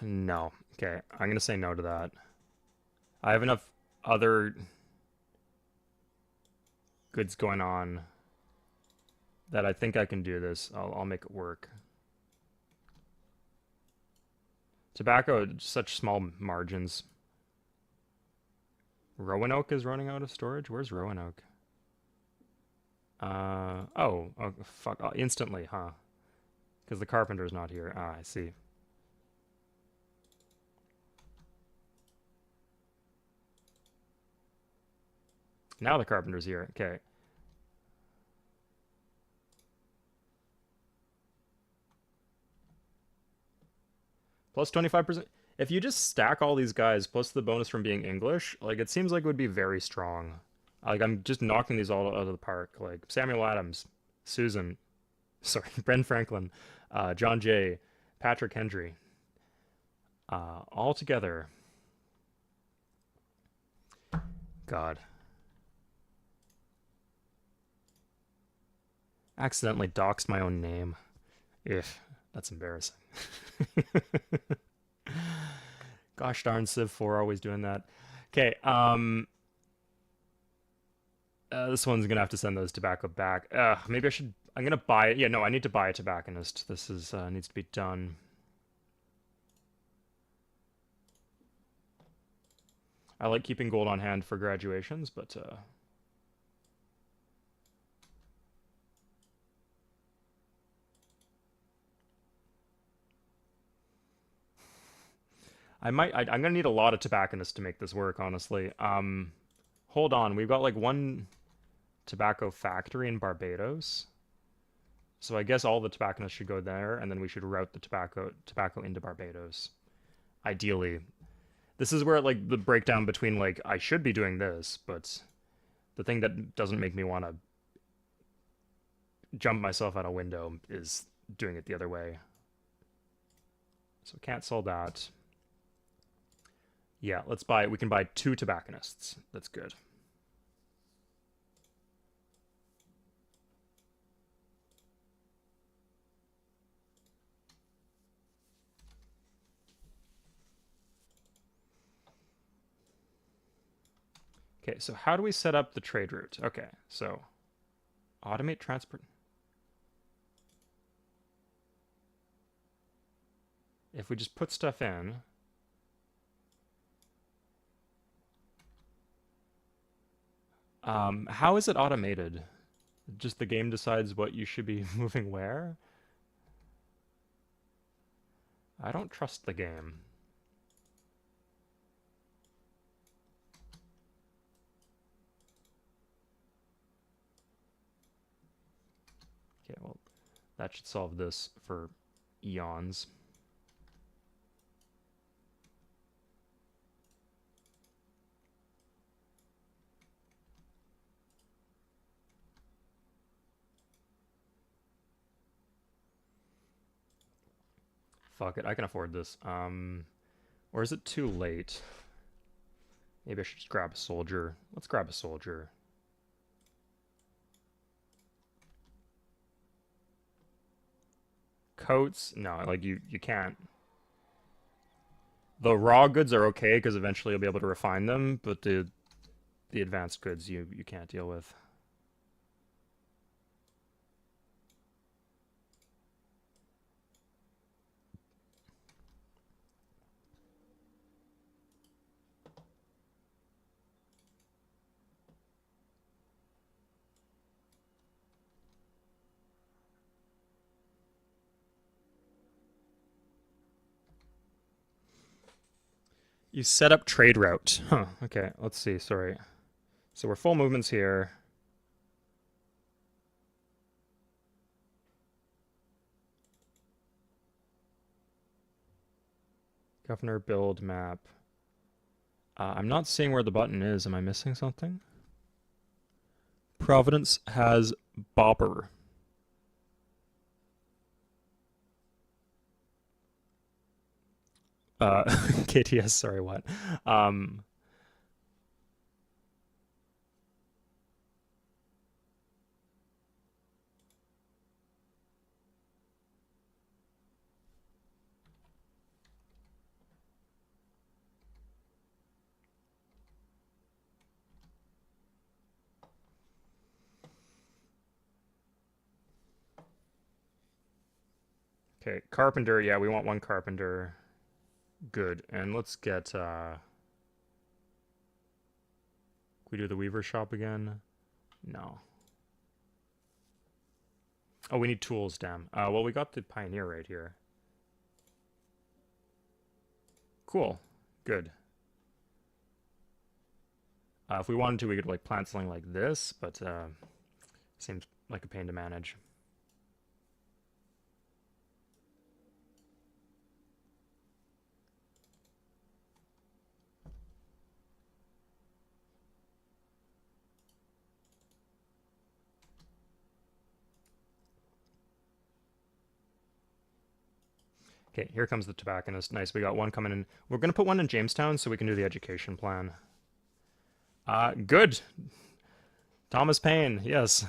No. Okay, I'm gonna say no to that. I have enough other goods going on that I think I can do this. I'll make it work. Tobacco, such small margins. Roanoke is running out of storage? Where's Roanoke? Oh, fuck. Instantly, huh? Because the carpenter's not here. Ah, I see. Now the carpenter's here. Okay. Plus 25%. If you just stack all these guys plus the bonus from being English, like it seems like it would be very strong. Like I'm just knocking these all out of the park. Like Samuel Adams, Susan, sorry, Ben Franklin, John Jay, Patrick Henry, all together. God. Accidentally doxed my own name. If that's embarrassing. Gosh darn Civ 4 always doing that. Okay, this one's gonna have to send those tobacco back. Maybe I should. I'm gonna buy it. Yeah, no, I need to buy a tobacconist. This is needs to be done. I like keeping gold on hand for graduations, but I'm gonna need a lot of tobacconists to make this work, honestly. Hold on, we've got like one tobacco factory in Barbados. So I guess all the tobacconists should go there, and then we should route the tobacco into Barbados. Ideally. This is where like the breakdown between like I should be doing this, but the thing that doesn't make me want to jump myself out a window is doing it the other way. So cancel that. Yeah, let's buy, we can buy 2 tobacconists. That's good. Okay, so how do we set up the trade route? Okay, so automate transport. If we just put stuff in, how is it automated? Just the game decides what you should be moving where? I don't trust the game. Okay, well, that should solve this for eons. Fuck it, I can afford this. Or is it too late? Maybe I should just grab a soldier. Let's grab a soldier. Coats? No, like you can't. The raw goods are okay because eventually you'll be able to refine them, but the advanced goods you can't deal with. You set up trade route. Huh, okay, let's see, sorry. So we're full movements here. Governor build map. I'm not seeing where the button is. Am I missing something? Providence has Bopper. KTS, sorry, what? Um, okay, carpenter. Yeah, we want 1 carpenter. Good. And let's get, we do the weaver shop again? No. Oh, we need tools, damn. Well, we got the pioneer right here. Cool. Good. If we wanted to, we could like plant something like this, but seems like a pain to manage. Okay, here comes the tobacconist. Nice, we got 1 coming in. We're going to put 1 in Jamestown so we can do the education plan. Good. Thomas Paine, yes.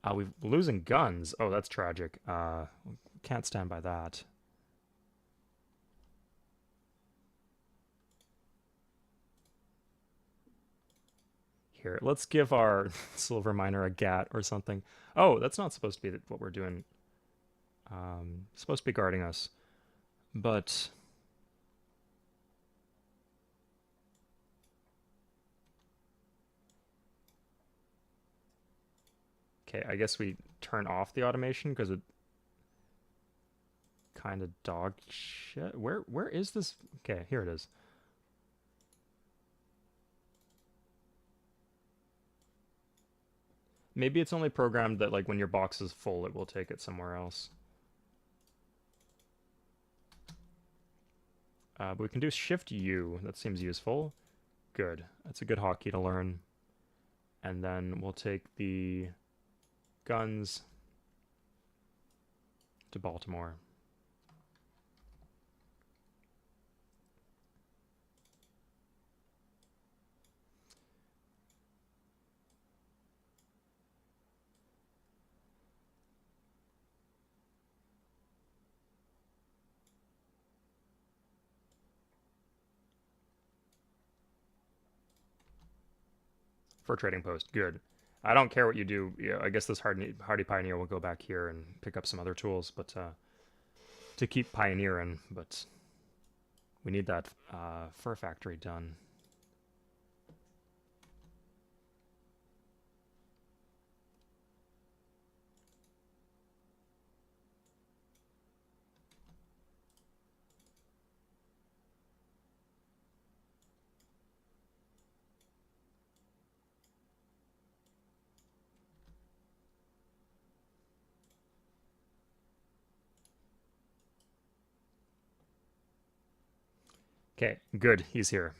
We're losing guns. Oh, that's tragic. Can't stand by that. Here, let's give our silver miner a gat or something. Oh, that's not supposed to be what we're doing. Supposed to be guarding us. But okay, I guess we turn off the automation because kind of dog shit. Where is this? Okay, here it is. Maybe it's only programmed that like when your box is full, it will take it somewhere else. But we can do Shift U. That seems useful. Good. That's a good hotkey to learn. And then we'll take the guns to Baltimore. For a trading post, good. I don't care what you do. Yeah, I guess this hardy pioneer will go back here and pick up some other tools, but to keep pioneering. But we need that fur factory done. Okay, good. He's here.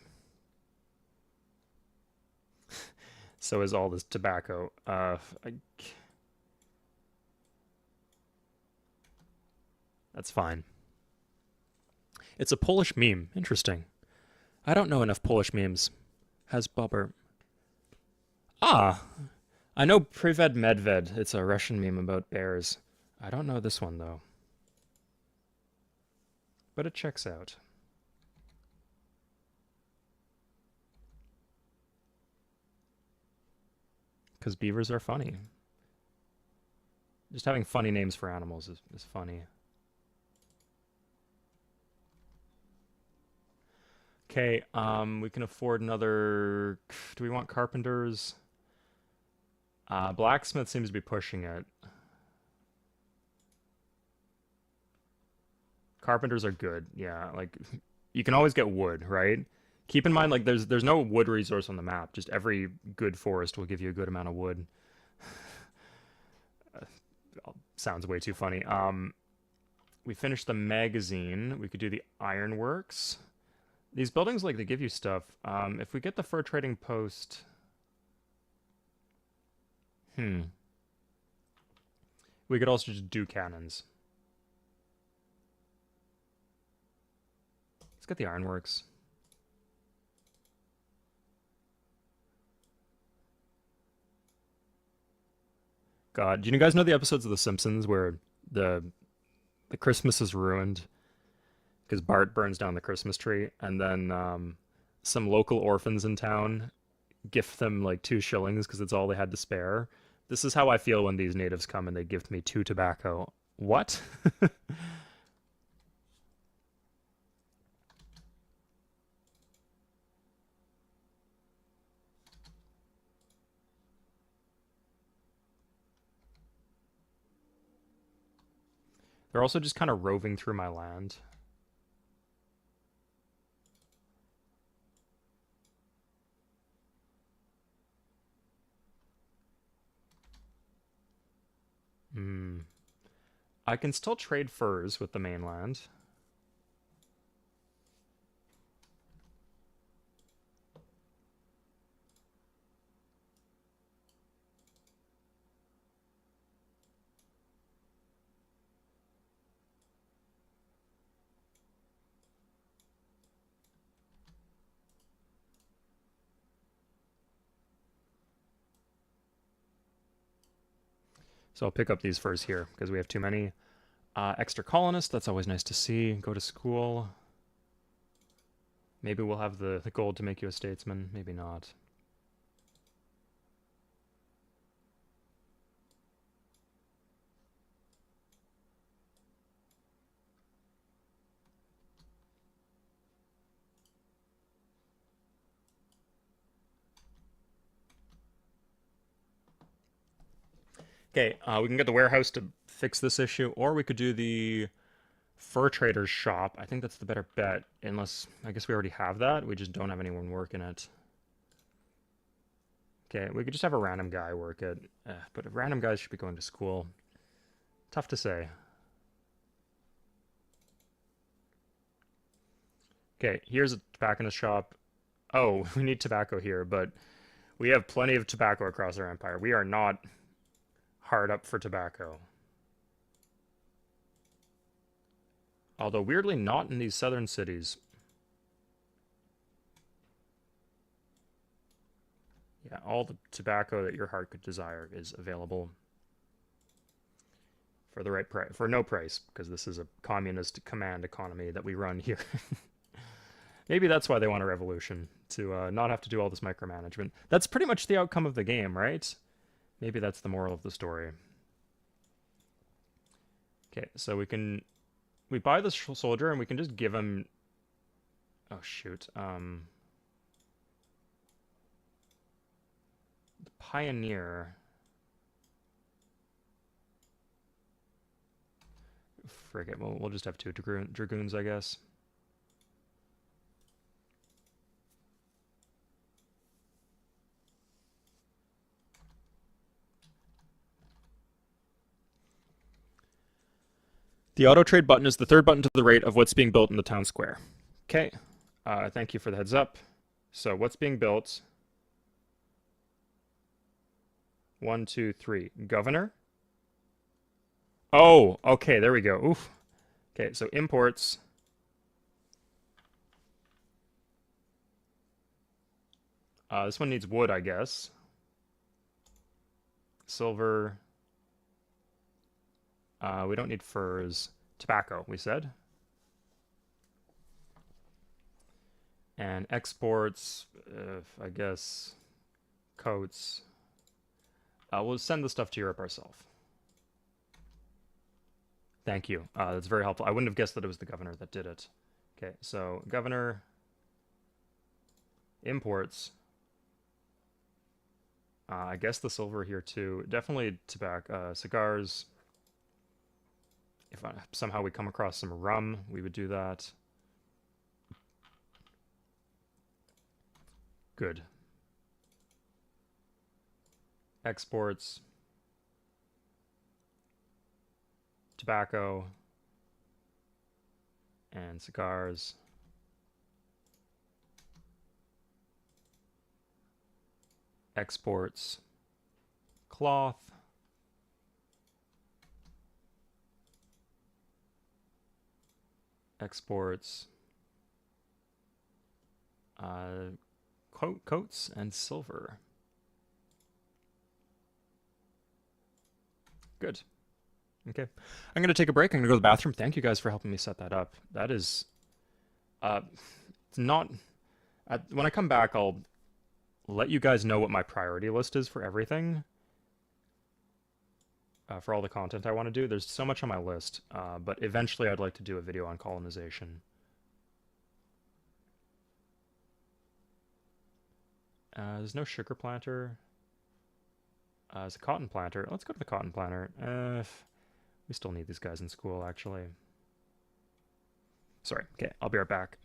So is all this tobacco. That's fine. It's a Polish meme. Interesting. I don't know enough Polish memes. Has Bobber. Ah, I know Prived Medved. It's a Russian meme about bears. I don't know this one though. But it checks out. Because beavers are funny. Just having funny names for animals is funny. Okay, we can afford another. Do we want carpenters? Blacksmith seems to be pushing it. Carpenters are good. Yeah, like you can always get wood, right? Keep in mind, like there's no wood resource on the map. Just every good forest will give you a good amount of wood. Sounds way too funny. We finished the magazine. We could do the ironworks. These buildings, like, they give you stuff. If we get the fur trading post... We could also just do cannons. Let's get the ironworks. God, do you guys know the episodes of The Simpsons where the the Christmas is ruined because Bart burns down the Christmas tree, and then some local orphans in town gift them like 2 shillings because it's all they had to spare. This is how I feel when these natives come and they gift me 2 tobacco. What? They're also just kind of roving through my land. Hmm. I can still trade furs with the mainland. So I'll pick up these furs here because we have too many. Extra colonists, that's always nice to see. Go to school. Maybe we'll have the gold to make you a statesman. Maybe not. Okay, we can get the warehouse to fix this issue, or we could do the Fur trader's shop. I think that's the better bet, unless I guess we already have that. We just don't have anyone working it. Okay, we could just have a random guy work it. But random guys should be going to school. Tough to say. Okay, here's a tobacconist shop. Oh, we need tobacco here, but we have plenty of tobacco across our empire. We are not hard up for tobacco. Although weirdly not in these southern cities. Yeah, all the tobacco that your heart could desire is available for the right price, for no price, because this is a communist command economy that we run here. Maybe that's why they want a revolution, to not have to do all this micromanagement. That's pretty much the outcome of the game, right? Maybe that's the moral of the story. Okay, so we buy this soldier and we can just give him, oh shoot, the pioneer. Frick it, we'll just have two dragoons, I guess. The auto trade button is the third button to the right of what's being built in the town square. Okay, thank you for the heads up. So what's being built? 1, 2, 3. Governor? Oh, okay, there we go. Oof. Okay, so imports. This one needs wood, I guess. Silver. We don't need furs. Tobacco, we said. And exports, I guess, coats. We'll send the stuff to Europe ourselves. Thank you. That's very helpful. I wouldn't have guessed that it was the governor that did it. Okay, so governor, imports. I guess the silver here too. Definitely tobacco, cigars. If somehow we come across some rum, we would do that. Good. Exports. Tobacco. And cigars. Exports. Cloth. Exports. Coats and silver. Good. Okay. I'm going to take a break. I'm going to go to the bathroom. Thank you guys for helping me set that up. That is, it's not, when I come back, I'll let you guys know what my priority list is for everything. For all the content I want to do. There's so much on my list, but eventually I'd like to do a video on colonization. There's no sugar planter. There's a cotton planter. Let's go to the cotton planter. We still need these guys in school, actually. Sorry. Okay, I'll be right back.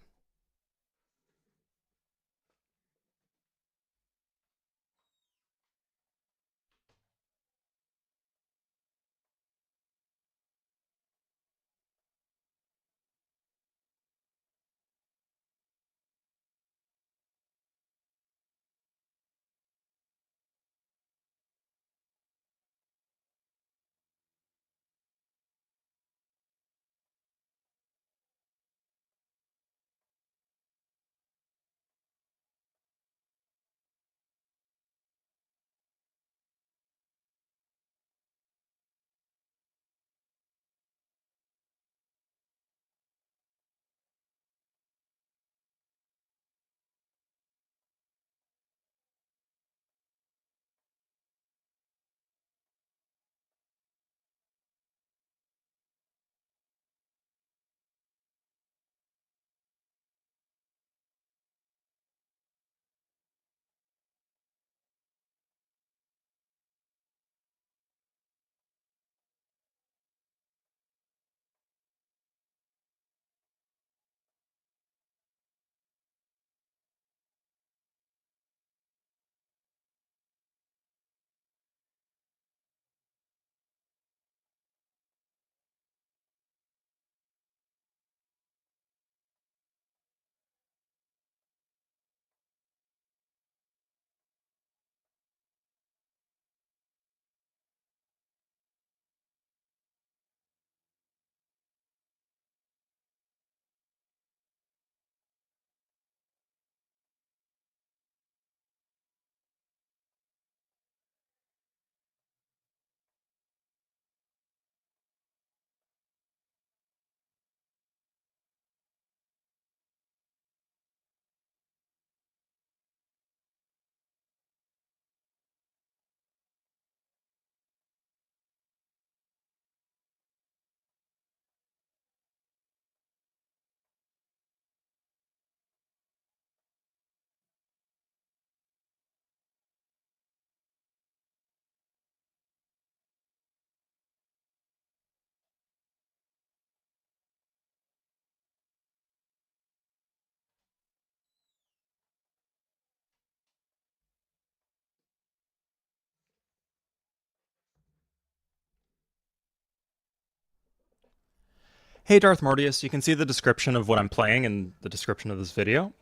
Hey Darth Mortius, you can see the description of what I'm playing in the description of this video.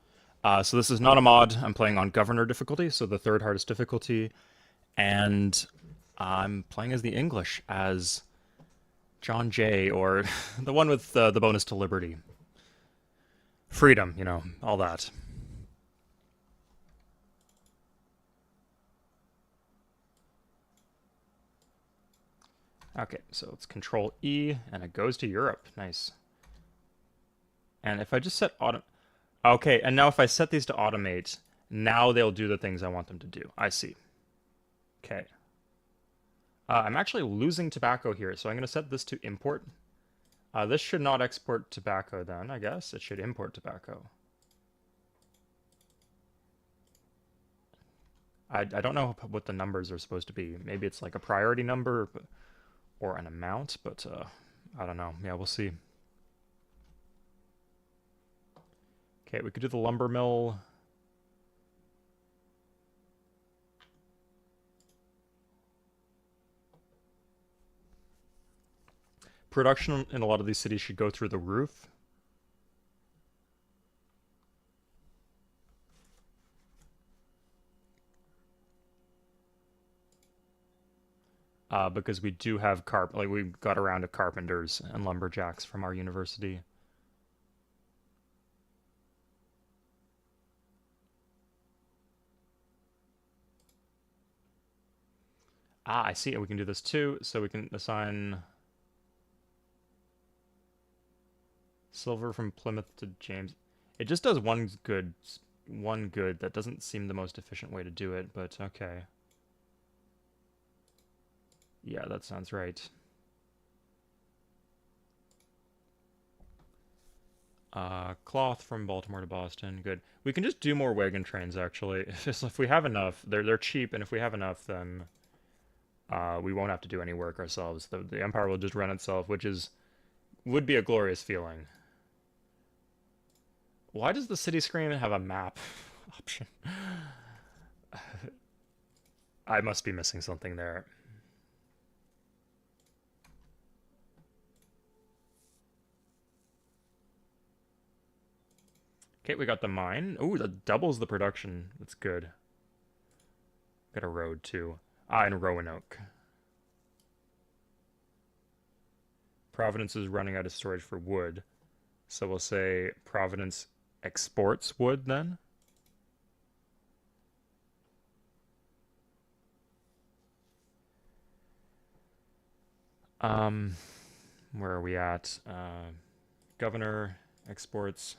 So this is not a mod, I'm playing on Governor difficulty, so the third hardest difficulty, and I'm playing as the English, as John Jay, or the one with the bonus to liberty. Freedom, you know, all that. Okay, so let's Control E, and it goes to Europe. Nice. And if I just set auto... Okay, and now if I set these to automate, now they'll do the things I want them to do. I see. Okay. I'm actually losing tobacco here, so I'm going to set this to import. This should not export tobacco then, I guess. It should import tobacco. I don't know what the numbers are supposed to be. Maybe it's like a priority number or an amount, but I don't know. Yeah, we'll see. Okay, we could do the lumber mill. Production in a lot of these cities should go through the roof. Because we do have we got around to carpenters and lumberjacks from our university. I see. We can do this too. So we can assign silver from Plymouth to James. It just does one good. That doesn't seem the most efficient way to do it, but okay. Yeah, that sounds right. Cloth from Baltimore to Boston. Good. We can just do more wagon trains, actually. If we have enough, they're cheap, and if we have enough, then we won't have to do any work ourselves. The empire will just run itself, which would be a glorious feeling. Why does the city screen have a map option? I must be missing something there. Okay, we got the mine. Ooh, that doubles the production. That's good. Got a road, too. And Roanoke. Providence is running out of storage for wood. So we'll say Providence exports wood, then. Where are we at? Governor exports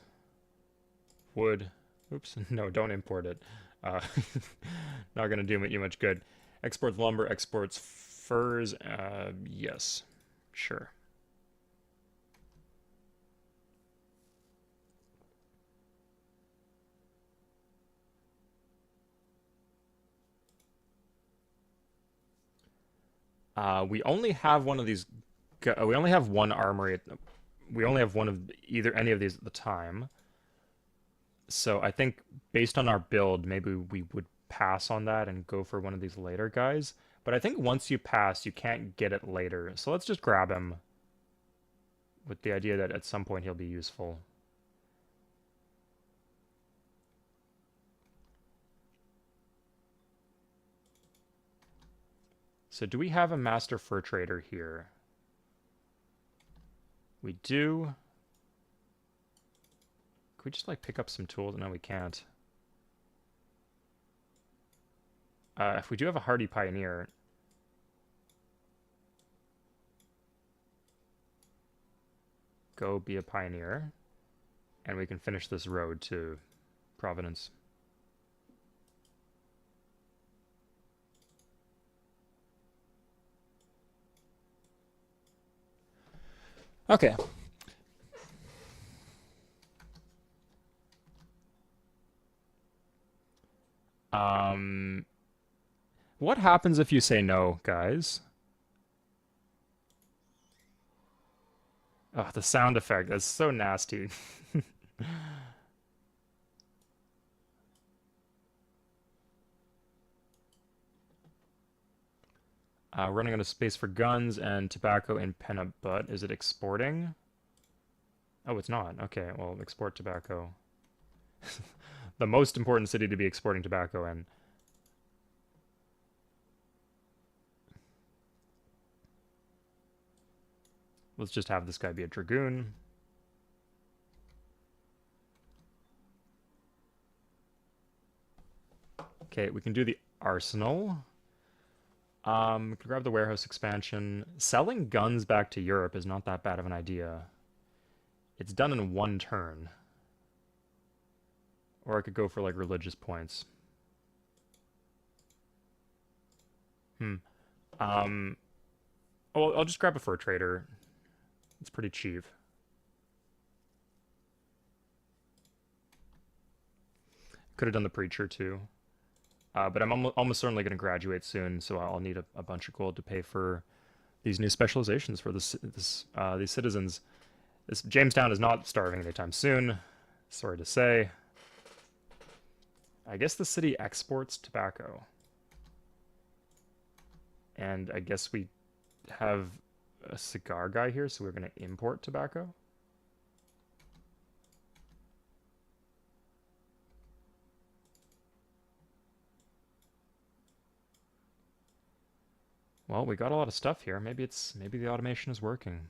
wood. Oops, no, don't import it. Not gonna do you much good. Exports lumber, exports furs. Yes, sure. We only have one of these. We only have one armory. We only have one of any of these at the time. So I think based on our build, maybe we would pass on that and go for one of these later guys. But I think once you pass, you can't get it later. So let's just grab him with the idea that at some point he'll be useful. So do we have a master fur trader here? We do. Could we just like pick up some tools? No, we can't. If we do have a hardy pioneer, go be a pioneer, and we can finish this road to Providence. Okay. What happens if you say no, guys? Oh, the sound effect, that's so nasty. Running out of space for guns and tobacco in peanut butt. Is it exporting? Oh, it's not. Okay, well, export tobacco. The most important city to be exporting tobacco in. Let's just have this guy be a dragoon. Okay, we can do the arsenal. We can grab the warehouse expansion. Selling guns back to Europe is not that bad of an idea. It's done in one turn. Or I could go for like religious points. Hmm. Um, oh, I'll just grab a fur trader. It's pretty cheap. Could have done the preacher too. But I'm almost certainly going to graduate soon, so I'll need a bunch of gold to pay for these new specializations for these citizens. This Jamestown is not starving anytime soon. Sorry to say. I guess the city exports tobacco. And I guess we have a cigar guy here, so we're going to import tobacco. Well, we got a lot of stuff here. Maybe the automation is working.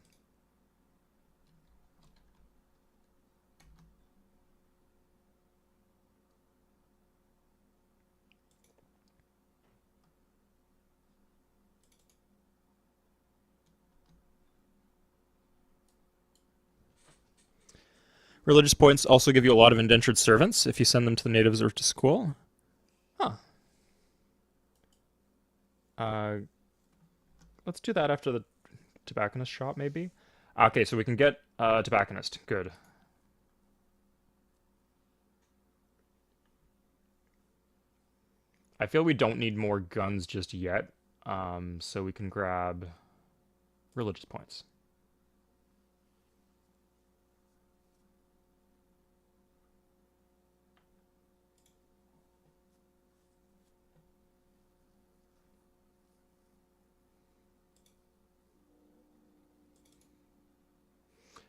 Religious points also give you a lot of indentured servants if you send them to the natives or to school. Huh. Uh, let's do that after the tobacconist shop, maybe. Okay, so we can get a tobacconist. Good. I feel we don't need more guns just yet, so we can grab religious points.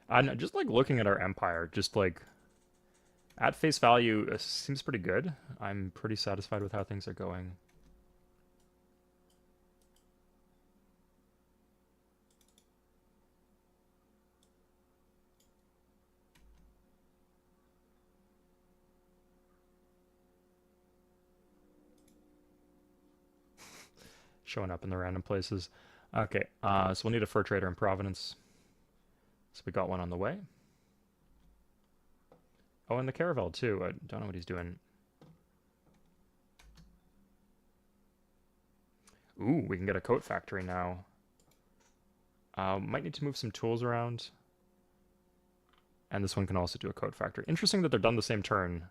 And just like looking at our empire, just like at face value, it seems pretty good. I'm pretty satisfied with how things are going. Showing up in the random places. Okay, so we'll need a fur trader in Providence. So we got one on the way. Oh, and the caravel too. I don't know what he's doing. Ooh, we can get a coat factory now. Might need to move some tools around. And this one can also do a coat factory. Interesting that they're done the same turn.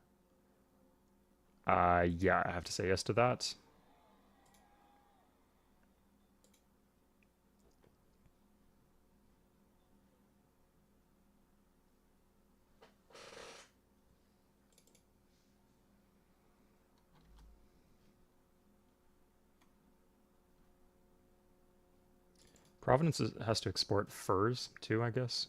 Yeah, I have to say yes to that. Has to export furs too, I guess.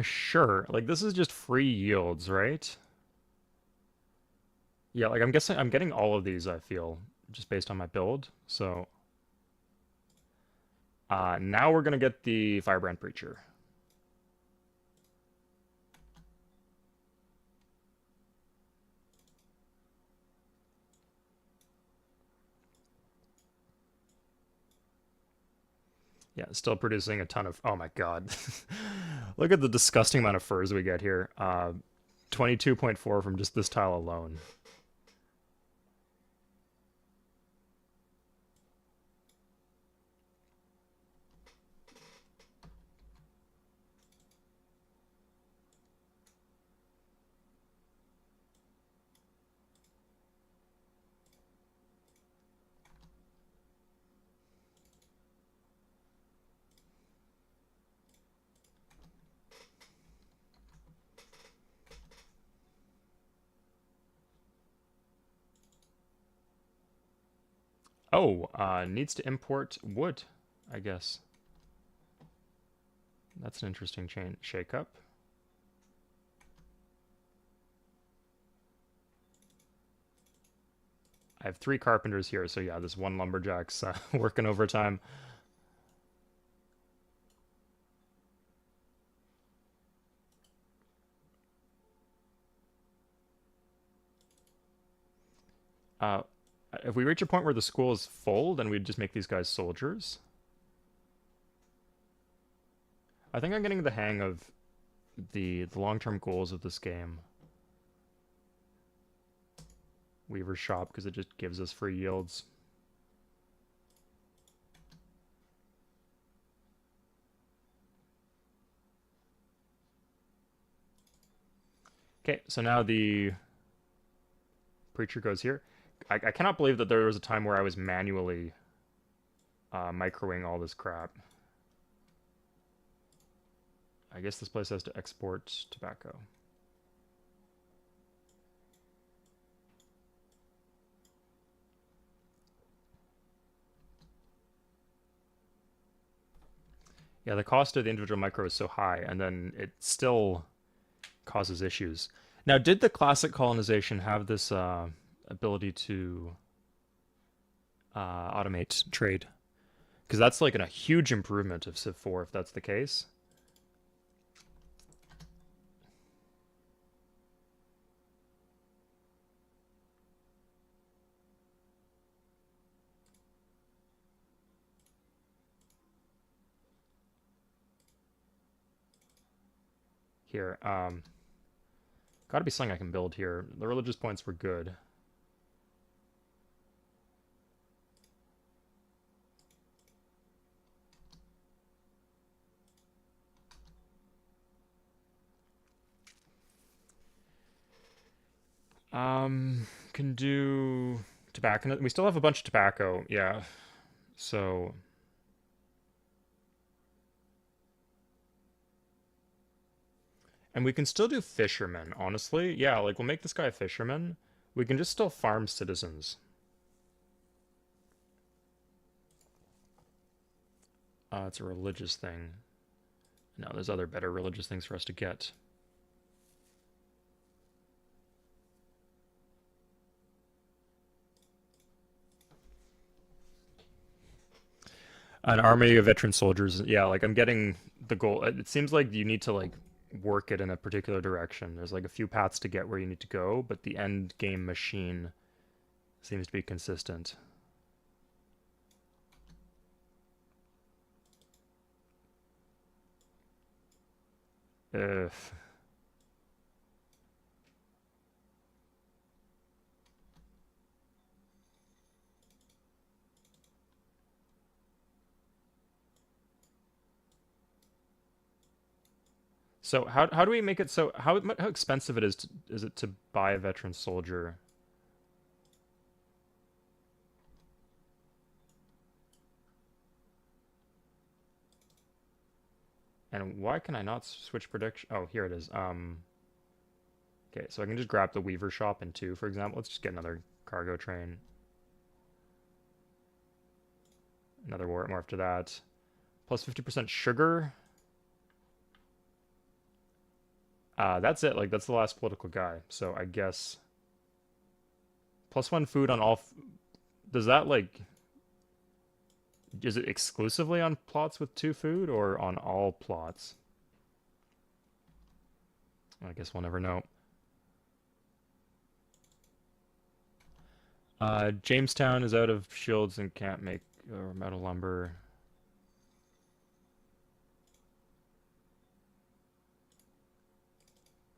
Sure. Like this is just free yields, right? Yeah, like I'm guessing I'm getting all of these, I feel, just based on my build. So, now we're gonna get the Firebrand Preacher. Yeah, still producing a ton of. Oh my God. Look at the disgusting amount of furs we get here. 22.4 from just this tile alone. Oh, needs to import wood, I guess. That's an interesting shake-up. I have 3 carpenters here, so yeah, this one lumberjack's working overtime. Uh, if we reach a point where the school is full, then we'd just make these guys soldiers. I think I'm getting the hang of the long-term goals of this game. Weaver's shop, because it just gives us free yields. Okay, so now the preacher goes here. I cannot believe that there was a time where I was manually microwing all this crap. I guess this place has to export tobacco. Yeah, the cost of the individual micro is so high, and then it still causes issues. Now, did the classic colonization have this ability to automate trade? Because that's like a huge improvement of Civ 4 if that's the case. Here, gotta be something I can build here. The religious points were good. Can do tobacco. We still have a bunch of tobacco, yeah. So, and we can still do fishermen, honestly. Yeah, like we'll make this guy a fisherman. We can just still farm citizens. It's a religious thing. No, there's other better religious things for us to get. An army of veteran soldiers. Yeah, like I'm getting the goal. It seems like you need to like work it in a particular direction. There's like a few paths to get where you need to go, but the end game machine seems to be consistent. Ugh. So how do we make it so how expensive is it to buy a veteran soldier? And why can I not switch prediction? Oh, here it is. Okay, so I can just grab the Weaver shop in 2, for example. Let's just get another cargo train. Another war more after that. Plus 50% sugar. That's it. Like, that's the last political guy. So I guess +1 food on all. Does that, like, is it exclusively on plots with 2 food or on all plots? I guess we'll never know. Jamestown is out of shields and can't make metal lumber.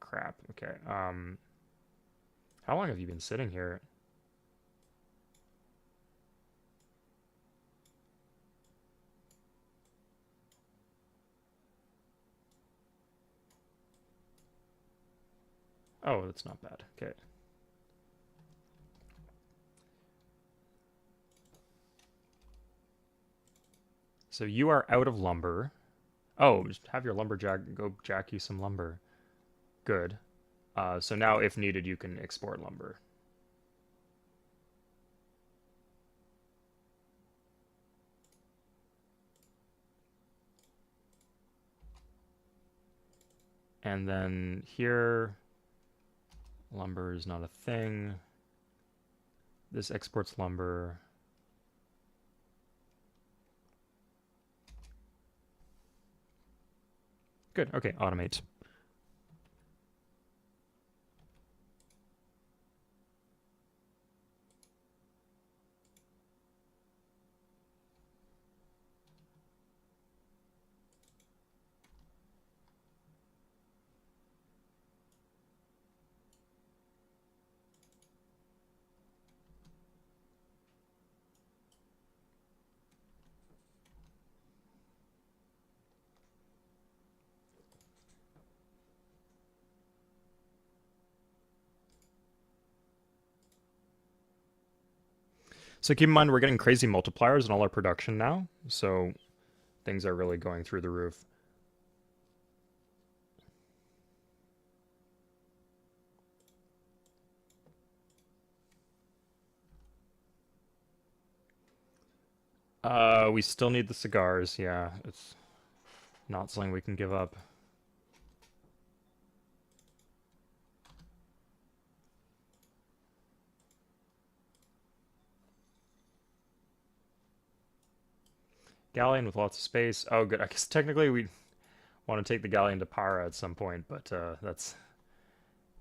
Crap. Okay. How long have you been sitting here? Oh, that's not bad. Okay. So you are out of lumber. Oh, just have your lumberjack go jack you some lumber. Good. So now, if needed, you can export lumber. And then here, lumber is not a thing. This exports lumber. Good, okay, automate. So keep in mind we're getting crazy multipliers in all our production now, so things are really going through the roof. We still need the cigars, yeah. It's not something we can give up. Galleon with lots of space. Oh, good. I guess technically we want to take the galleon to Para at some point, but that's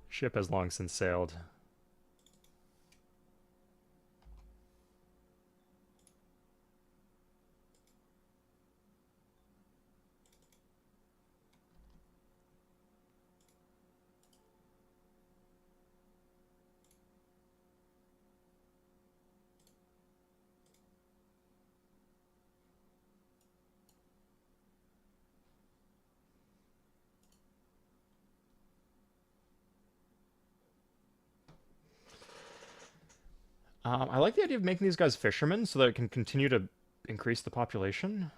ship has long since sailed. I like the idea of making these guys fishermen so that it can continue to increase the population.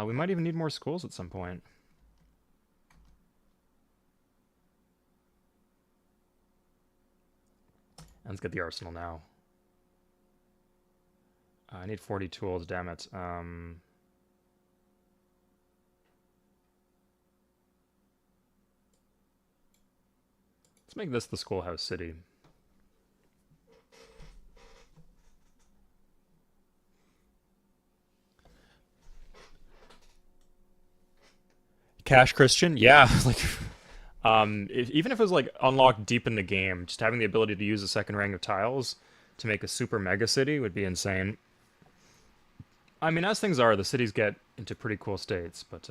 We might even need more schools at some point. And let's get the arsenal now. I need 40 tools, damn it. Let's make this the schoolhouse city. Cash Christian, yeah, like, even if it was like unlocked deep in the game, just having the ability to use a second rank of tiles to make a super mega city would be insane. I mean, as things are, the cities get into pretty cool states, but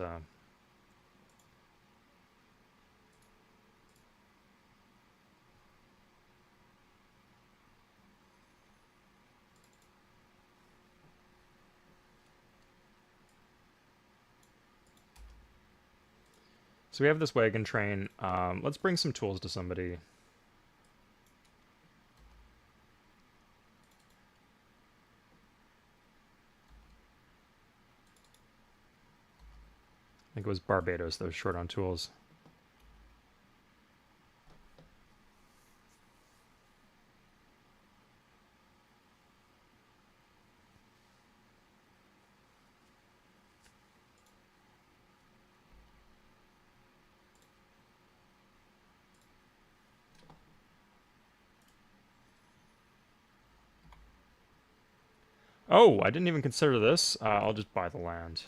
so we have this wagon train. Let's bring some tools to somebody. I think it was Barbados that was short on tools. Oh, I didn't even consider this. I'll just buy the land.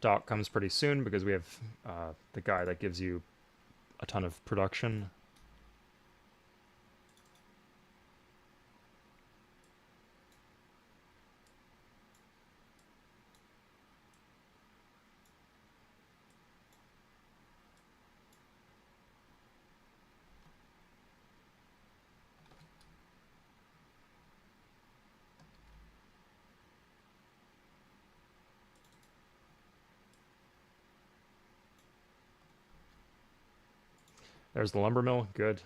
Dock comes pretty soon because we have the guy that gives you a ton of production. There's the lumber mill. Good.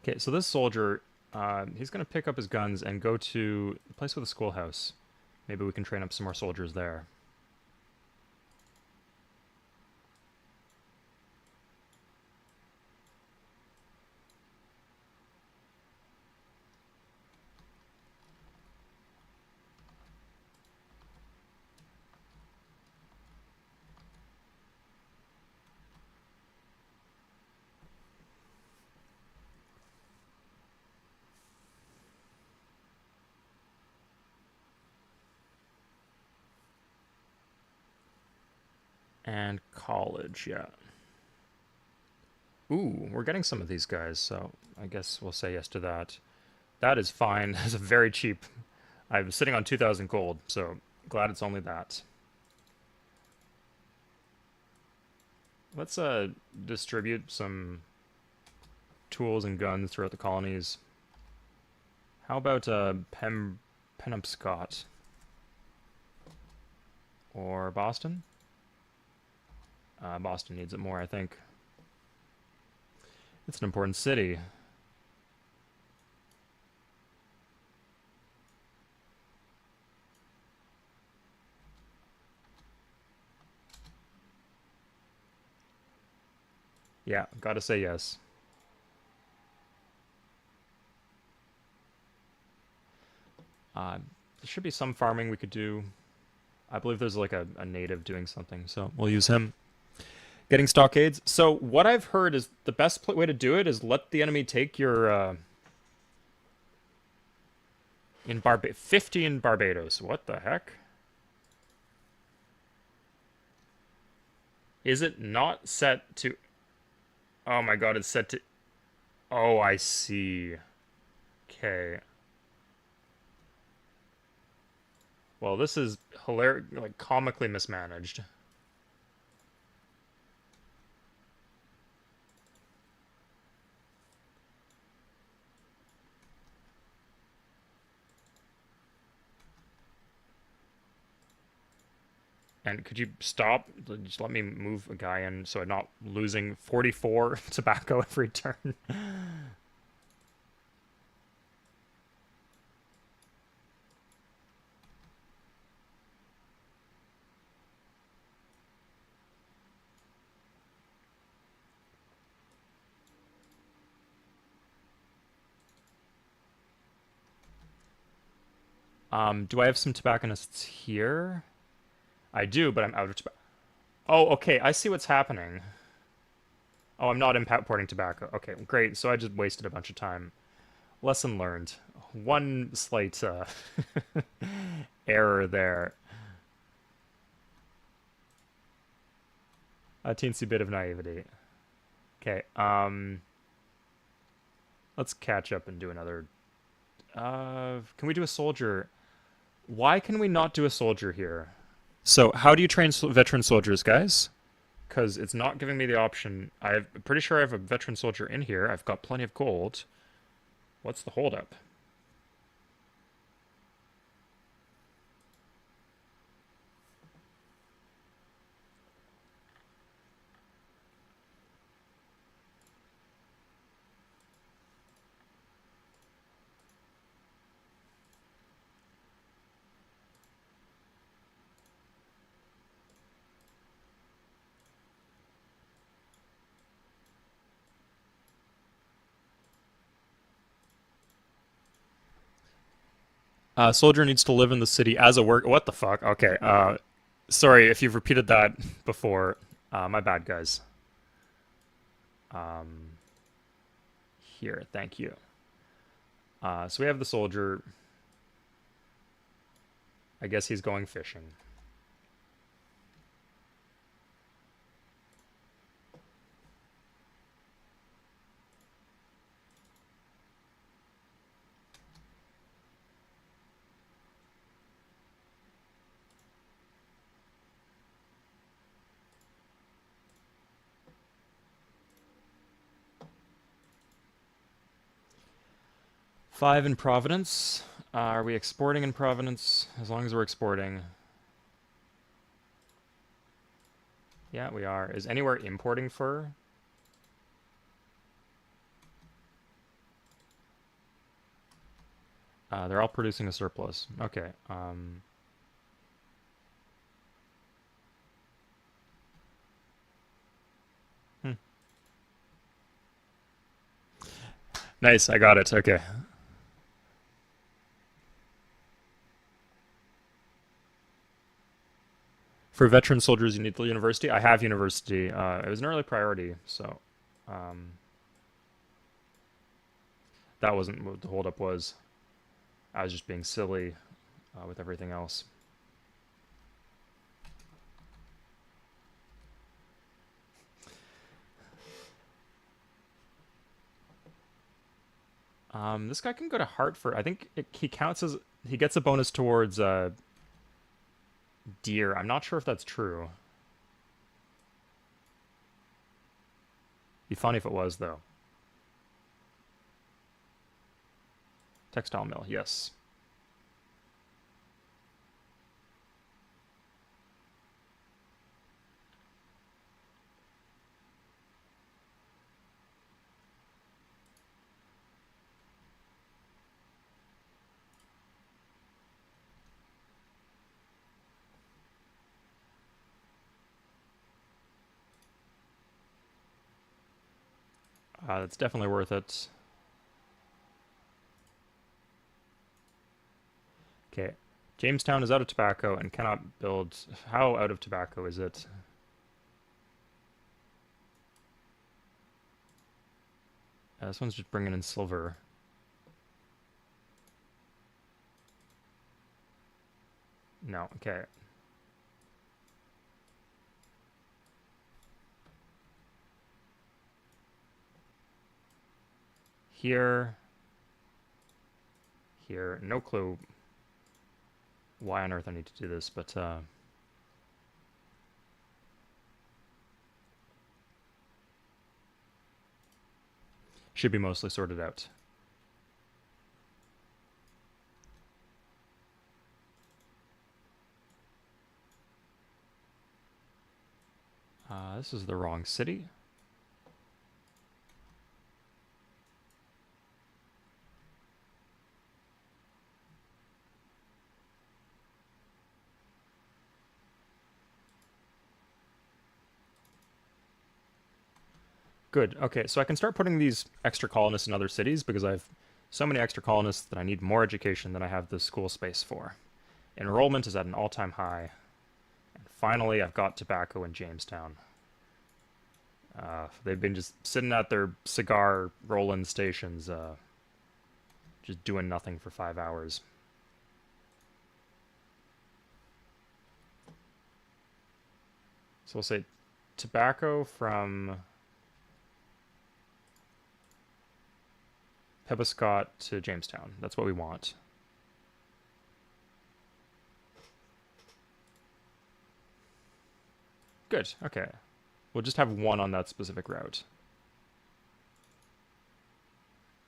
Okay, so this soldier, he's going to pick up his guns and go to the place with a schoolhouse. Maybe we can train up some more soldiers there. And college, yeah. Ooh, we're getting some of these guys, so I guess we'll say yes to that. That is fine. That's a very cheap. I'm sitting on 2,000 gold, so glad it's only that. Let's distribute some tools and guns throughout the colonies. How about Penobscot or Boston? Boston needs it more, I think. It's an important city. Yeah, gotta say yes. There should be some farming we could do. I believe there's like a native doing something, so we'll use him. Getting stockades. So what I've heard is the best way to do it is let the enemy take your in 50 in Barbados. What the heck? Is it not set to? Oh my god, it's set to. Oh, I see. Okay. Well, this is hilarious, like comically mismanaged. And could you stop? Just let me move a guy in so I'm not losing 44 tobacco every turn. Do I have some tobacconists here? I do, but I'm out of tobacco. Oh, okay. I see what's happening. Oh, I'm not importing tobacco. Okay, great. So I just wasted a bunch of time. Lesson learned. One slight error there. A teensy bit of naivety. Okay, let's catch up and do another. Can we do a soldier? Why can we not do a soldier here? So, how do you train veteran soldiers, guys? Because it's not giving me the option. I'm pretty sure I have a veteran soldier in here. I've got plenty of gold. What's the holdup? Soldier needs to live in the city as a work. What the fuck? Okay. Sorry if you've repeated that before. My bad, guys. Um, Here, thank you. So we have the soldier. I guess he's going fishing. Five in Providence. Are we exporting in Providence? As long as we're exporting. Yeah, we are. Is anywhere importing fur? They're all producing a surplus. Okay. Hmm. Nice, I got it. Okay. For veteran soldiers, you need the university. I have university. It was an early priority, so um, that wasn't what the holdup was. I was just being silly with everything else. This guy can go to Hartford. I think he counts as he gets a bonus towards deer. I'm not sure if that's true. Be funny if it was though. Textile mill, yes. That's definitely worth it. Okay. Jamestown is out of tobacco and cannot build. How out of tobacco is it? This one's just bringing in silver. No, okay. Here, here, no clue why on earth I need to do this, but should be mostly sorted out. This is the wrong city. Good. Okay, so I can start putting these extra colonists in other cities because I have so many extra colonists that I need more education than I have the school space for. Enrollment is at an all-time high. And finally, I've got tobacco in Jamestown. They've been just sitting at their cigar roll-in stations, just doing nothing for 5 hours. So we'll say tobacco from Pebascott to Jamestown. That's what we want. Good. Okay. We'll just have one on that specific route.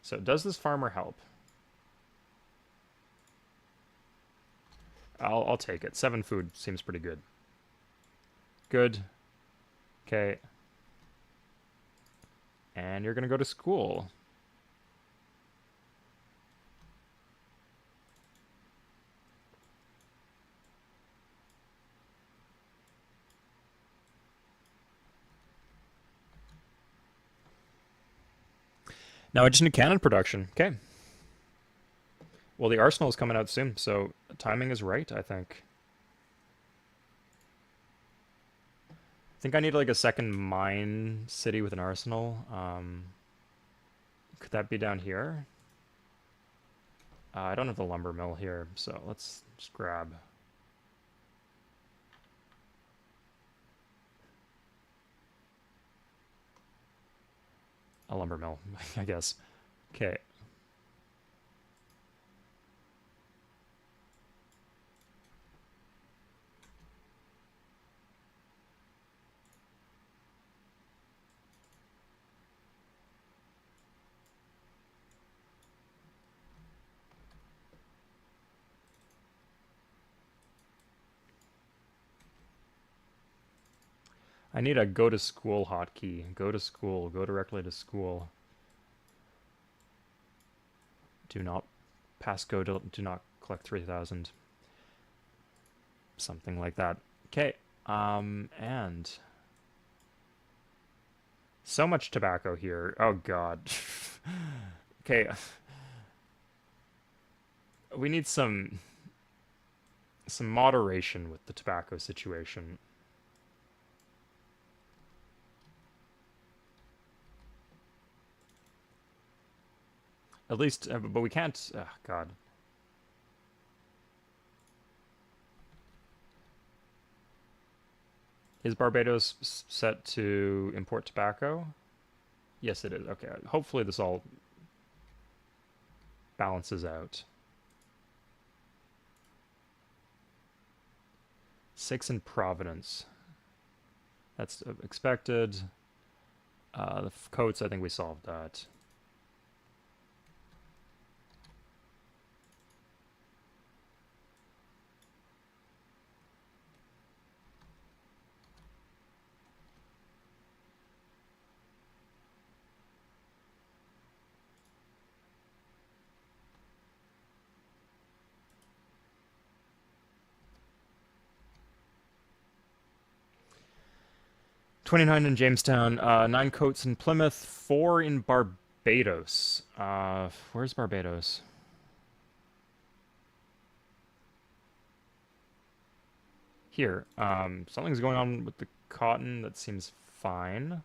So does this farmer help? I'll take it. 7 food seems pretty good. Good. Okay. And you're gonna go to school. Now I just need cannon production. Okay. Well, the arsenal is coming out soon, so timing is right, I think. I think I need like a second mine city with an arsenal. Could that be down here? I don't have the lumber mill here, so let's just grab a lumber mill, I guess. Okay. I need a go to school hotkey. Go to school. Go directly to school. Do not Pass go, do not collect 3,000. Something like that. Okay. And so much tobacco here. Oh God. Okay. We need some moderation with the tobacco situation. At least, but we can't. Oh God. Is Barbados set to import tobacco? Yes, it is. Okay. Hopefully this all balances out. 6 in Providence. That's expected. The coats, I think we solved that. $29 in Jamestown, 9 coats in Plymouth, 4 in Barbados. Where's Barbados? Here. Something's going on with the cotton that seems fine.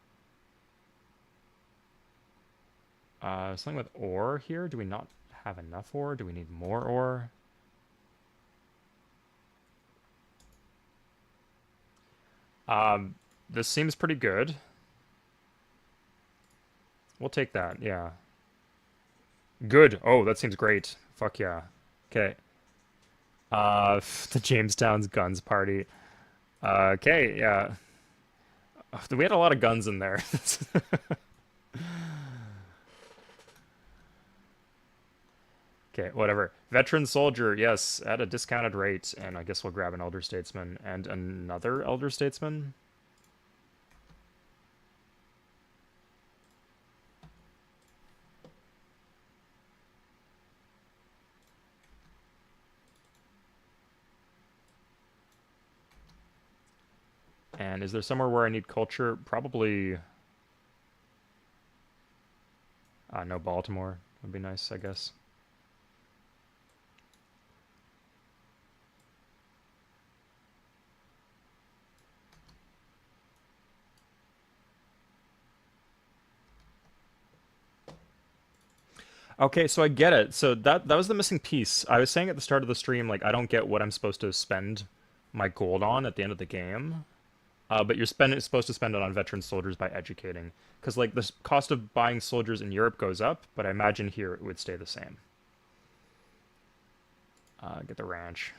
Something with ore here. Do we not have enough ore? Do we need more ore? This seems pretty good. We'll take that, yeah. Good. Oh, that seems great. Fuck yeah. Okay. The Jamestown's guns party. Okay, yeah. We had a lot of guns in there. Okay, whatever. Veteran soldier, yes, at a discounted rate, and I guess we'll grab an elder statesman and another elder statesman. And is there somewhere where I need culture? Probably. No, Baltimore would be nice, I guess. Okay, so I get it. So that was the missing piece. I was saying at the start of the stream, like I don't get what I'm supposed to spend my gold on at the end of the game. But you're supposed to spend it on veteran soldiers by educating, because like the cost of buying soldiers in Europe goes up, but I imagine here it would stay the same. Get the ranch.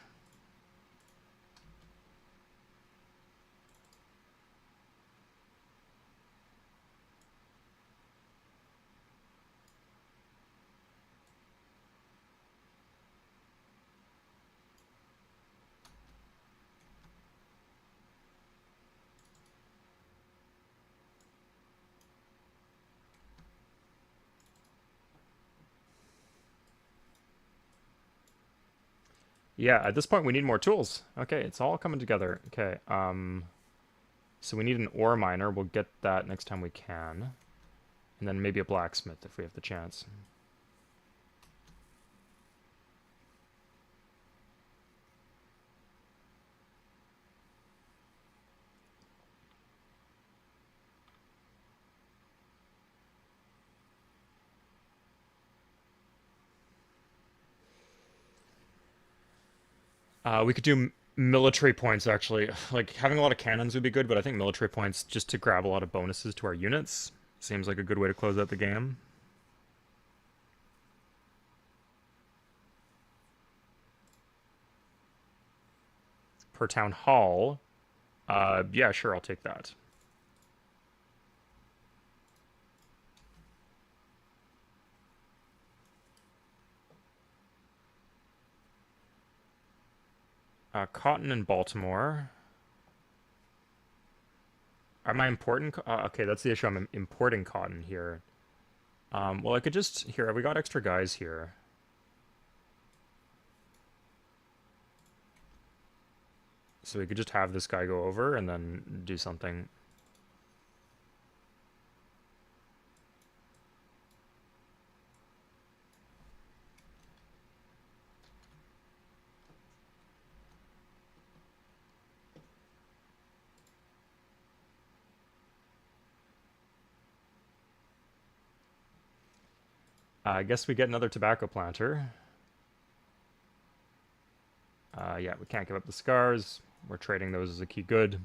Yeah, at this point we need more tools. Okay, it's all coming together. Okay, so we need an ore miner. We'll get that next time we can. And then maybe a blacksmith if we have the chance. We could do military points actually. Like having a lot of cannons would be good, but I think military points just to grab a lot of bonuses to our units seems like a good way to close out the game. Per town hall. Yeah, sure, I'll take that. Cotton in Baltimore. Am I importing? Okay, that's the issue. I'm importing cotton here. Well, I could just here. We got extra guys here. So we could just have this guy go over and then do something. I guess we get another tobacco planter. Yeah, we can't give up the scars. We're trading those as a key good.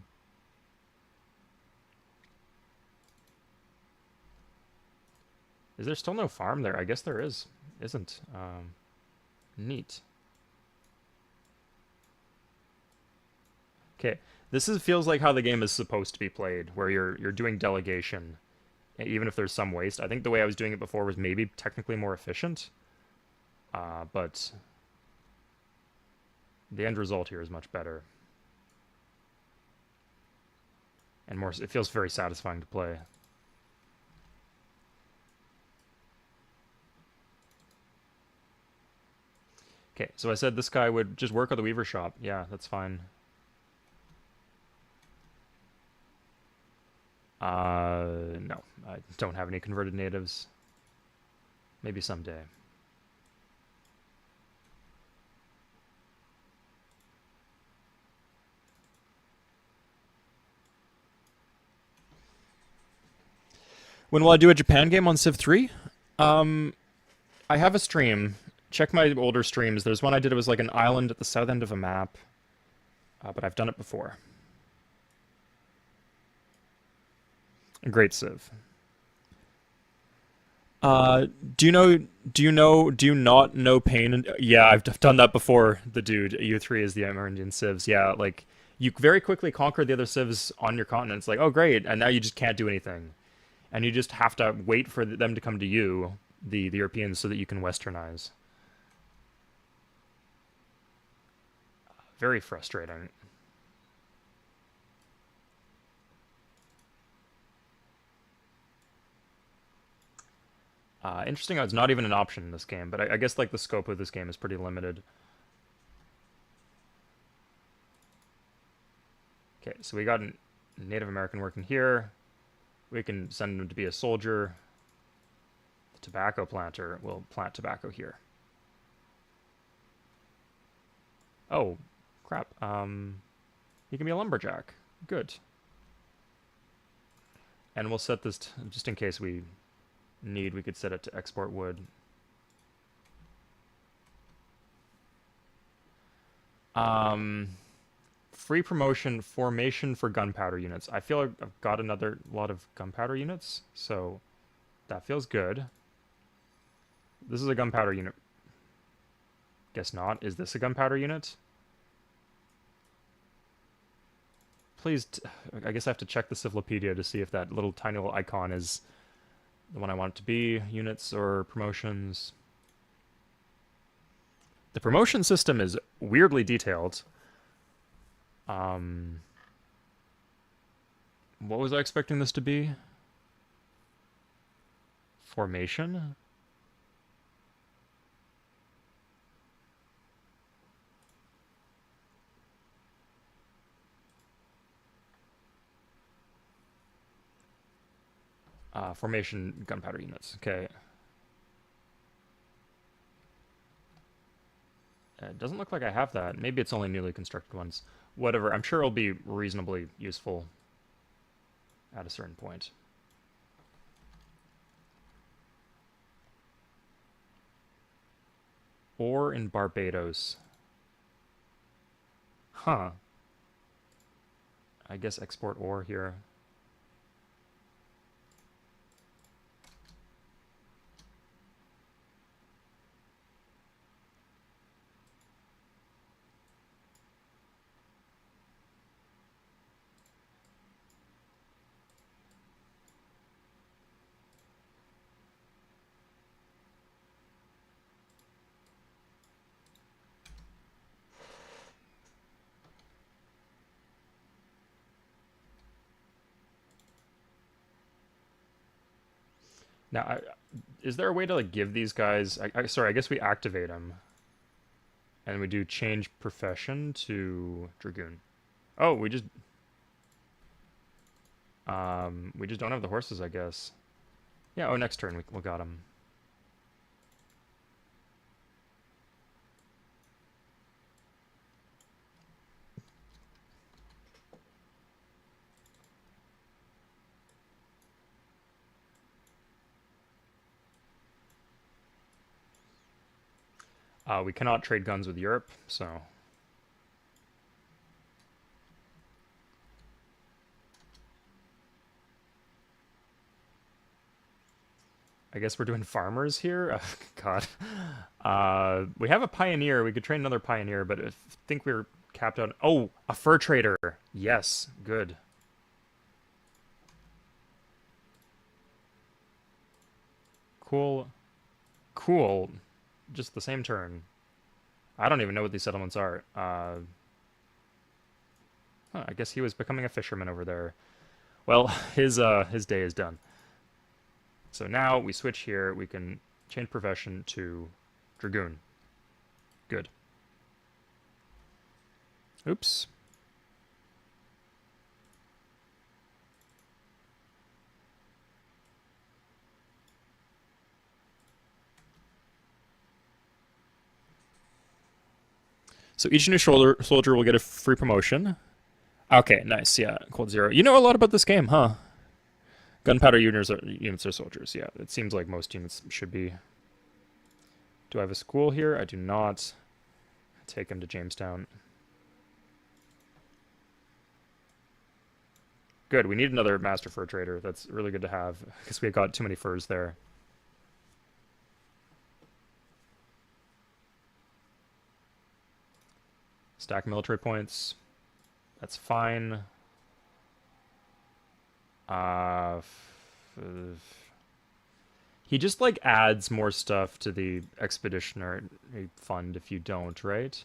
Is there still no farm there? I guess there is. Isn't. Neat. Okay, feels like how the game is supposed to be played, where you're doing delegation, even if there's some waste. I think the way I was doing it before was maybe technically more efficient, but the end result here is much better. And more, it feels very satisfying to play. Okay, so I said this guy would just work at the weaver shop. Yeah, that's fine. No, I don't have any converted natives. Maybe someday. When will I do a Japan game on Civ 3? Um, I have a stream. Check my older streams. There's one I did. It was like an island at the south end of a map, but I've done it before. A great Civ. Uh, do you not know pain? Yeah, I've done that before. The dude, U3 is the Amerindian civs. Yeah, like you very quickly conquer the other civs on your continent. It's like, oh great, and now you just can't do anything, and you just have to wait for them to come to you, the Europeans, so that you can westernize. Very frustrating. Interesting how it's not even an option in this game, but I guess like the scope of this game is pretty limited. Okay, so we got a Native American working here. We can send him to be a soldier. The tobacco planter will plant tobacco here. Oh, crap. He can be a lumberjack. Good. And we'll set this, just in case we need, we could set it to export wood. Free promotion, formation for gunpowder units. I feel like I've got another lot of gunpowder units, so that feels good. This is a gunpowder unit. Guess not. Is this a gunpowder unit? Please, I guess I have to check the Civlopedia to see if that little tiny little icon is the one I want it to be. Units or promotions. The promotion system is weirdly detailed. What was I expecting this to be? Formation? Formation gunpowder units. Okay. It doesn't look like I have that. Maybe it's only newly constructed ones. Whatever. I'm sure it'll be reasonably useful at a certain point. Or in Barbados. Huh. I guess export ore here. Now, is there a way to like give these guys? Sorry, I guess we activate them, and we do change profession to dragoon. Oh, we just don't have the horses, I guess. Yeah, oh, next turn we got him. We cannot trade guns with Europe, so I guess we're doing farmers here. Oh, God, we have a pioneer. We could train another pioneer, but I think we're capped out. Oh, a fur trader. Yes, good. Cool, cool. Just the same turn. I don't even know what these settlements are. I guess he was becoming a fisherman over there. Well, his day is done. So now we switch here. We can change profession to dragoon. Good. Oops. So each new soldier will get a free promotion. Okay, nice. Yeah, Cold Zero. You know a lot about this game, huh? Gunpowder units are soldiers. Yeah, it seems like most units should be. Do I have a school here? I do not. Take him to Jamestown. Good. We need another master fur trader. That's really good to have because we got too many furs there. Stack military points. That's fine. Uh, he just like adds more stuff to the expeditionary fund if you don't, right?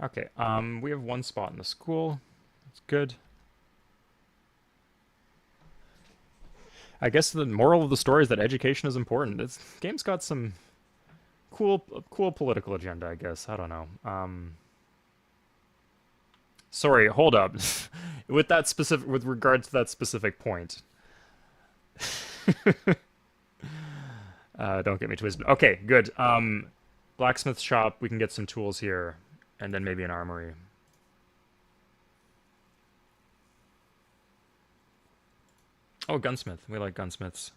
Okay. We have one spot in the school. That's good. I guess the moral of the story is that education is important. This game's got some cool political agenda, I guess. I don't know. Sorry, hold up. With regard to that specific point. Don't get me twisted. Okay, good. Blacksmith shop. We can get some tools here, and then maybe an armory. Oh, gunsmith. We like gunsmiths.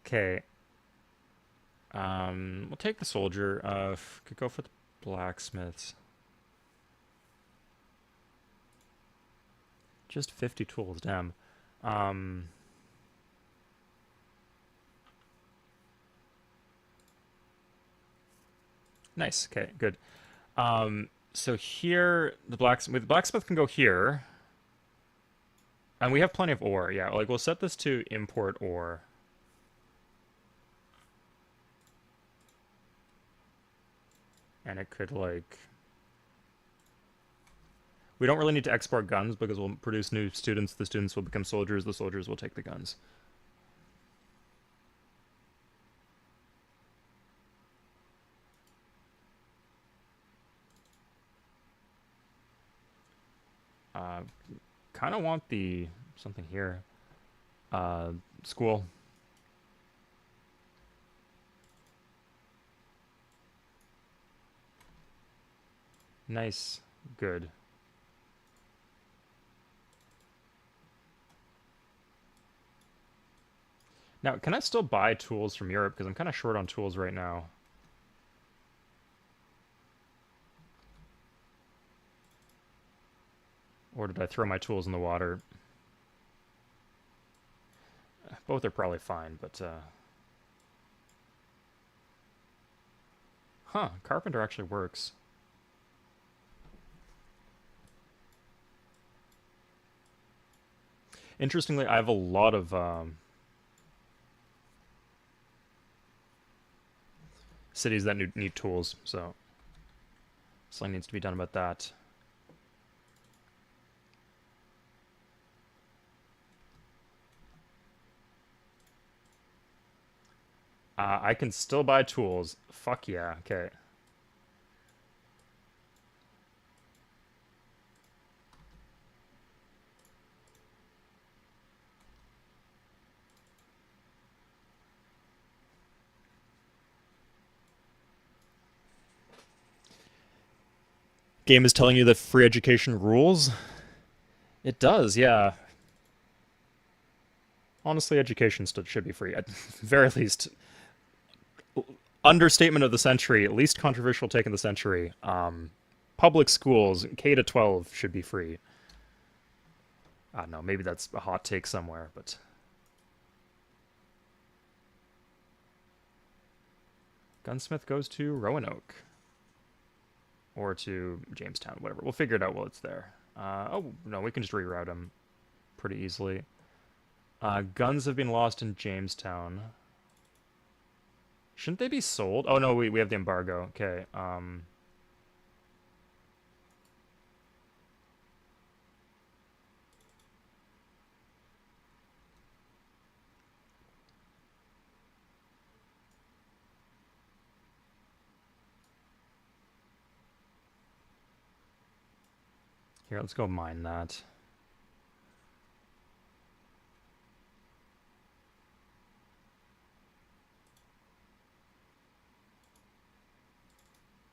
Okay. We'll take the soldier. Could go for the blacksmiths. Just 50 tools, damn. Um, nice. Okay, good. So here the blacksmith can go here, and we have plenty of ore. Yeah, like we'll set this to import ore. And it could like we don't really need to export guns because we'll produce new students. The students will become soldiers. The soldiers will take the guns. Uh, kind of want the something here. Uh, school. Nice. Good. Now, can I still buy tools from Europe? Because I'm kind of short on tools right now. Or did I throw my tools in the water? Both are probably fine, but huh, carpenter actually works. Interestingly, I have a lot of cities that need tools, so something needs to be done about that. I can still buy tools. Fuck yeah. Okay. Game is telling you that free education rules. It does, yeah. Honestly, education should be free. At the very least, understatement of the century, least controversial take of the century. Public schools, K to 12, should be free. I don't know, maybe that's a hot take somewhere, but Gunsmith goes to Roanoke. Or to Jamestown, whatever. We'll figure it out while it's there. Oh, no, we can just reroute them pretty easily. Guns have been lost in Jamestown. Shouldn't they be sold? Oh, no, we have the embargo. Okay, here, let's go mine that.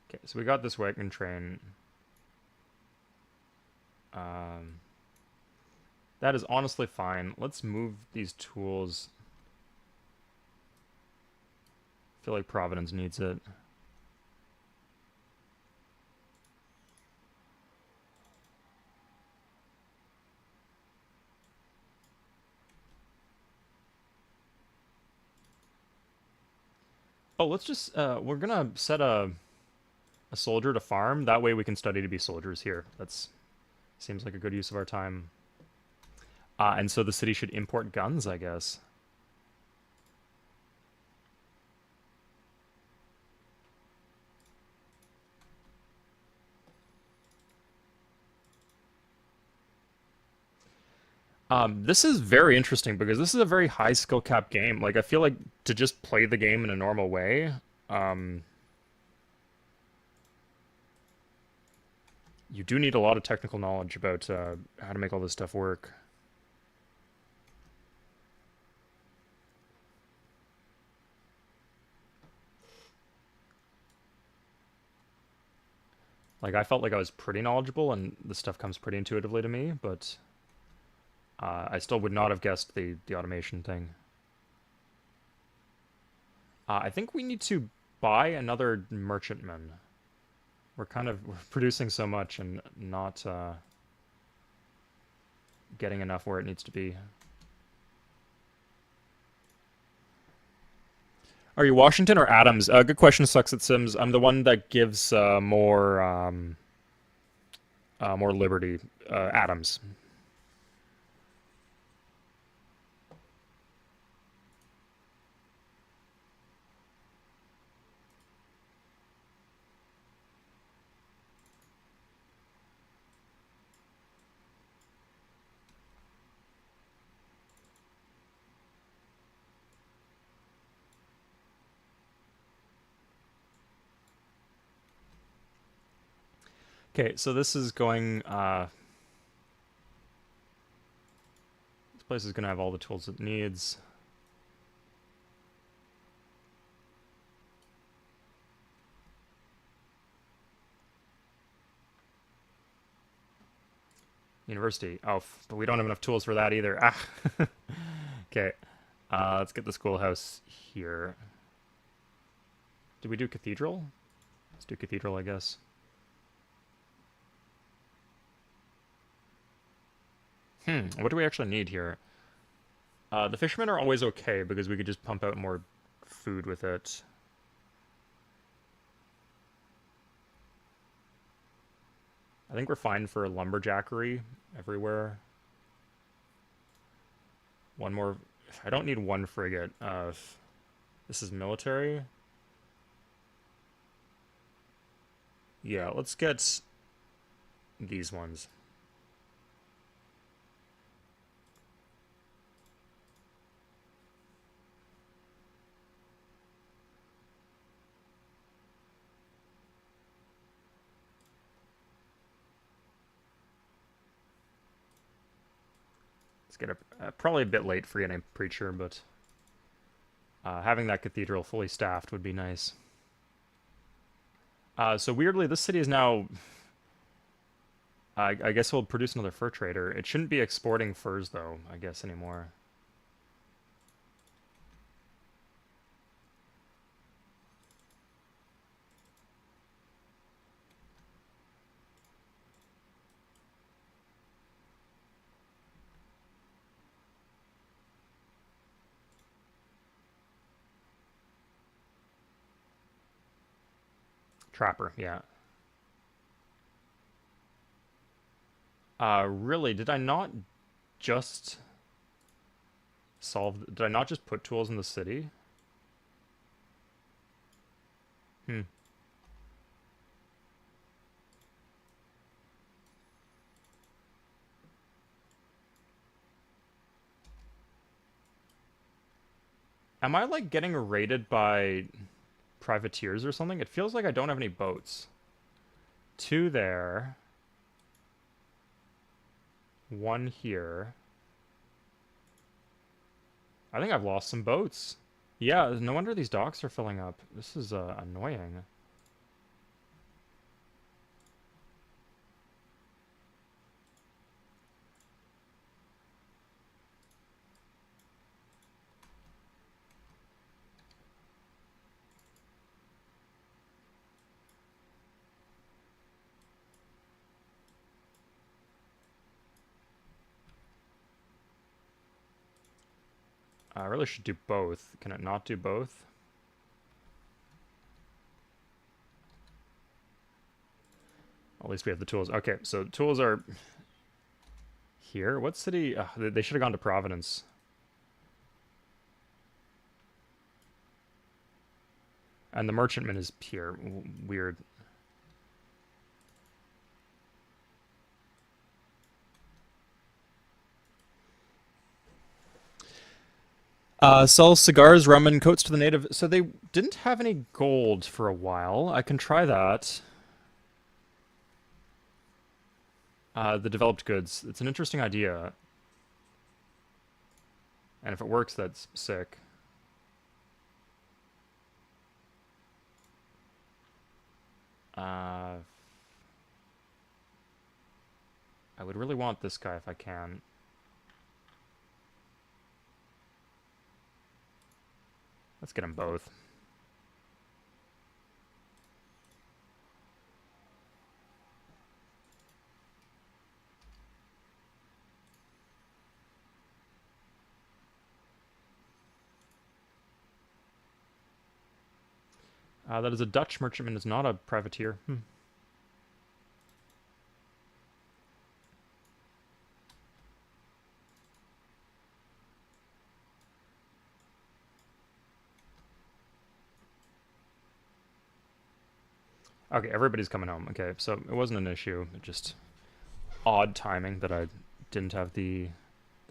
Okay, so we got this wagon train. Um, that is honestly fine. Let's move these tools. I feel like Providence needs it. Oh, let's just, we're gonna set a soldier to farm. That way we can study to be soldiers here. That's seems like a good use of our time. And so the city should import guns, I guess. This is very interesting because this is a very high skill cap game. Like, I feel like to just play the game in a normal way, um, you do need a lot of technical knowledge about how to make all this stuff work. Like, I felt like I was pretty knowledgeable and the stuff comes pretty intuitively to me, but I still would not have guessed the automation thing. I think we need to buy another merchantman. We're producing so much and not getting enough where it needs to be. Are you Washington or Adams? Good question, Sucks at Sims. I'm the one that gives more liberty. Adams. Okay, so this is going. This place is gonna have all the tools it needs. University. Oh, but we don't have enough tools for that either. Ah. Okay. Let's get the schoolhouse here. Did we do cathedral? Let's do cathedral, I guess. What do we actually need here? The fishermen are always okay because we could just pump out more food with it. I think we're fine for lumberjackery everywhere. One more. I don't need one frigate. This is military. Yeah, let's get these ones. Let's get probably a bit late for getting a preacher, but having that cathedral fully staffed would be nice. So weirdly, this city is now. I guess we'll produce another fur trader. It shouldn't be exporting furs though, I guess anymore. Trapper, yeah. Really, did I not just solve? Did I not just put tools in the city? Hmm. Am I like getting raided by privateers or something? It feels like I don't have any boats. Two there. One here. I think I've lost some boats. Yeah, no wonder these docks are filling up. This is annoying. I really should do both. Can it not do both? At least we have the tools. Okay, so tools are here. What city? They should have gone to Providence. And the merchantman is here. Weird. Sell cigars, rum, and coats to the native. So they didn't have any gold for a while. I can try that. The developed goods. It's an interesting idea. And if it works, that's sick. I would really want this guy if I can. Let's get them both. That is a Dutch merchantman, is not a privateer. Okay, everybody's coming home. Okay, so it wasn't an issue. It just odd timing that I didn't have the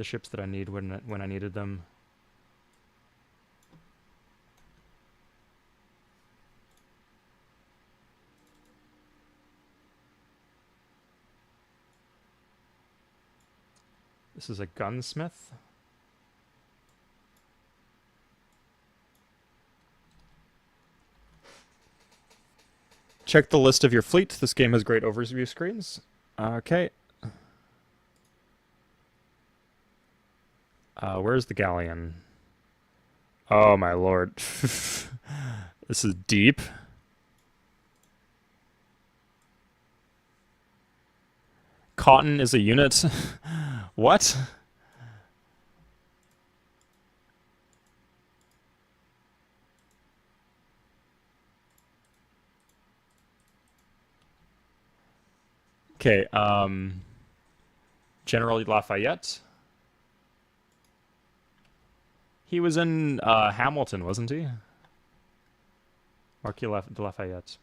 ships that I need when I needed them. This is a gunsmith. Check the list of your fleet. This game has great overview screens. Okay. Where's the galleon? Oh my lord. This is deep. Cotton is a unit. What? Okay, General Lafayette. He was in Hamilton, wasn't he? De Lafayette.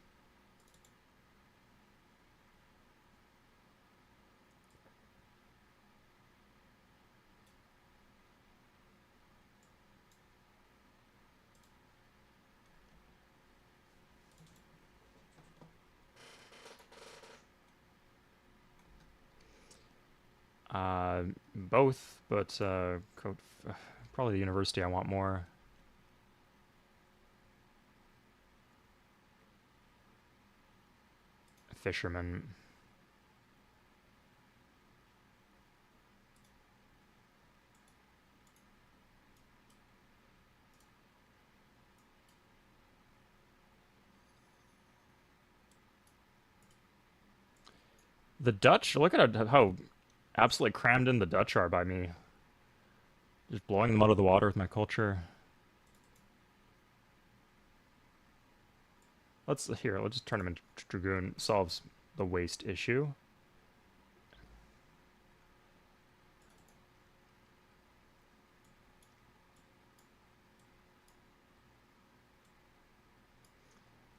Both, but probably the university I want more. Fisherman. The Dutch, look at how absolutely crammed in the Dutch are by me. Just blowing them out of the water with my culture. Let's just turn him into Dragoon. Solves the waste issue.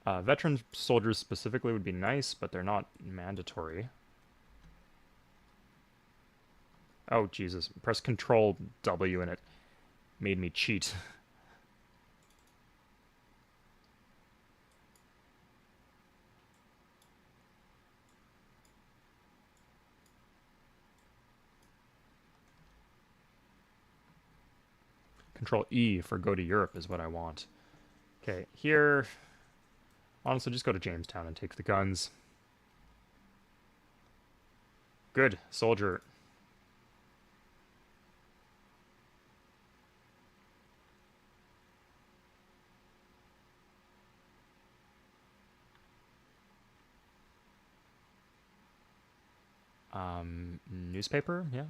Veteran soldiers specifically would be nice, but they're not mandatory. Oh, Jesus. Press Control W and it made me cheat. Control E for go to Europe is what I want. Okay, here... Honestly, just go to Jamestown and take the guns. Good. Soldier. Newspaper? Yeah.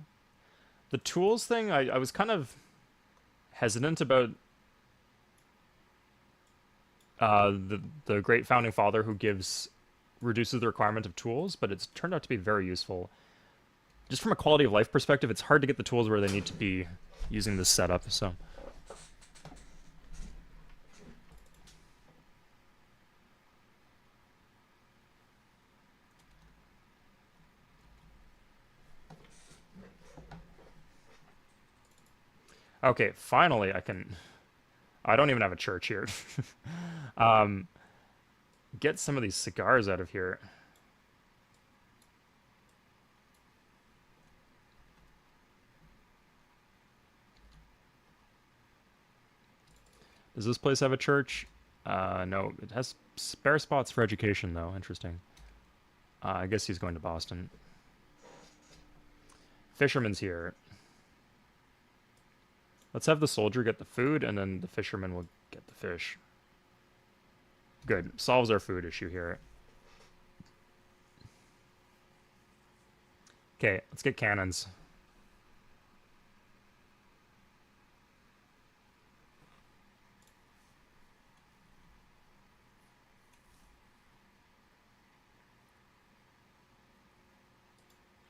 The tools thing, I was kind of hesitant about the great founding father who reduces the requirement of tools, but it's turned out to be very useful. Just from a quality of life perspective, it's hard to get the tools where they need to be using this setup, so... Okay, finally I can... I don't even have a church here. um, get some of these cigars out of here. Does this place have a church? No, it has spare spots for education, though. Interesting. I guess he's going to Boston. Fisherman's here. Let's have the soldier get the food, and then the fisherman will get the fish. Good. Solves our food issue here. Okay, let's get cannons.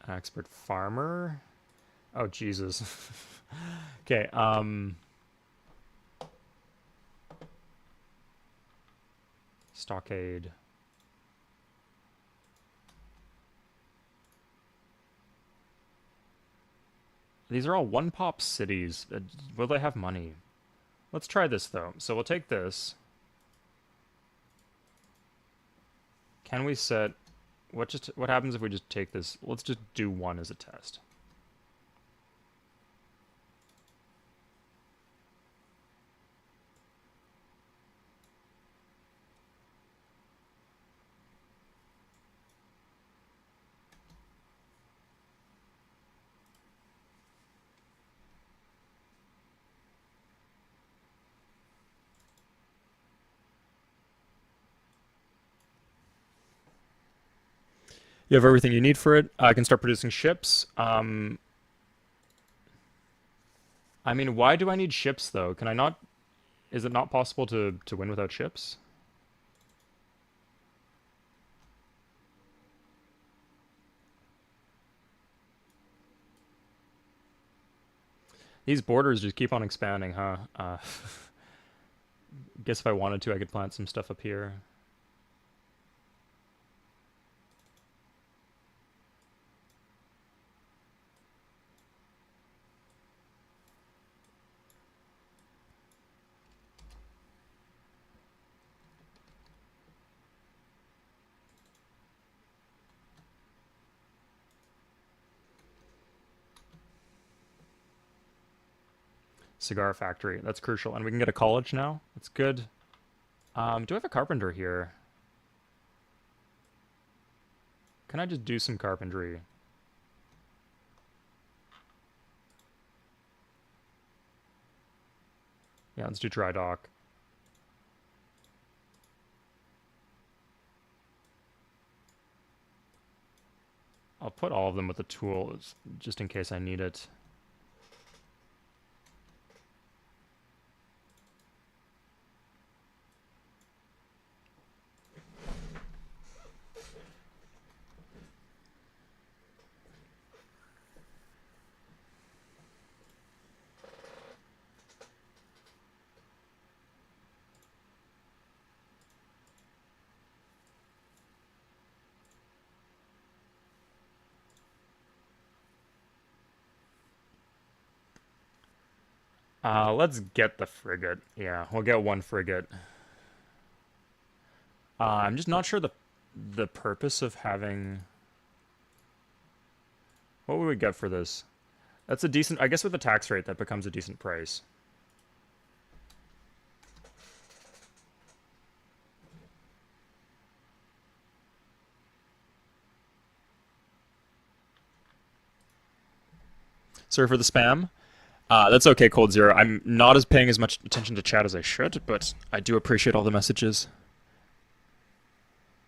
Expert farmer. Oh, Jesus. Okay, stockade. These are all one-pop cities. Will they have money? Let's try this, though. So we'll take this. Can we set... What happens if we just take this? Let's just do one as a test. You have everything you need for it. I can start producing ships. I mean, why do I need ships though? Can I not? Is it not possible to win without ships? These borders just keep on expanding, huh? Guess if I wanted to, I could plant some stuff up here. Cigar factory. That's crucial. And we can get a college now. That's good. Do I have a carpenter here? Can I just do some carpentry? Yeah, let's do dry dock. I'll put all of them with the tools just in case I need it. Let's get the frigate. Yeah, we'll get one frigate. I'm just not sure the purpose of having. What would we get for this? That's a decent. I guess with the tax rate, that becomes a decent price. Sorry for the spam. That's okay, Cold Zero. I'm not as paying as much attention to chat as I should, but I do appreciate all the messages.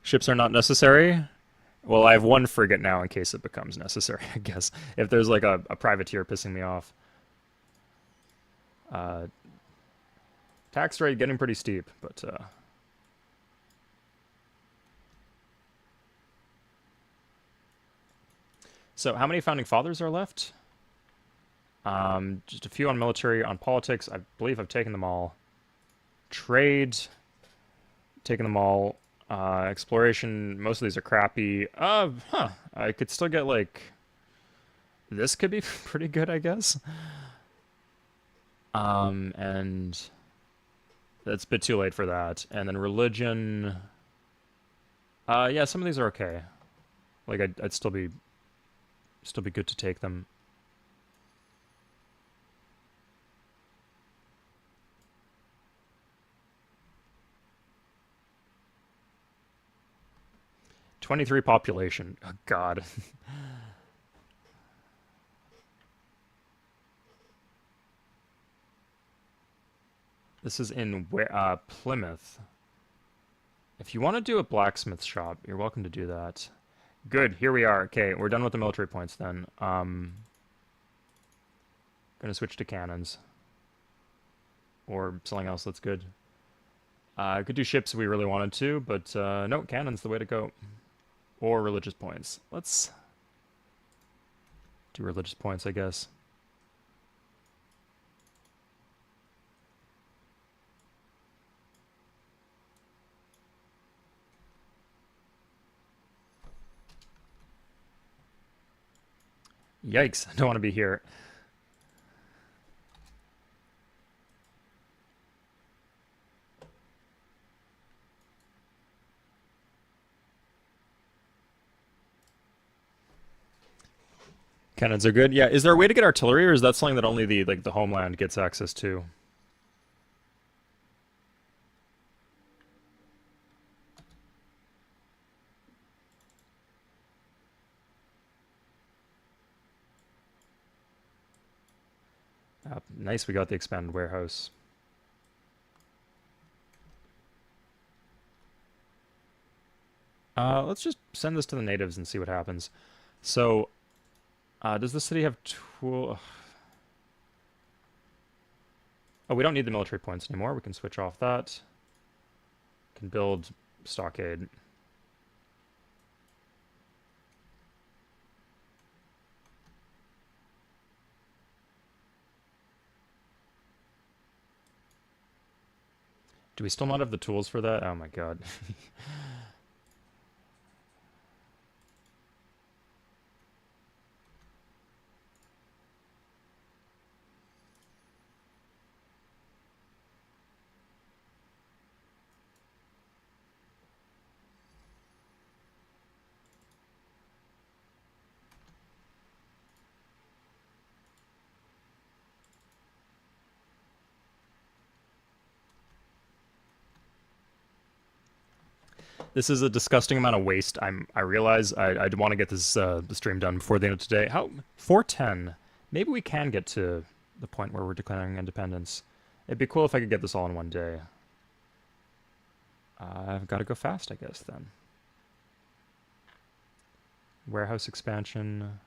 Ships are not necessary. Well, I have one frigate now in case it becomes necessary, I guess. If there's like a privateer pissing me off. Uh, Tax rate getting pretty steep, but so how many founding fathers are left? Just a few on military, on politics. I believe I've taken them all. Trade, taken them all. Exploration, most of these are crappy. I could still get like this could be pretty good, I guess. And that's a bit too late for that. And then religion. Yeah, some of these are okay. Like I'd still be good to take them. 23 population. Oh, God. This is in Plymouth. If you want to do a blacksmith shop, you're welcome to do that. Good, here we are. Okay, we're done with the military points then. Gonna switch to cannons. Or something else that's good. I could do ships if we really wanted to, but no, cannons the way to go. Or religious points. Let's do religious points, I guess. Yikes, I don't want to be here. Cannons are good. Yeah, is there a way to get artillery, or is that something that only the homeland gets access to? Nice, we got the expanded warehouse. Let's just send this to the natives and see what happens. So, does the city have tool? Oh, we don't need the military points anymore. We can switch off that. Can build stockade. Do we still not have the tools for that? Oh my god. This is a disgusting amount of waste. I realize I want to get this the stream done before the end of today. How 410? Maybe we can get to the point where we're declaring independence. It'd be cool if I could get this all in one day. I've got to go fast, I guess, then. Warehouse expansion.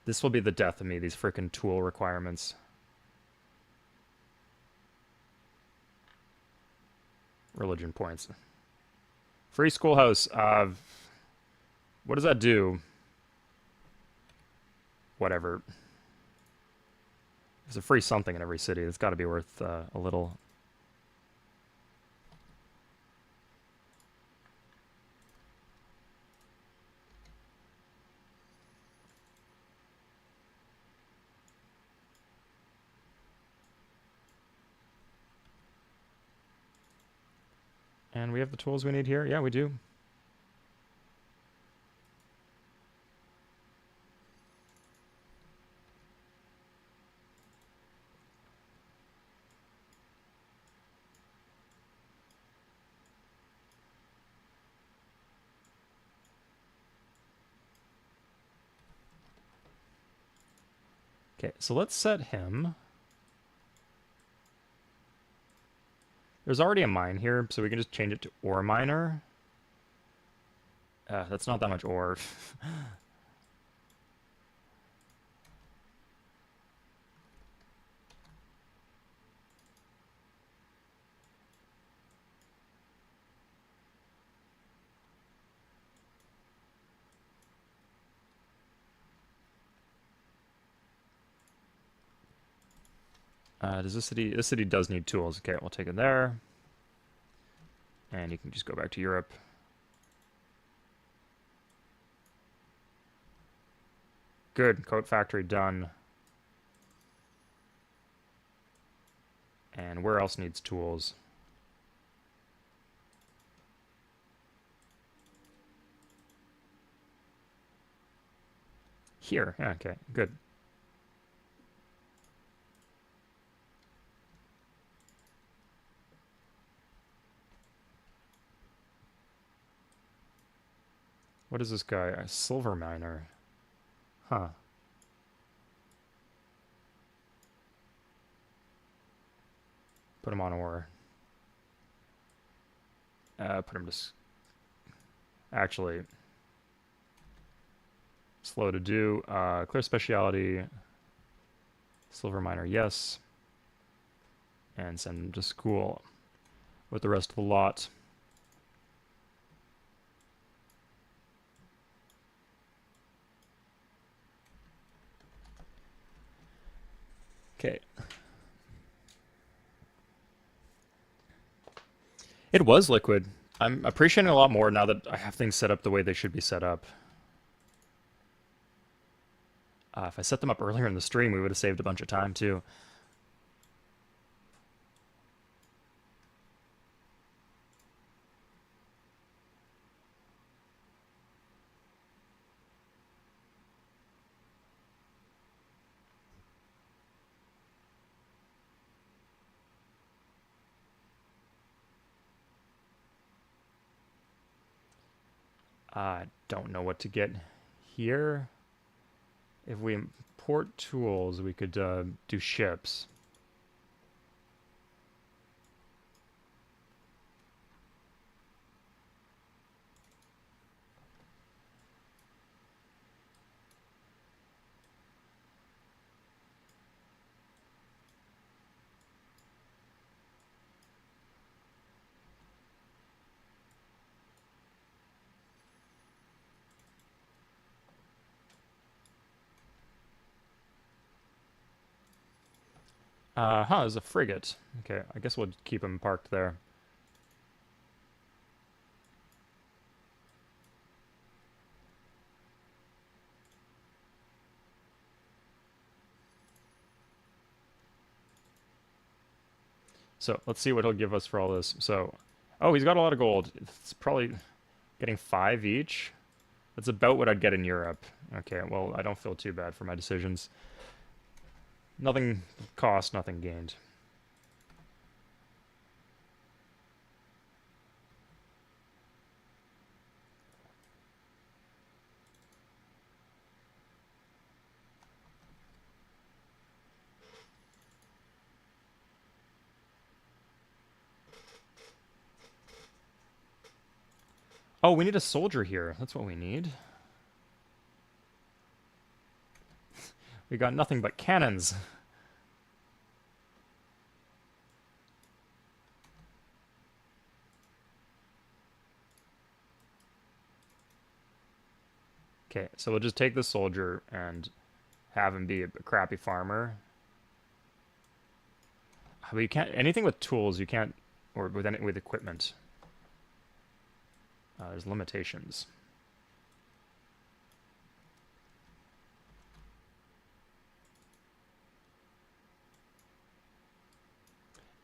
This will be the death of me, these freaking tool requirements. Religion points. Free schoolhouse. What does that do? Whatever. There's a free something in every city. It's got to be worth a little. And we have the tools we need here? Yeah, we do. Okay, so let's set him. There's already a mine here, so we can just change it to ore miner. That's not that much ore. Does this city... This city does need tools. Okay, we'll take it there. And you can just go back to Europe. Good, coat factory done. And where else needs tools? Here, yeah, okay, good. What is this guy? A silver miner. Huh. Put him on ore. Put him to... Actually... Slow to do. Clear speciality. Silver miner, yes. And send him to school with the rest of the lot. Okay. It was liquid. I'm appreciating a lot more now that I have things set up the way they should be set up. If I set them up earlier in the stream, we would have saved a bunch of time too. I don't know what to get here. If we import tools, we could do ships. There's a frigate. Okay, I guess we'll keep him parked there. So let's see what he'll give us for all this. So, oh, he's got a lot of gold. It's probably getting 5 each. That's about what I'd get in Europe. Okay, well, I don't feel too bad for my decisions. Nothing cost, nothing gained. Oh, we need a soldier here. That's what we need. We got nothing but cannons. Okay, so we'll just take the soldier and have him be a crappy farmer. But you can't anything with tools. You can't, or with equipment. There's limitations.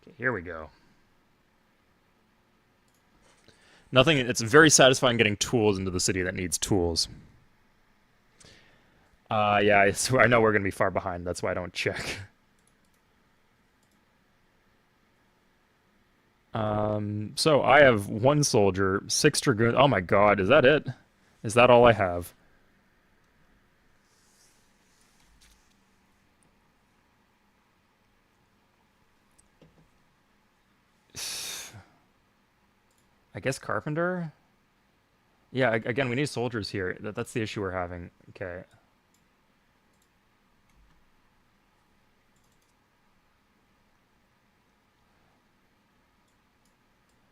Okay, here we go. Nothing. It's very satisfying getting tools into the city that needs tools. Yeah, I know we're gonna be far behind. That's why I don't check. So I have 1 soldier, 6 dragoons. Oh my God, is that it? Is that all I have? I guess carpenter? Yeah, again, we need soldiers here. That's the issue we're having. Okay.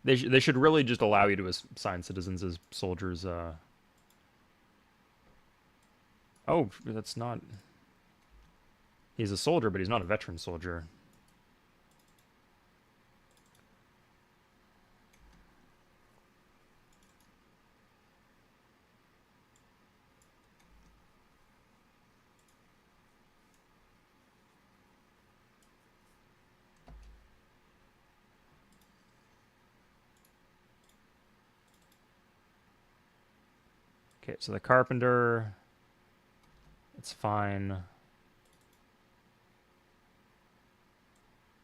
They should really just allow you to assign citizens as soldiers. Oh, that's not. He's a soldier, but he's not a veteran soldier. Okay, so the carpenter, it's fine.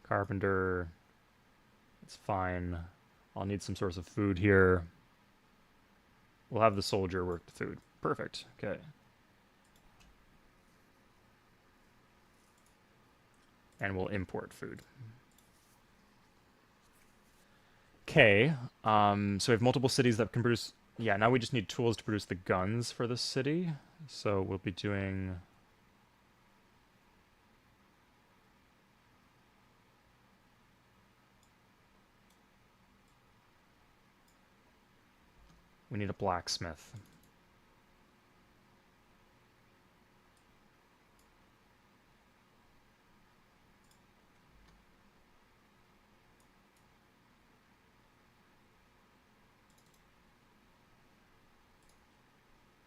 Carpenter, it's fine. I'll need some source of food here. We'll have the soldier work the food. Perfect. Okay. And we'll import food. Okay. So we have multiple cities that can produce. Yeah, now we just need tools to produce the guns for the city. So we'll be doing. We need a blacksmith.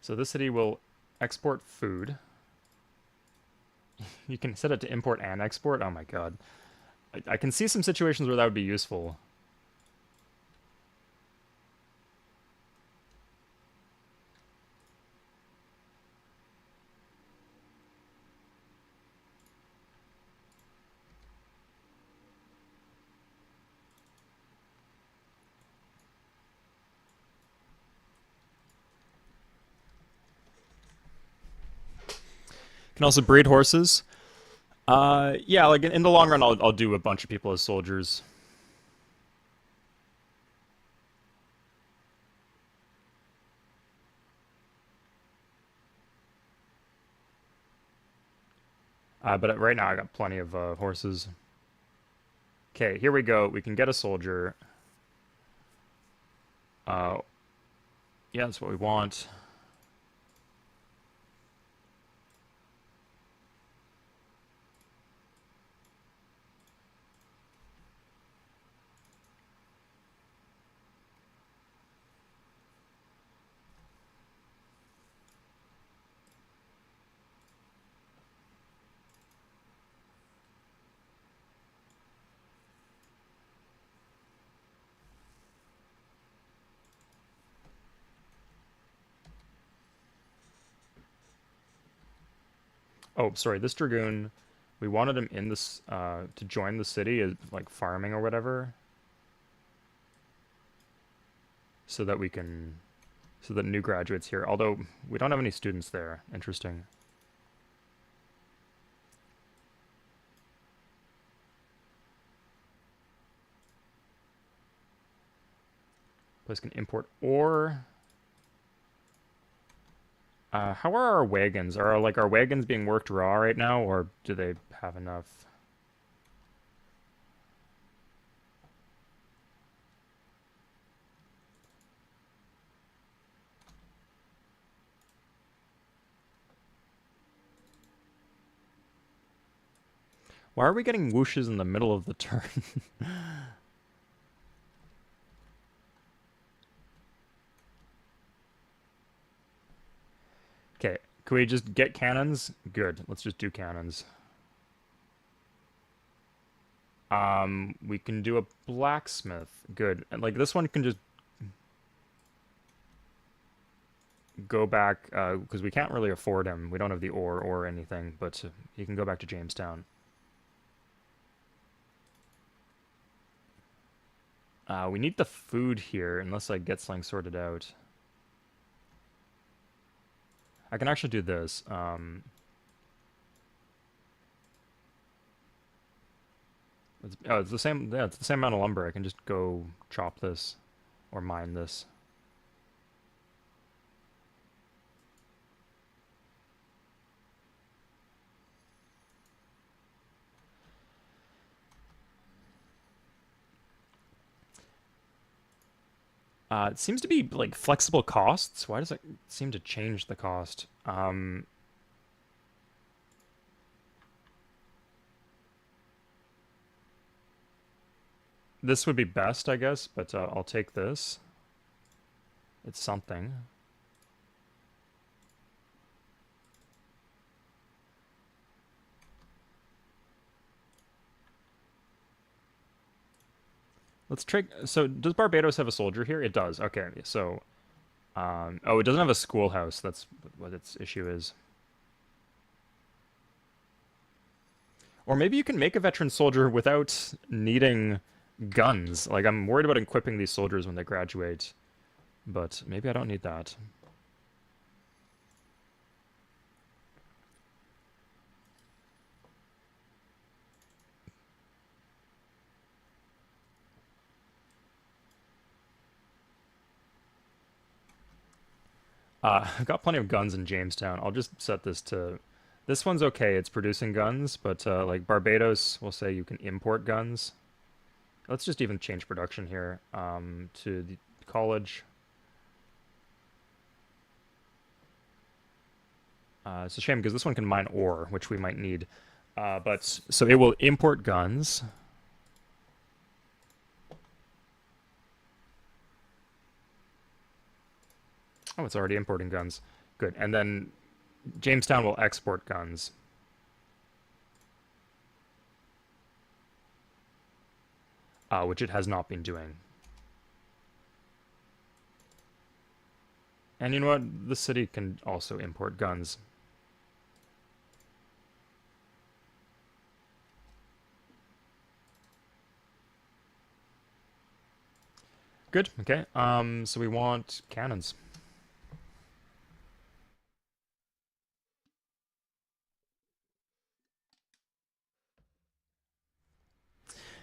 So this city will export food. You can set it to import and export. Oh my God. I can see some situations where that would be useful. Can also breed horses. Yeah, like in the long run, I'll do a bunch of people as soldiers. But right now I got plenty of horses. Okay, here we go. We can get a soldier. Uh, yeah, that's what we want. Oh, sorry, this Dragoon, we wanted him in this, to join the city as, like, farming or whatever. So that we can, so that new graduates here, although we don't have any students there. Interesting. Place can import ore. How are our wagons? Are like our wagons being worked raw right now, or do they have enough? Why are we getting whooshes in the middle of the turn? Okay, can we just get cannons? Good, let's just do cannons. We can do a blacksmith. Good. And like this one can just go back, because we can't really afford him. We don't have the ore or anything, but he can go back to Jamestown. We need the food here, unless I get something sorted out. I can actually do this. It's the same. Yeah, it's the same amount of lumber. I can just go chop this or mine this. It seems to be like flexible costs. Why does it seem to change the cost? This would be best, I guess, but I'll take this. It's something. Let's try. So, does Barbados have a soldier here? It does. Okay, so, oh, it doesn't have a schoolhouse. That's what its issue is. Or maybe you can make a veteran soldier without needing guns. Like, I'm worried about equipping these soldiers when they graduate, but maybe I don't need that. I've got plenty of guns in Jamestown. I'll just set this to... This one's okay. It's producing guns, but like Barbados, we'll say you can import guns. Let's just even change production here to the college. It's a shame because this one can mine ore, which we might need. But so it will import guns. Oh, it's already importing guns. Good. And then Jamestown will export guns. Which it has not been doing. And you know what? The city can also import guns. Good. Okay. So we want cannons.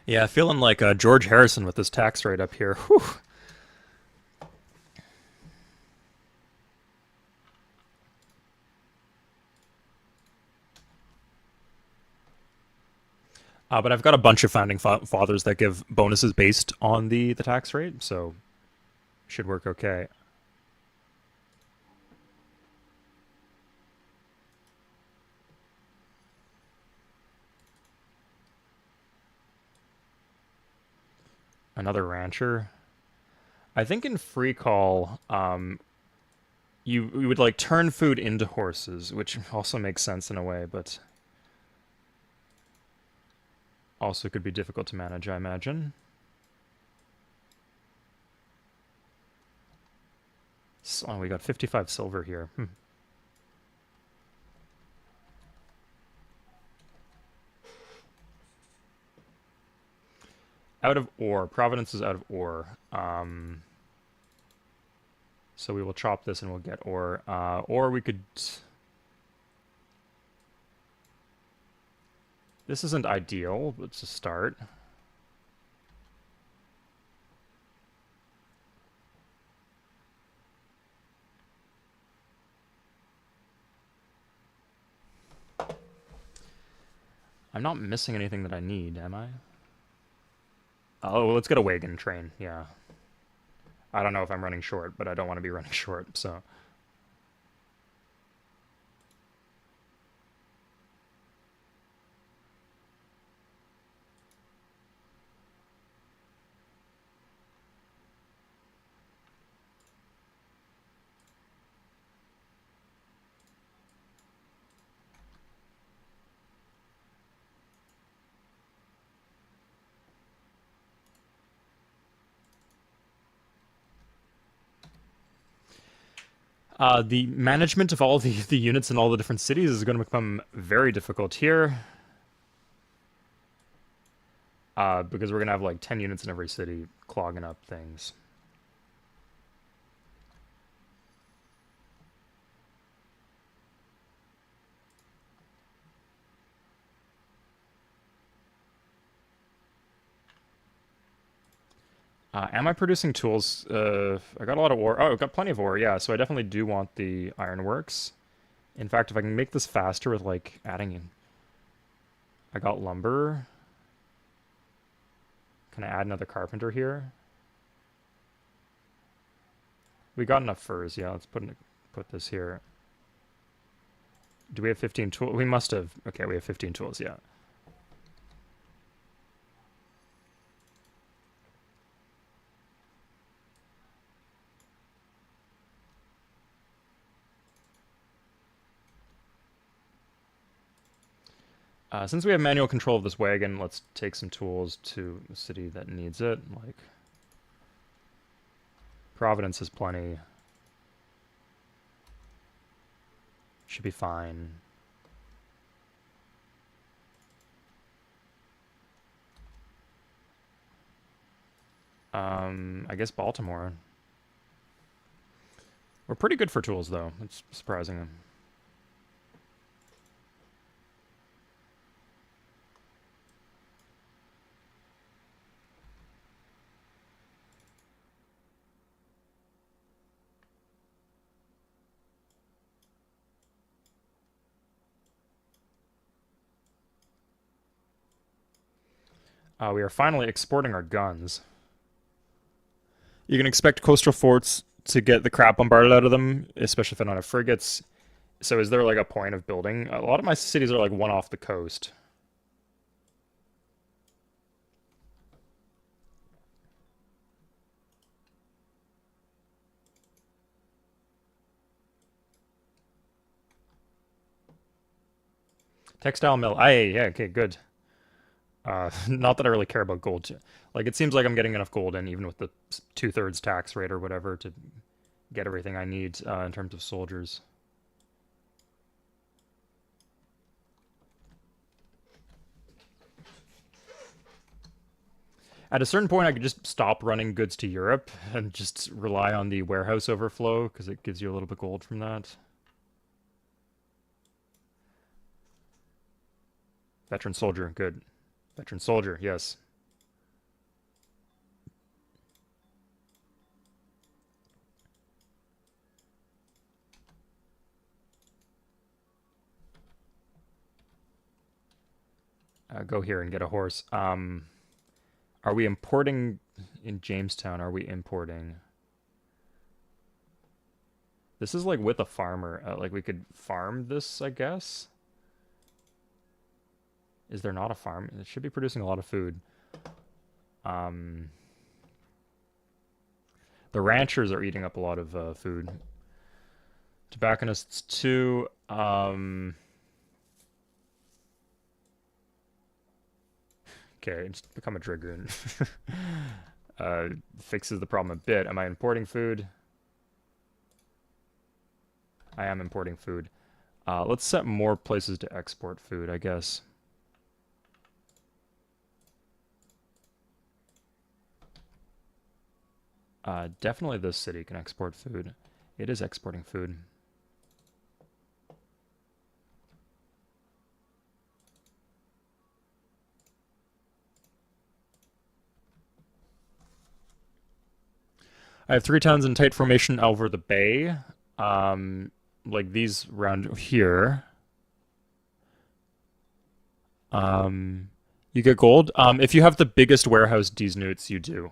Yeah, feeling like George Harrison with this tax rate up here. Whew. But I've got a bunch of founding fathers that give bonuses based on the tax rate, so should work okay. Another rancher. I think in free call, you would like turn food into horses, which also makes sense in a way, but also could be difficult to manage, I imagine. So, oh, we got 55 silver here. out of ore. Providence is out of ore. So we will chop this and we'll get ore. Or we could... This isn't ideal, but it's a start. I'm not missing anything that I need, am I? Oh, let's get a wagon train, yeah. I don't know if I'm running short, but I don't want to be running short, so... the management of all the units in all the different cities is going to become very difficult here. Because we're going to have like 10 units in every city clogging up things. Am I producing tools? I got a lot of ore. Oh, I've got plenty of ore, yeah. So I definitely do want the ironworks. In fact, if I can make this faster with like adding in... I got lumber. Can I add another carpenter here? We got enough furs, yeah. Let's put this here. Do we have 15 tools? We must have. Okay, we have 15 tools, yeah. Since we have manual control of this wagon, let's take some tools to the city that needs it. Like, Providence has plenty. Should be fine. I guess Baltimore. We're pretty good for tools, though. It's surprising. We are finally exporting our guns. You can expect coastal forts to get the crap bombarded out of them, especially if they don't have frigates. So is there like a point of building? A lot of my cities are like one off the coast. Textile mill. Aye, yeah, okay, good. Not that I really care about gold. Like, it seems like I'm getting enough gold in, even with the 2/3 tax rate or whatever, to get everything I need in terms of soldiers. At a certain point, I could just stop running goods to Europe and just rely on the warehouse overflow, because it gives you a little bit of gold from that. Veteran soldier, good. Veteran soldier, yes. Go here and get a horse. Are we importing in Jamestown? Are we importing? This is like with a farmer. Like we could farm this, I guess. Is there not a farm? It should be producing a lot of food. The ranchers are eating up a lot of food. Tobacconists too. Okay, just become a dragoon. Fixes the problem a bit. Am I importing food? I am importing food. Let's set more places to export food, I guess. Definitely this city can export food. It is exporting food. I have 3 towns in tight formation over the bay. Um, like these around here. Um, you get gold. If you have the biggest warehouse D's Newts, you do.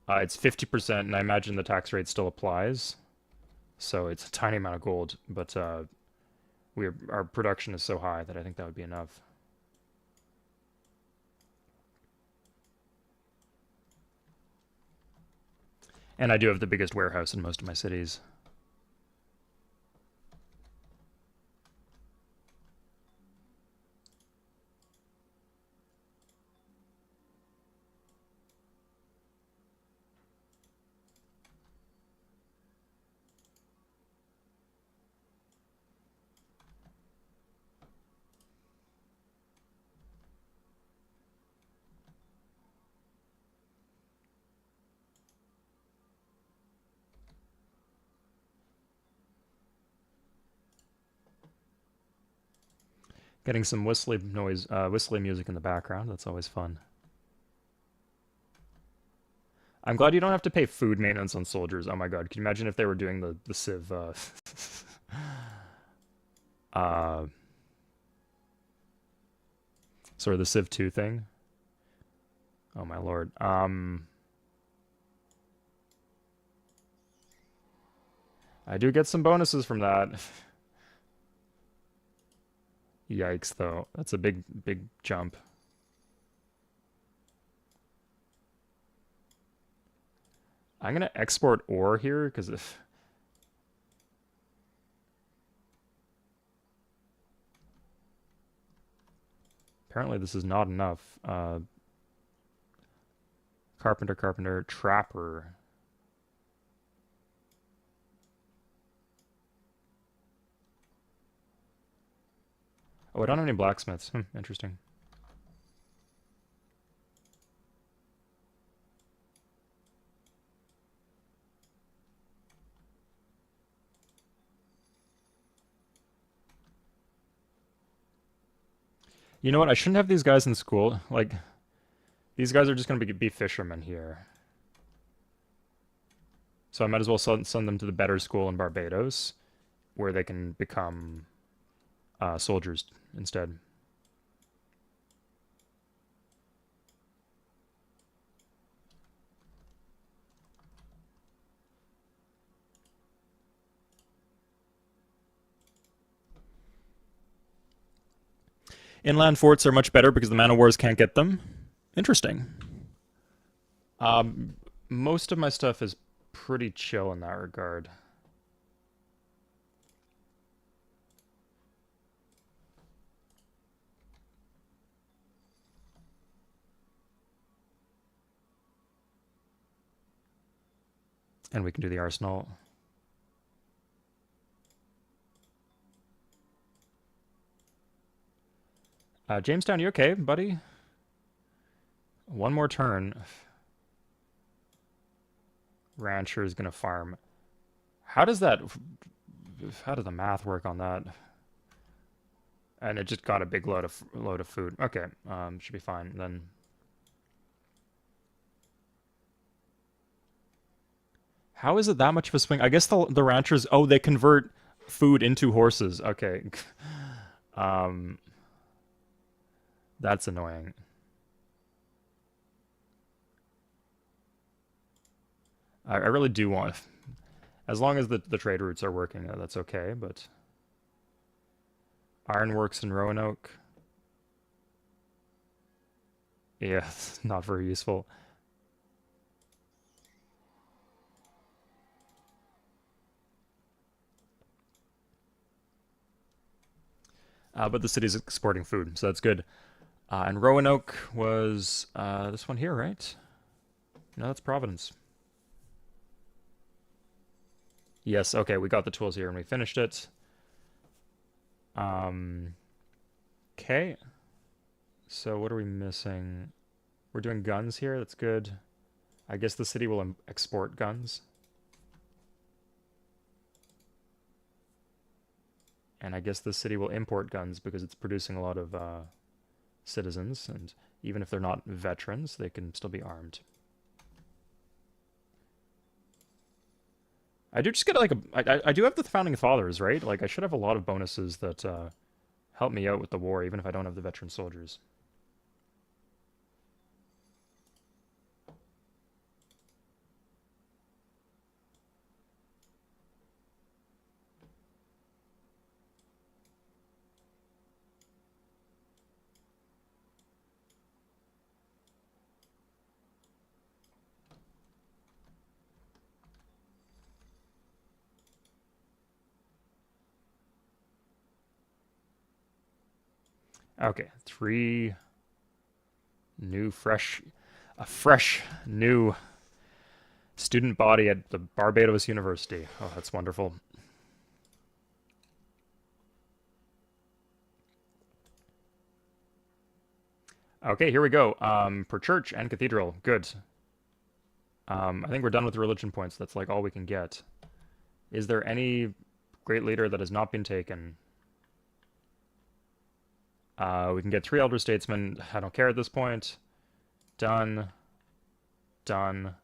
It's 50%, and I imagine the tax rate still applies. So it's a tiny amount of gold, but our production is so high that I think that would be enough. And I do have the biggest warehouse in most of my cities. Getting some whistly music in the background. That's always fun. I'm glad you don't have to pay food maintenance on soldiers. Oh my god, can you imagine if they were doing the Civ uh sort of the Civ 2 thing? Oh my lord. I do get some bonuses from that. Yikes though. That's a big jump. I'm gonna export ore here because if apparently this is not enough. Carpenter, trapper. Oh, I don't have any blacksmiths. Interesting. You know what? I shouldn't have these guys in school. Like, these guys are just gonna be fishermen here. So I might as well send them to the better school in Barbados, where they can become soldiers instead. Inland forts are much better because the man of wars can't get them. Interesting. Um, Most of my stuff is pretty chill in that regard. And we can do the arsenal. Jamestown, you okay, buddy? One more turn. Rancher is gonna farm. How does that? How does the math work on that? And it just got a big load of food. Okay, should be fine then. How is it that much of a swing? I guess the ranchers. Oh, they convert food into horses. Okay, um, that's annoying. I really do want, as long as the trade routes are working, that's okay. But ironworks in Roanoke, yeah, not very useful. But the city's exporting food, so that's good. And Roanoke was this one here, right? No, that's Providence. Yes, okay, we got the tools here and we finished it. Um, okay, so what are we missing? We're doing guns here, that's good. I guess the city will export guns. And I guess the city will import guns because it's producing a lot of citizens, and even if they're not veterans, they can still be armed. I do just get like I do have the founding fathers, right? Like I should have a lot of bonuses that help me out with the war, even if I don't have the veteran soldiers. Okay, three new a fresh new student body at the Barbados University. Oh, that's wonderful. Okay, here we go. Per church and cathedral. Good. I think we're done with the religion points. That's like all we can get. Is there any great leader that has not been taken? We can get three elder statesmen. I don't care at this point. Done. Done.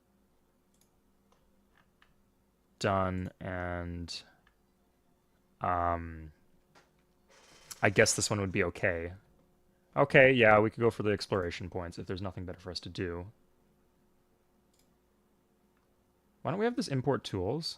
Done. And um, I guess this one would be okay. Okay, yeah, we could go for the exploration points if there's nothing better for us to do. Why don't we have this import tools?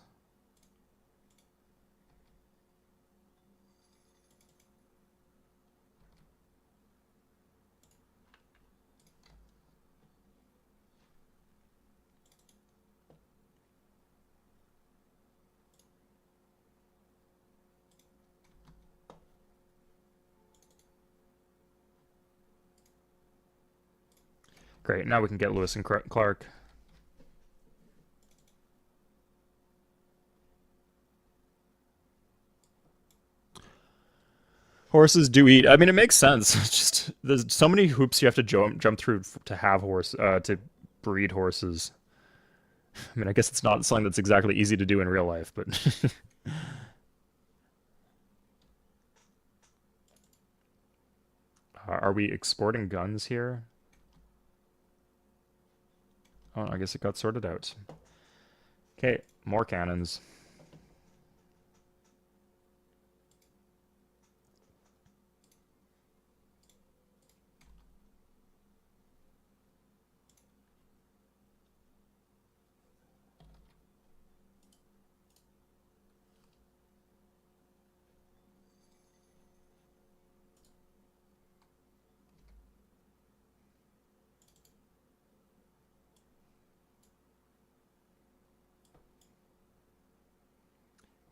Great, now we can get Lewis and Clark. Horses do eat. I mean, it makes sense. It's just there's so many hoops you have to jump through to have to breed horses. I mean, I guess it's not something that's exactly easy to do in real life, but are we exporting guns here? Oh, I guess it got sorted out. Okay, more cannons.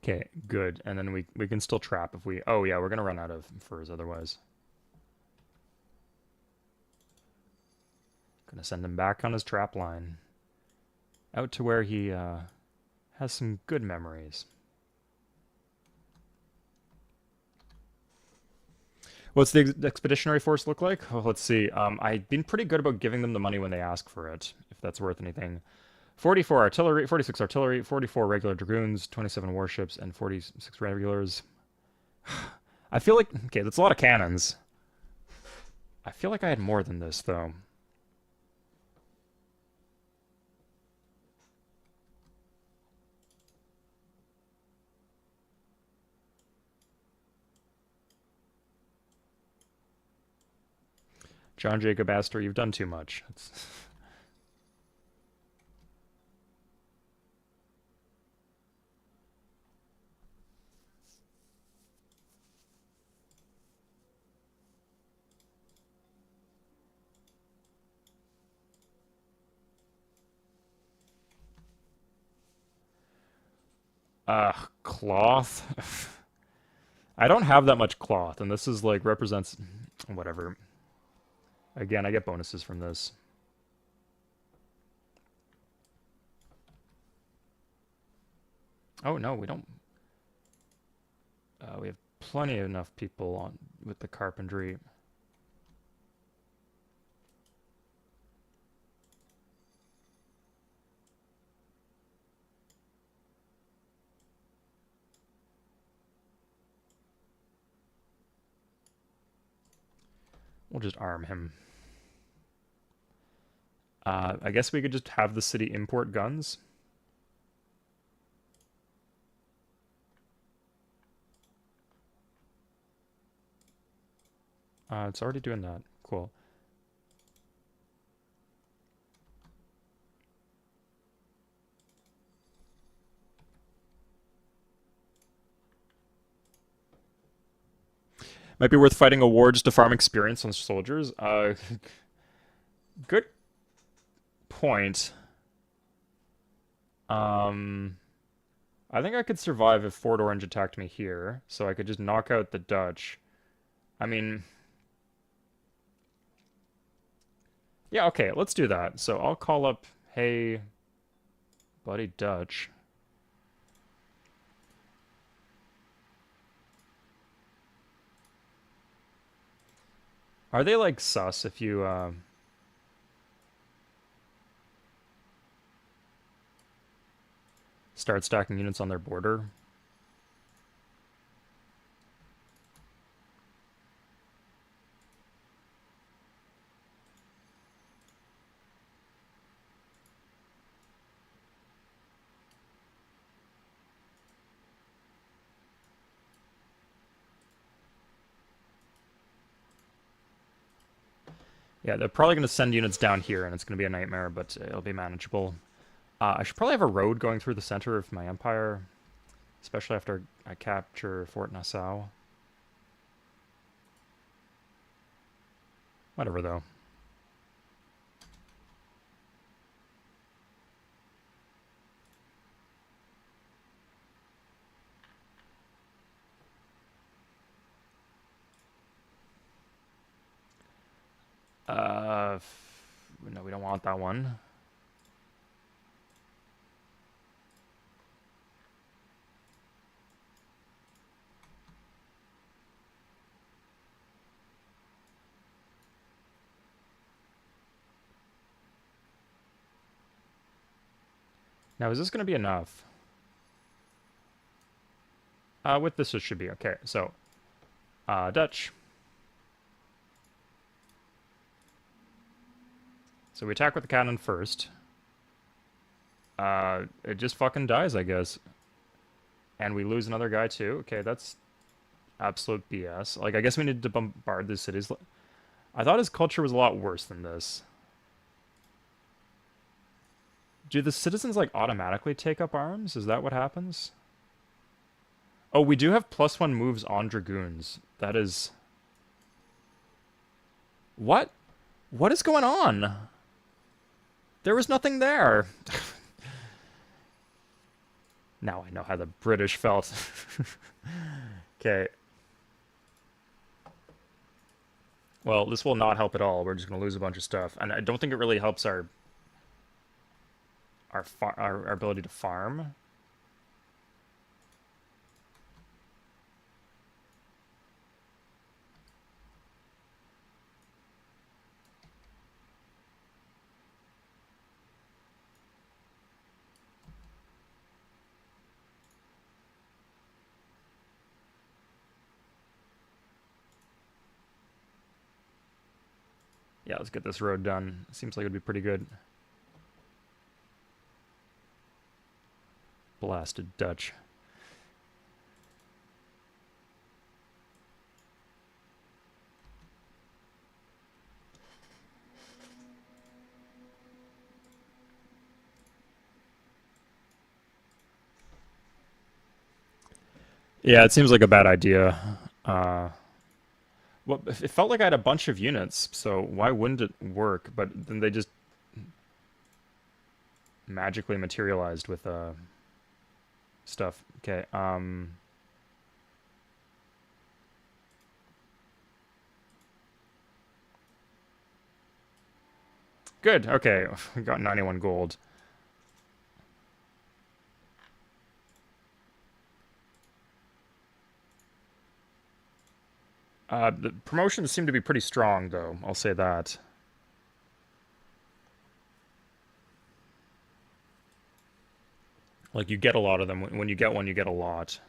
Okay, good. And then we can still trap if we... Oh, yeah, we're gonna run out of furs otherwise. Gonna send him back on his trap line. Out to where he has some good memories. What's the expeditionary force look like? Oh, let's see. I've been pretty good about giving them the money when they ask for it, if that's worth anything. 44 artillery, 46 artillery, 44 regular dragoons, 27 warships, and 46 regulars. I feel like... Okay, that's a lot of cannons. I feel like I had more than this, though. John Jacob Astor, you've done too much. Cloth. I don't have that much cloth, and this is like represents whatever. Again, I get bonuses from this. Oh no, we don't. We have plenty enough people on with the carpentry. We'll just arm him. I guess we could just have the city import guns. It's already doing that. Cool. Might be worth fighting a war just to farm experience on soldiers. Good point. Um, I think I could survive if Fort Orange attacked me here, so I could just knock out the Dutch. I mean, yeah, okay, let's do that. So I'll call up, hey, buddy Dutch. Are they like sus if you start stacking units on their border? Yeah, they're probably going to send units down here, and it's going to be a nightmare, but it'll be manageable. I should probably have a road going through the center of my empire, especially after I capture Fort Nassau. Whatever, though. No, we don't want that one. Now, is this going to be enough? With this, it should be okay. So, Dutch. So we attack with the cannon first. It just fucking dies, I guess. And we lose another guy too. Okay, that's absolute BS. Like, I guess we need to bombard these cities. I thought his culture was a lot worse than this. Do the citizens, like, automatically take up arms? Is that what happens? Oh, we do have +1 moves on Dragoons. That is... What? What is going on? There was nothing there. Now I know how the British felt. Okay. Well, this will not help at all. We're just going to lose a bunch of stuff. And I don't think it really helps our ability to farm. Yeah, let's get this road done. Seems like it'd be pretty good. Blasted Dutch. Yeah, it seems like a bad idea. Well, it felt like I had a bunch of units, so why wouldn't it work? But then they just magically materialized with stuff. Okay, good. Okay, we got 91 gold. The promotions seem to be pretty strong, though. I'll say that. Like, you get a lot of them. When you get one, you get a lot.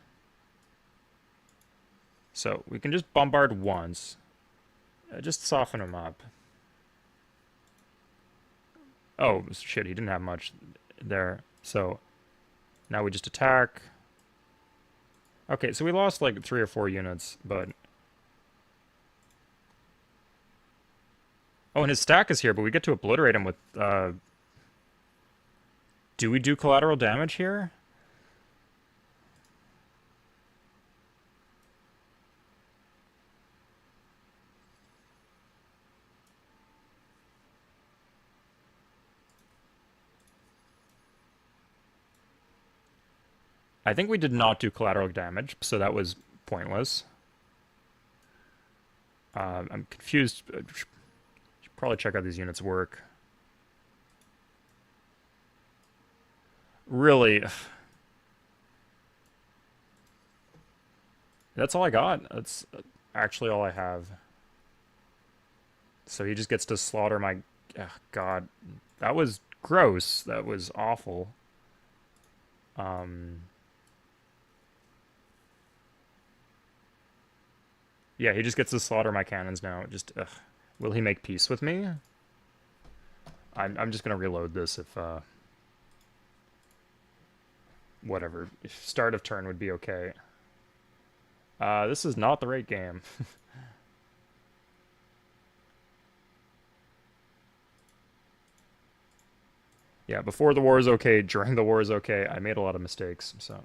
So, we can just bombard once. Just soften him up. Oh, shit, he didn't have much there. So now we just attack. Okay, so we lost like 3 or 4 units, but... Oh, and his stack is here, but we get to obliterate him with... Do we do collateral damage here? I think we did not do collateral damage, so that was pointless. I'm confused. Should probably check out these units' work. Really, that's all I got. That's actually all I have. So he just gets to slaughter my... Ugh, God, that was gross. That was awful. Um, yeah, he just gets to slaughter my cannons now. Just, ugh. Will he make peace with me? I'm just gonna reload this if, whatever. If start of turn would be okay. This is not the right game. Yeah, before the war is okay, during the war is okay. I made a lot of mistakes, so...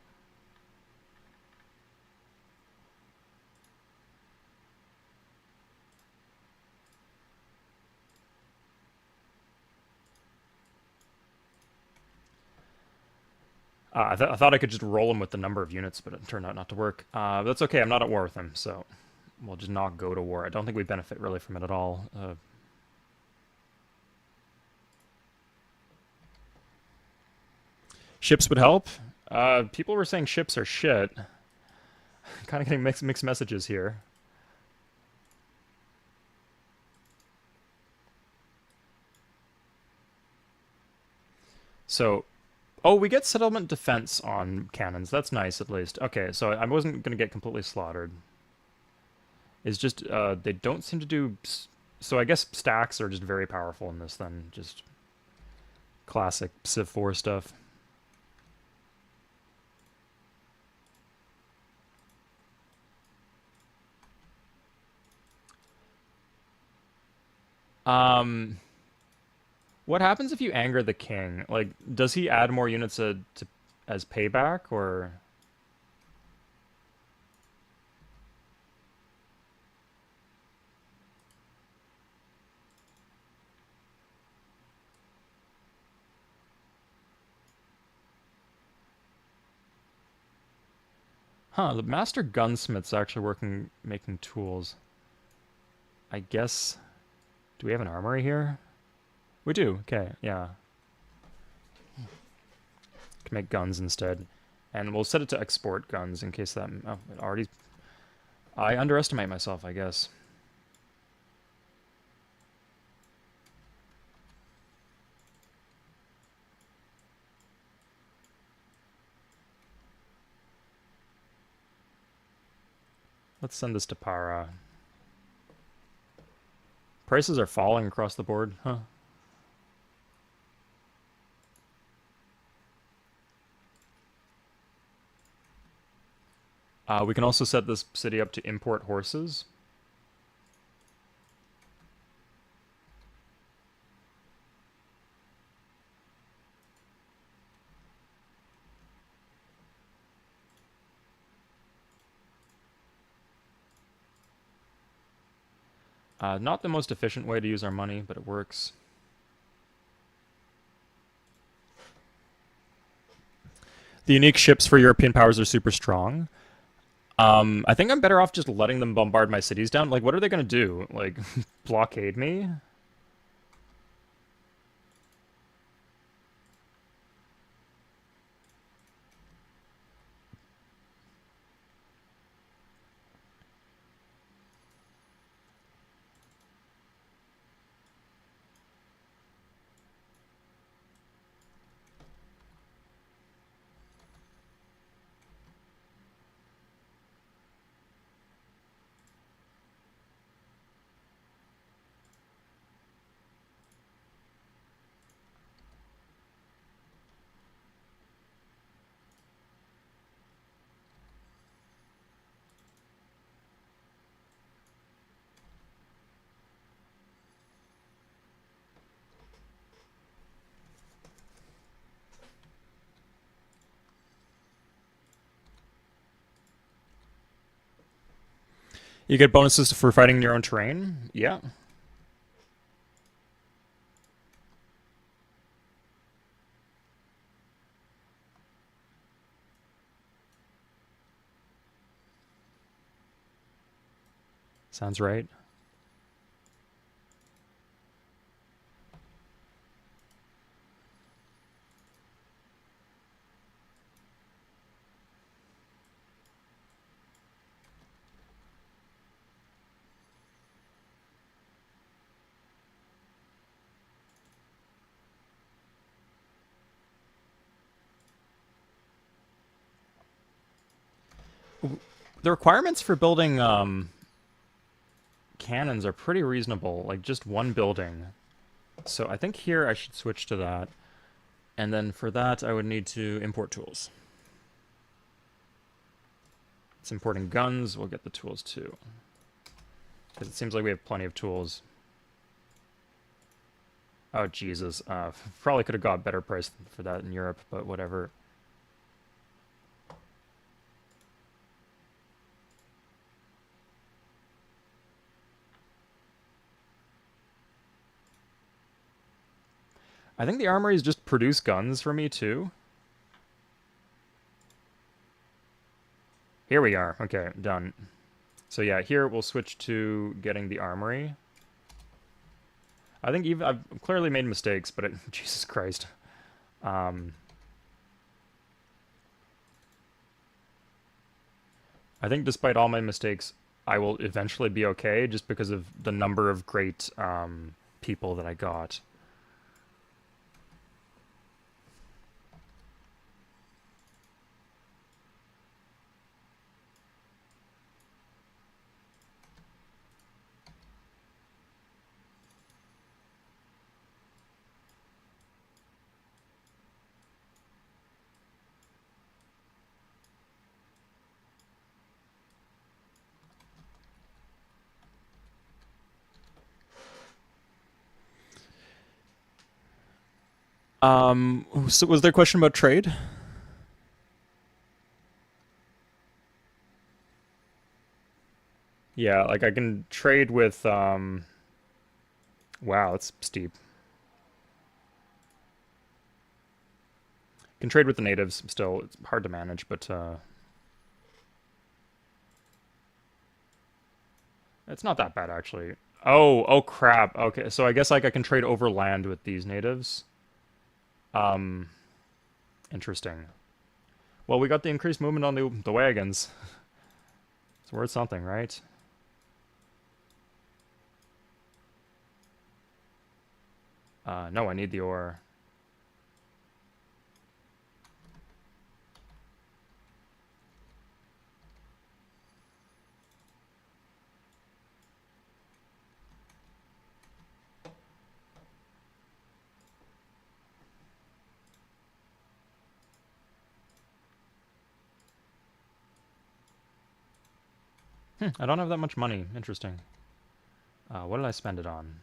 I thought I could just roll him with the number of units, but it turned out not to work. But that's okay, I'm not at war with him, so we'll just not go to war. I don't think we benefit really from it at all. Ships would help. People were saying ships are shit. Kind of getting mixed messages here. So, oh, we get settlement defense on cannons. That's nice, at least. Okay, so I wasn't going to get completely slaughtered. It's just, they don't seem to do... So I guess stacks are just very powerful in this, then. Just classic Civ 4 stuff. What happens if you anger the king? Like, does he add more units as payback, or... Huh, the master gunsmith's actually working, making tools. I guess... Do we have an armory here? We do, okay, yeah. Can make guns instead. And we'll set it to export guns in case that... Oh, it already... I underestimate myself, I guess. Let's send this to Para. Prices are falling across the board, huh? We can also set this city up to import horses. Not the most efficient way to use our money, but it works. The unique ships for European powers are super strong. I think I'm better off just letting them bombard my cities down. Like, what are they gonna do? Like, blockade me? You get bonuses for fighting in your own terrain? Yeah. Sounds right. The requirements for building cannons are pretty reasonable, like just one building. So I think here I should switch to that. And then for that, I would need to import tools. It's importing guns. We'll get the tools too. Because it seems like we have plenty of tools. Oh, Jesus. Probably could have got a better price for that in Europe, but whatever. I think the armories just produce guns for me too. Here we are. Okay, done. So yeah, here we'll switch to getting the armory. I think even I've clearly made mistakes, but Jesus Christ. Um, I think despite all my mistakes, I will eventually be okay just because of the number of great people that I got. So was there a question about trade? Yeah, like I can trade with wow, it's steep. Can trade with the natives still. It's hard to manage, but it's not that bad actually. Oh crap. Okay, so I guess like I can trade over land with these natives. Um, Interesting. Well, we got the increased movement on the wagons. It's worth something, right? No, I need the ore. I don't have that much money. Interesting. What did I spend it on?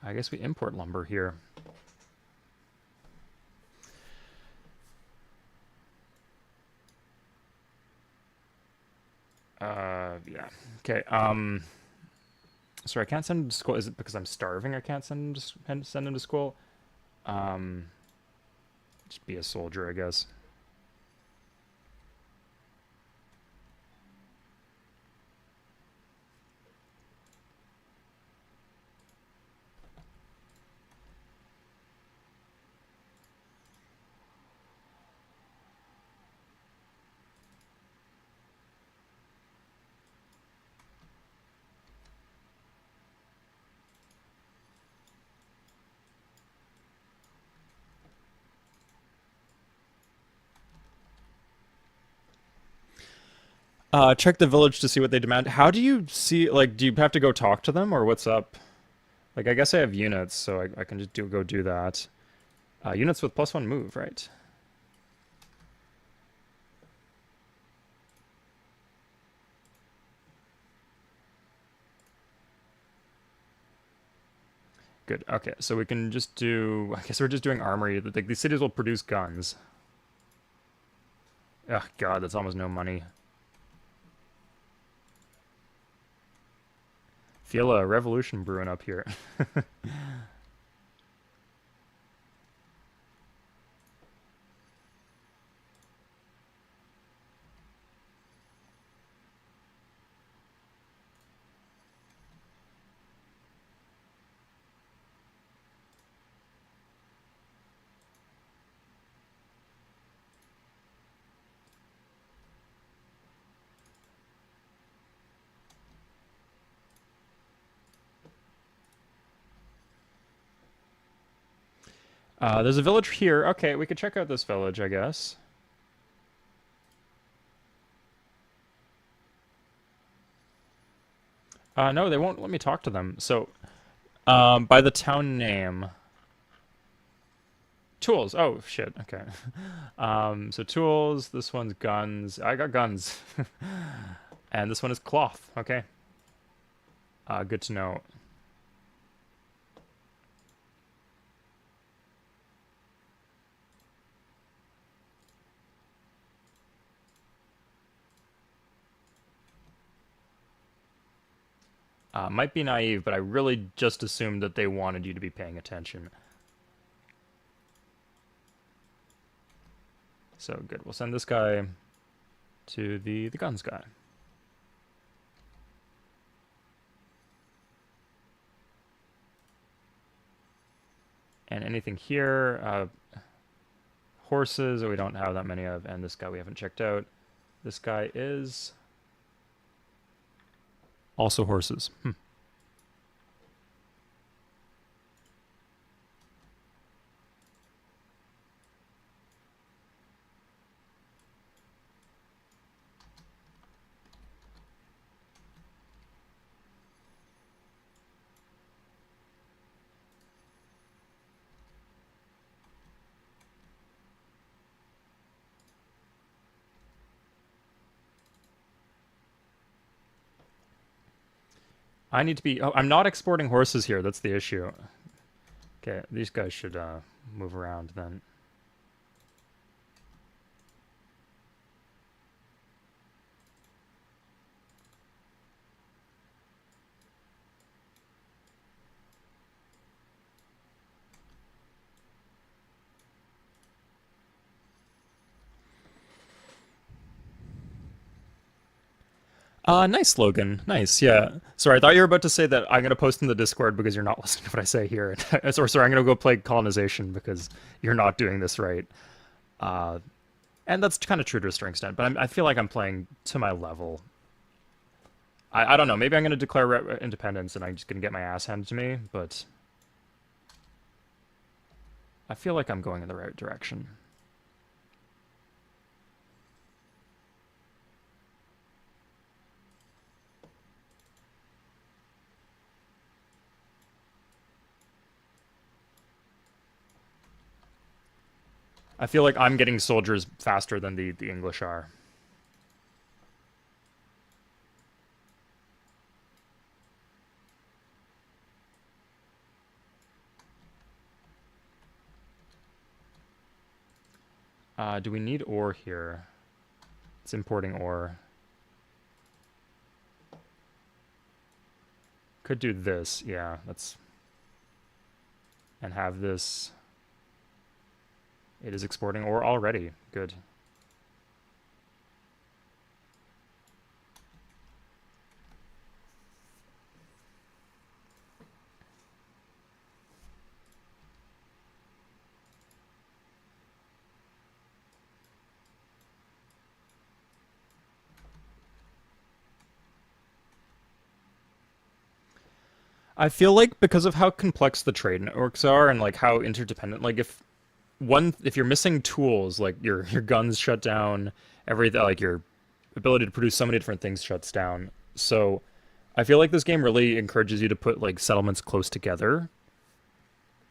I guess we import lumber here. Yeah. Okay. Sorry, I can't send him to school. Is it because I'm starving? I can't send him to school. Um, just be a soldier, I guess. Check the village to see what they demand. How do you see? Like, do you have to go talk to them, or what's up? Like, I guess I have units, so I can just go do that. Units with +1 move, right? Good. Okay, so we can just do. I guess we're just doing armory. Like these cities will produce guns. Oh God, that's almost no money. Feel a revolution brewing up here. There's a village here. Okay, we could check out this village, I guess. No, they won't let me talk to them. So, by the town name, tools. Oh shit. Okay. So tools. This one's guns. I got guns, and this one is cloth. Okay. Good to know. Might be naive, but I really just assumed that they wanted you to be paying attention. So good. We'll send this guy to the guns guy. And anything here, horses we don't have that many of, and this guy we haven't checked out. This guy is also horses. I need to be. Oh, I'm not exporting horses here. That's the issue. Okay, these guys should move around then. Nice slogan. Nice, yeah. Sorry, I thought you were about to say that I'm gonna post in the Discord because you're not listening to what I say here. Sorry, I'm gonna go play colonization because you're not doing this right. Uh, and that's kind of true to a certain extent, but I feel like I'm playing to my level. I don't know. Maybe I'm gonna declare independence and I'm just gonna get my ass handed to me, but I feel like I'm going in the right direction. I feel like I'm getting soldiers faster than the English are. Do we need ore here? It's importing ore. Could do this, yeah. That's and have this. It is exporting ore already. Good. I feel like because of how complex the trade networks are and like how interdependent, like if you're missing tools, like your guns shut down, everything like your ability to produce so many different things shuts down. So I feel like this game really encourages you to put like settlements close together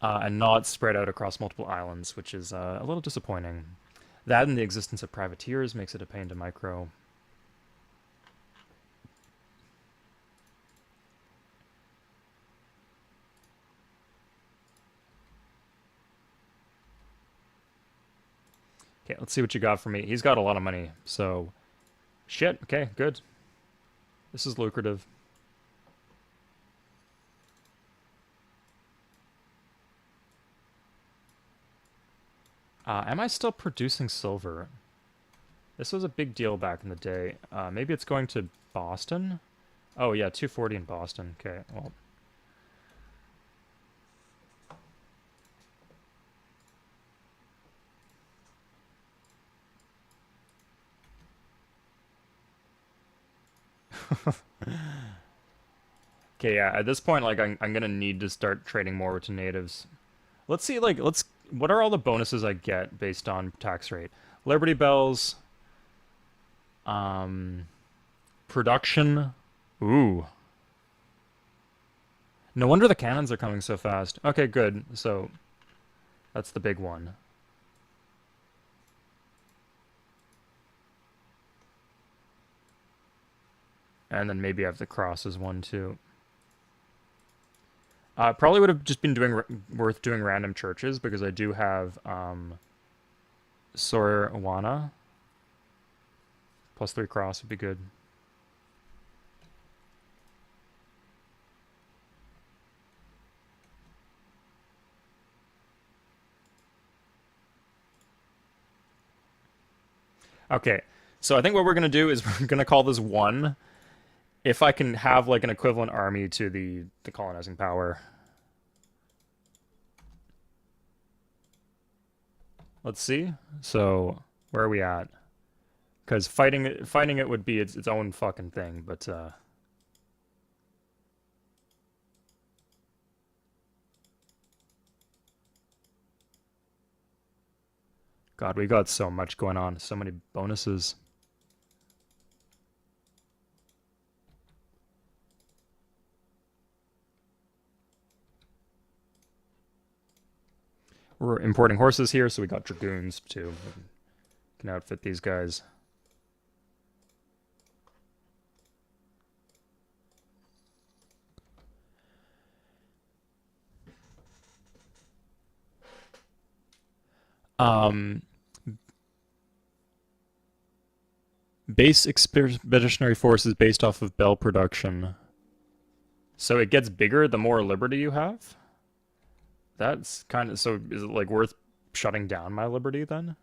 and not spread out across multiple islands, which is a little disappointing. That and the existence of privateers makes it a pain to micro. Okay, let's see what you got for me. He's got a lot of money, so... Shit, okay, good. This is lucrative. Am I still producing silver? This was a big deal back in the day. Maybe it's going to Boston? Oh yeah, 240 in Boston. Okay, well... Okay, yeah, at this point, like, I'm gonna need to start trading more with natives. Let's see, like, what are all the bonuses I get based on tax rate? Liberty Bells, um, production. Ooh. No wonder the cannons are coming so fast. Okay, good. So, that's the big one. And then maybe I have the crosses one too. Probably would have just been worth doing random churches because I do have Soriwana. +3 cross would be good. Okay, so I think what we're gonna do is we're gonna call this 1. If I can have like an equivalent army to the colonizing power. Let's see. So where are we at? Because fighting it would be its own fucking thing, but God, we got so much going on, so many bonuses. We're importing horses here, so we got dragoons too. We can outfit these guys. Um, Base expeditionary force is based off of bell production. So it gets bigger the more liberty you have? That's kind of... So is it like worth shutting down my liberty then?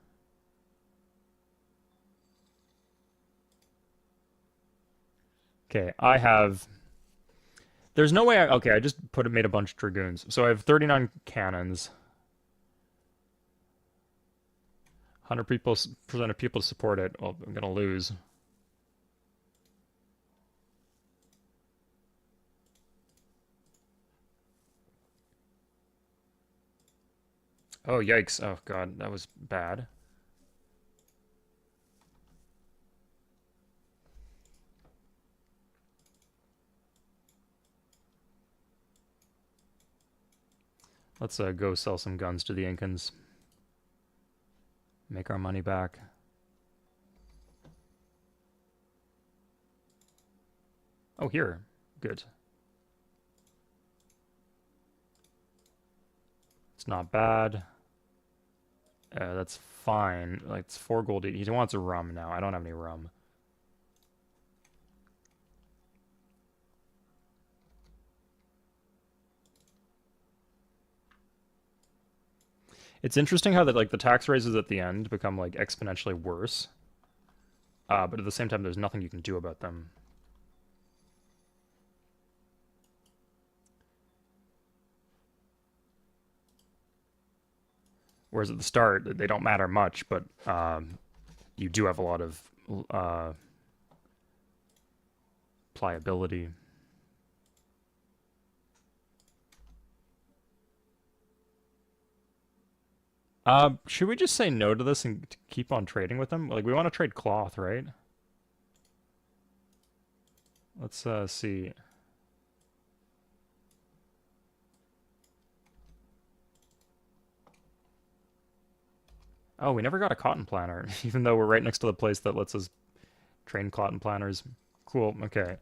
Okay, I have... There's no way I... Okay, I just made a bunch of dragoons. So I have 39 cannons. 100% of people support it. Well, I'm gonna lose. Oh, yikes. Oh, God, that was bad. Let's go sell some guns to the Incans. Make our money back. Oh, here. Good. It's not bad. That's fine. Like, it's 4 gold. He wants a rum now. I don't have any rum. It's interesting how that like the tax raises at the end become like exponentially worse. But at the same time, there's nothing you can do about them. Whereas at the start, they don't matter much, but you do have a lot of pliability. Should we just say no to this and keep on trading with them? Like, we want to trade cloth, right? Let's see. Oh, we never got a cotton planter, even though we're right next to the place that lets us train cotton planters. Cool, okay.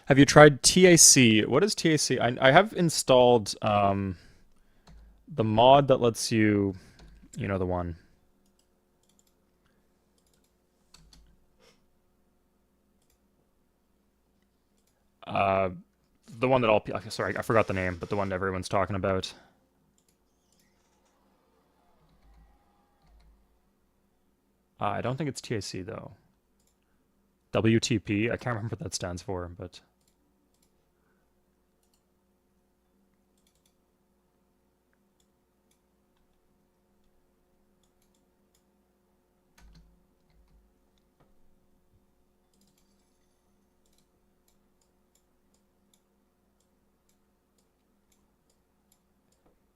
Have you tried TAC? What is TAC? I have installed the mod that lets you, you know, the one. Uh, the one that all, sorry, I forgot the name, but the one that everyone's talking about. I don't think it's TAC though. WTP? I can't remember what that stands for, but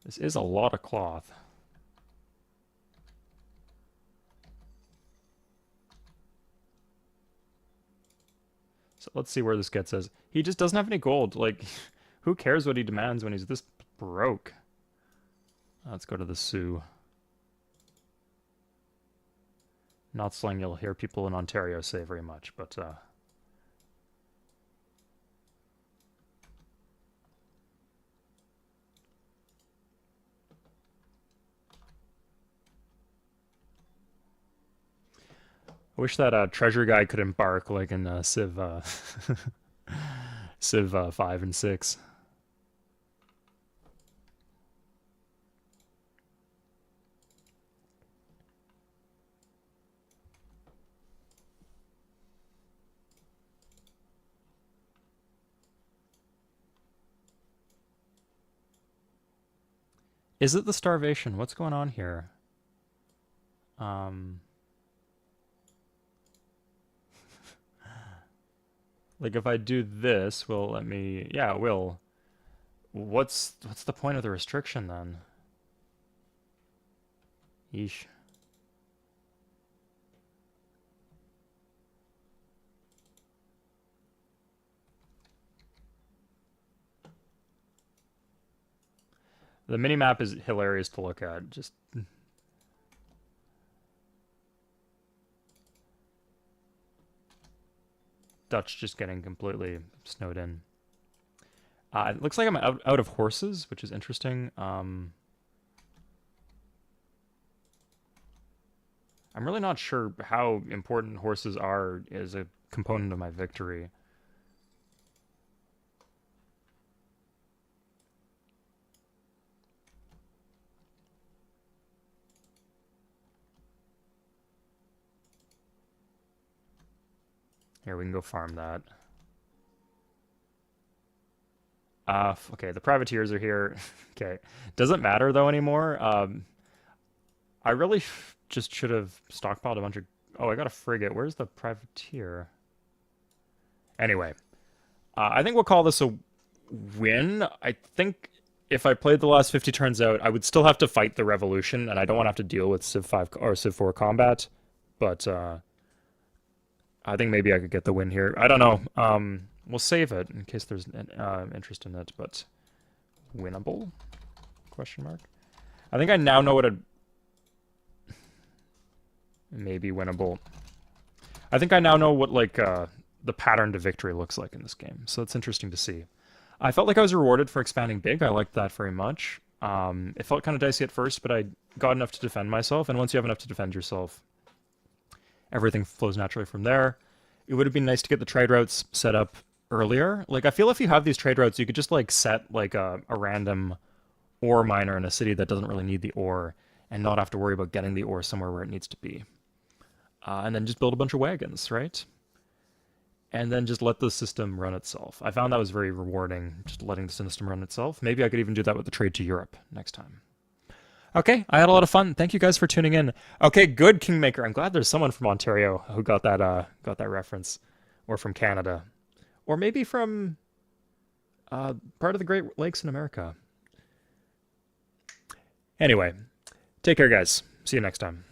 this is a lot of cloth. So let's see where this gets us. He just doesn't have any gold. Like, who cares what he demands when he's this broke? Let's go to the Sioux. Not something you'll hear people in Ontario say very much, but I wish that treasure guy could embark like in Civ 5 and 6. Is it the starvation? What's going on here? Um, like if I do this, will it let me? Yeah, it will. What's the point of the restriction then? Yeesh. The minimap is hilarious to look at. Just Dutch just getting completely snowed in. It looks like I'm out of horses, which is interesting. I'm really not sure how important horses are as a component of my victory. Here, we can go farm that. Okay, the privateers are here. Okay. Doesn't matter though anymore. I really just should have stockpiled a bunch of... Oh, I got a frigate. Where's the privateer? Anyway, I think we'll call this a win. I think if I played the last 50 turns out, I would still have to fight the revolution, and I don't want to have to deal with Civ 5 or Civ 4 combat. But I think maybe I could get the win here. I don't know. We'll save it in case there's an interest in it, but winnable? Question mark. I think I now know what a maybe winnable. I think I now know what like the pattern to victory looks like in this game. So it's interesting to see. I felt like I was rewarded for expanding big. I liked that very much. It felt kind of dicey at first, but I got enough to defend myself. And once you have enough to defend yourself, everything flows naturally from there. It would have been nice to get the trade routes set up earlier. Like, I feel if you have these trade routes, you could just, like, set, like, a random ore miner in a city that doesn't really need the ore and not have to worry about getting the ore somewhere where it needs to be. And then just build a bunch of wagons, right? And then just let the system run itself. I found that was very rewarding, just letting the system run itself. Maybe I could even do that with the trade to Europe next time. Okay, I had a lot of fun. Thank you guys for tuning in. Okay, good Kingmaker. I'm glad there's someone from Ontario who got that reference, or from Canada, or maybe from part of the Great Lakes in America. Anyway, take care, guys. See you next time.